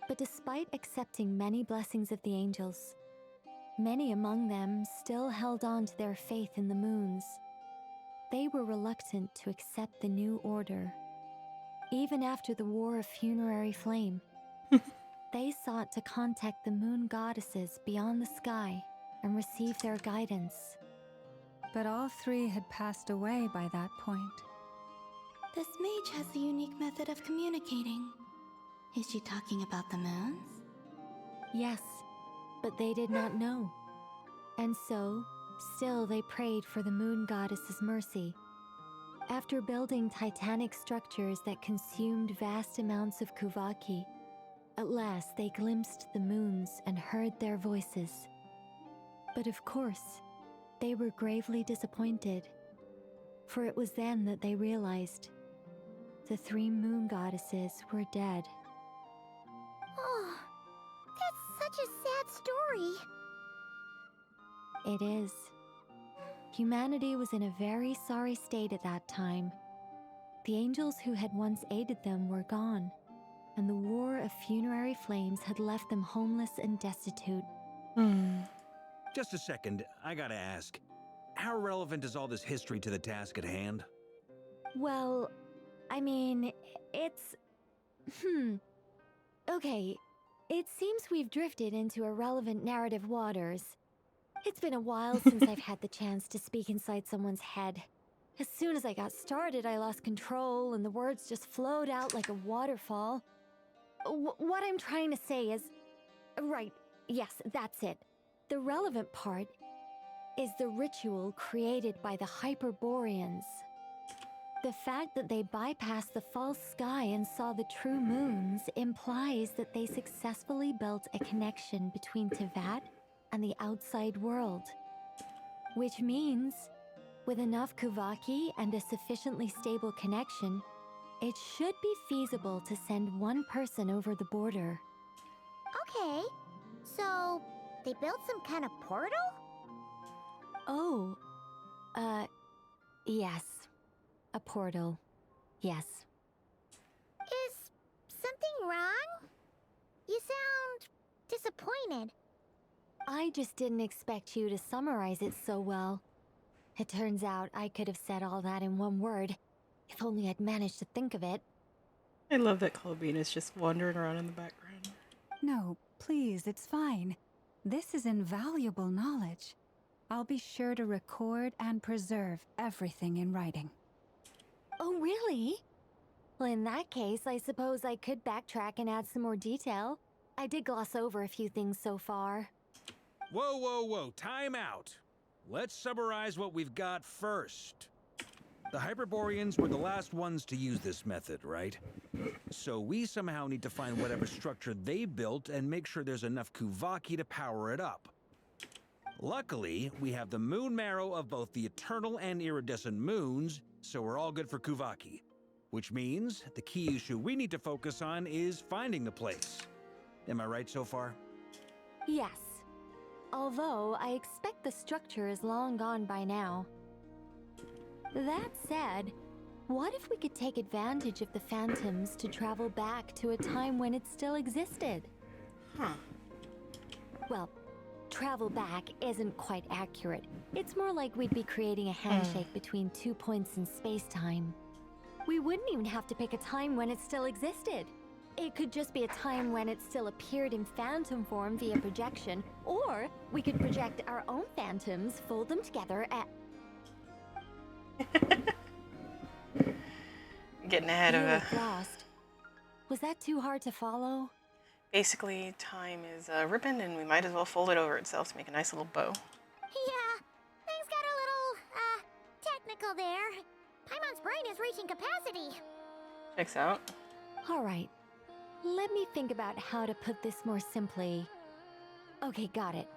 But despite accepting many blessings of the angels, many among them still held on to their faith in the moons. They were reluctant to accept the new order. Even after the War of Funerary Flame, they sought to contact the moon goddesses beyond the sky and receive their guidance. But all three had passed away by that point. This mage has a unique method of communicating. Is she talking about the moons? Yes, but they did not know. And so, still they prayed for the moon goddess's mercy. After building titanic structures that consumed vast amounts of Kuvaki, at last they glimpsed the moons and heard their voices. But of course, they were gravely disappointed, for it was then that they realized the three moon goddesses were dead. Oh, that's such a sad story. It is. Humanity was in a very sorry state at that time. The angels who had once aided them were gone, and the war of funerary flames had left them homeless and destitute. Just a second, I gotta ask. How relevant is all this history to the task at hand? Well, I mean, it's... Okay, it seems we've drifted into irrelevant narrative waters. It's been a while since I've had the chance to speak inside someone's head. As soon as I got started, I lost control and the words just flowed out like a waterfall. What I'm trying to say is... Right, yes, that's it. The relevant part is the ritual created by the Hyperboreans. The fact that they bypassed the false sky and saw the true moons implies that they successfully built a connection between Tevat and the outside world. Which means, with enough Kuvaki and a sufficiently stable connection, it should be feasible to send one person over the border. Okay, so they built some kind of portal? Oh, yes. A portal. Yes. Is something wrong? You sound disappointed. I just didn't expect you to summarize it so well. It turns out I could have said all that in one word, if only I'd managed to think of it. I love that Colbina's just wandering around in the background. No, please, it's fine. This is invaluable knowledge. I'll be sure to record and preserve everything in writing. Oh, really? Well, in that case, I suppose I could backtrack and add some more detail. I did gloss over a few things so far. Whoa, whoa, whoa, time out. Let's summarize what we've got first. The Hyperboreans were the last ones to use this method, right? So we somehow need to find whatever structure they built and make sure there's enough Kuvaki to power it up. Luckily, we have the moon marrow of both the eternal and iridescent moons, so we're all good for Kuvaki. Which means the key issue we need to focus on is finding the place. Am I right so far? Yes. Although, I expect the structure is long gone by now. That said, what if we could take advantage of the phantoms to travel back to a time when it still existed? Huh. Well, travel back isn't quite accurate. It's more like we'd be creating a handshake between 2 points in space-time. We wouldn't even have to pick a time when it still existed. It could just be a time when it still appeared in phantom form via projection, or we could project our own phantoms, fold them together, and... Getting ahead of it. Lost. Was that too hard to follow? Basically, time is a ribbon, and we might as well fold it over itself to make a nice little bow. Yeah, things got a little, technical there. Paimon's brain is reaching capacity. Checks out. All right. Let me think about how to put this more simply. Okay, got it.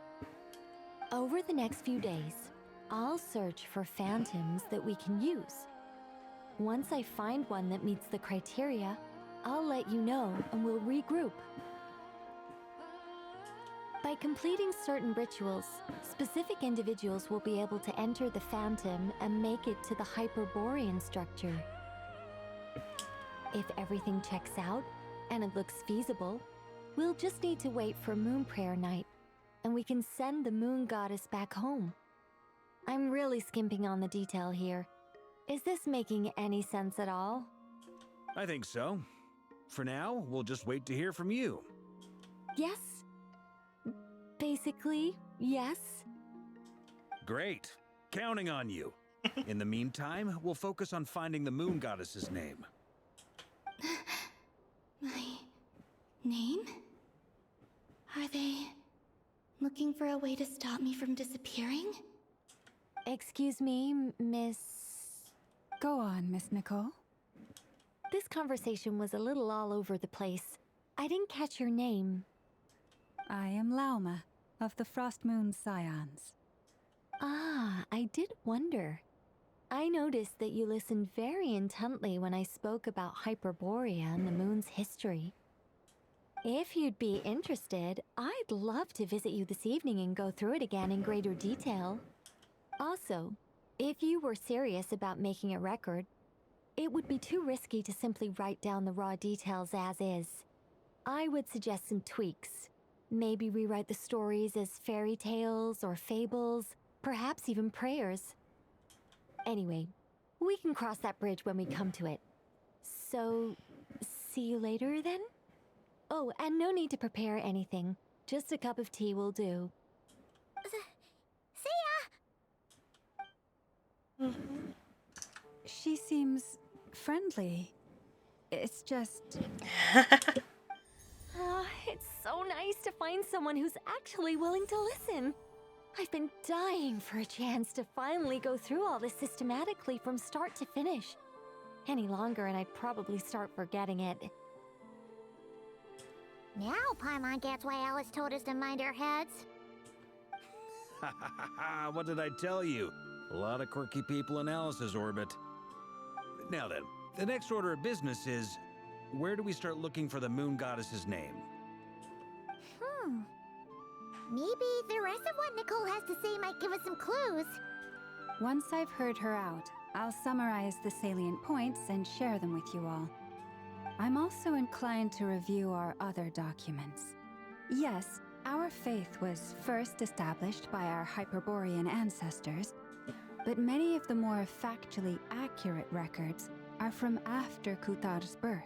Over the next few days, I'll search for phantoms that we can use. Once I find one that meets the criteria, I'll let you know and we'll regroup. By completing certain rituals, specific individuals will be able to enter the phantom and make it to the Hyperborean structure. If everything checks out, and it looks feasible, we'll just need to wait for Moon Prayer Night, and we can send the Moon Goddess back home. I'm really skimping on the detail here. Is this making any sense at all? I think so. For now, we'll just wait to hear from you. Yes. Basically, yes. Great. Counting on you. In the meantime, we'll focus on finding the Moon Goddess's name. My name? Are they looking for a way to stop me from disappearing? Excuse me, Miss... Go on, Miss Nicole. This conversation was a little all over the place. I didn't catch your name. I am Lauma, of the Frost Moon Scions. Ah, I did wonder. I noticed that you listened very intently when I spoke about Hyperborea and the moon's history. If you'd be interested, I'd love to visit you this evening and go through it again in greater detail. Also, if you were serious about making a record, it would be too risky to simply write down the raw details as is. I would suggest some tweaks. Maybe rewrite the stories as fairy tales or fables, perhaps even prayers. Anyway, we can cross that bridge when we come to it. So, see you later then? Oh, and no need to prepare anything. Just a cup of tea will do. See ya! She seems friendly. It's just... It's so nice to find someone who's actually willing to listen. I've been dying for a chance to finally go through all this systematically from start to finish. Any longer and I'd probably start forgetting it. Now Paimon gets why Alice told us to mind our heads. What did I tell you? A lot of quirky people in Alice's orbit. Now then, the next order of business is, where do we start looking for the moon goddess's name? Maybe the rest of what Nicole has to say might give us some clues. Once I've heard her out, I'll summarize the salient points and share them with you all. I'm also inclined to review our other documents. Yes, our faith was first established by our Hyperborean ancestors, but many of the more factually accurate records are from after Kutar's birth.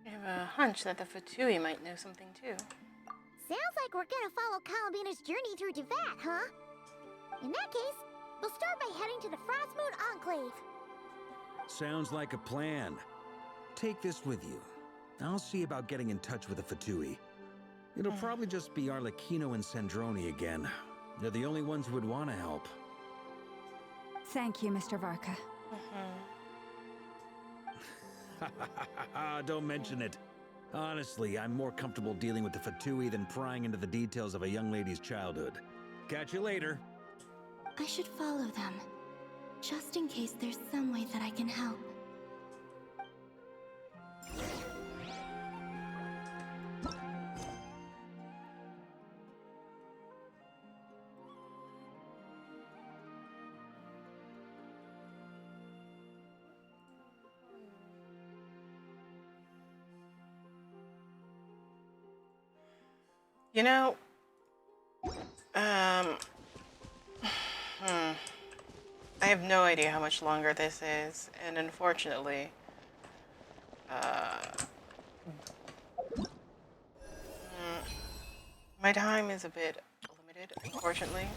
I have a hunch that the Fatui might know something too. Sounds like we're gonna follow Columbina's journey through Devat, huh? In that case, we'll start by heading to the Frostmoon Enclave. Sounds like a plan. Take this with you. I'll see about getting in touch with the Fatui. It'll probably just be Arlecchino and Sandroni again. They're the only ones who would want to help. Thank you, Mr. Varka. Don't mention it. Honestly, I'm more comfortable dealing with the Fatui than prying into the details of a young lady's childhood. Catch you later. I should follow them, just in case there's some way that I can help. You know, I have no idea how much longer this is, and unfortunately, my time is a bit limited, unfortunately.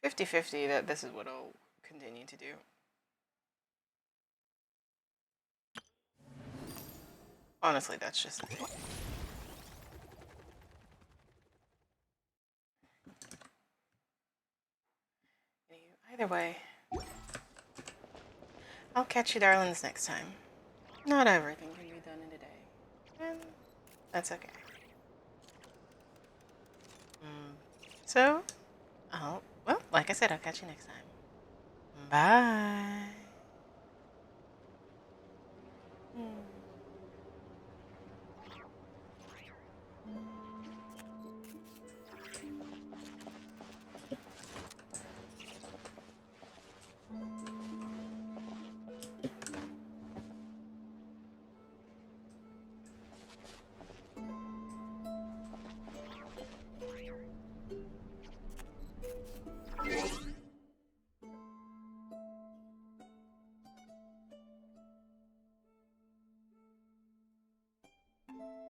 50-50 that this is what I'll continue to do. Honestly, that's just it. Either way, I'll catch you darlings next time. Not everything can be done in a day, and that's okay. So, well, like I said, I'll catch you next time. Bye.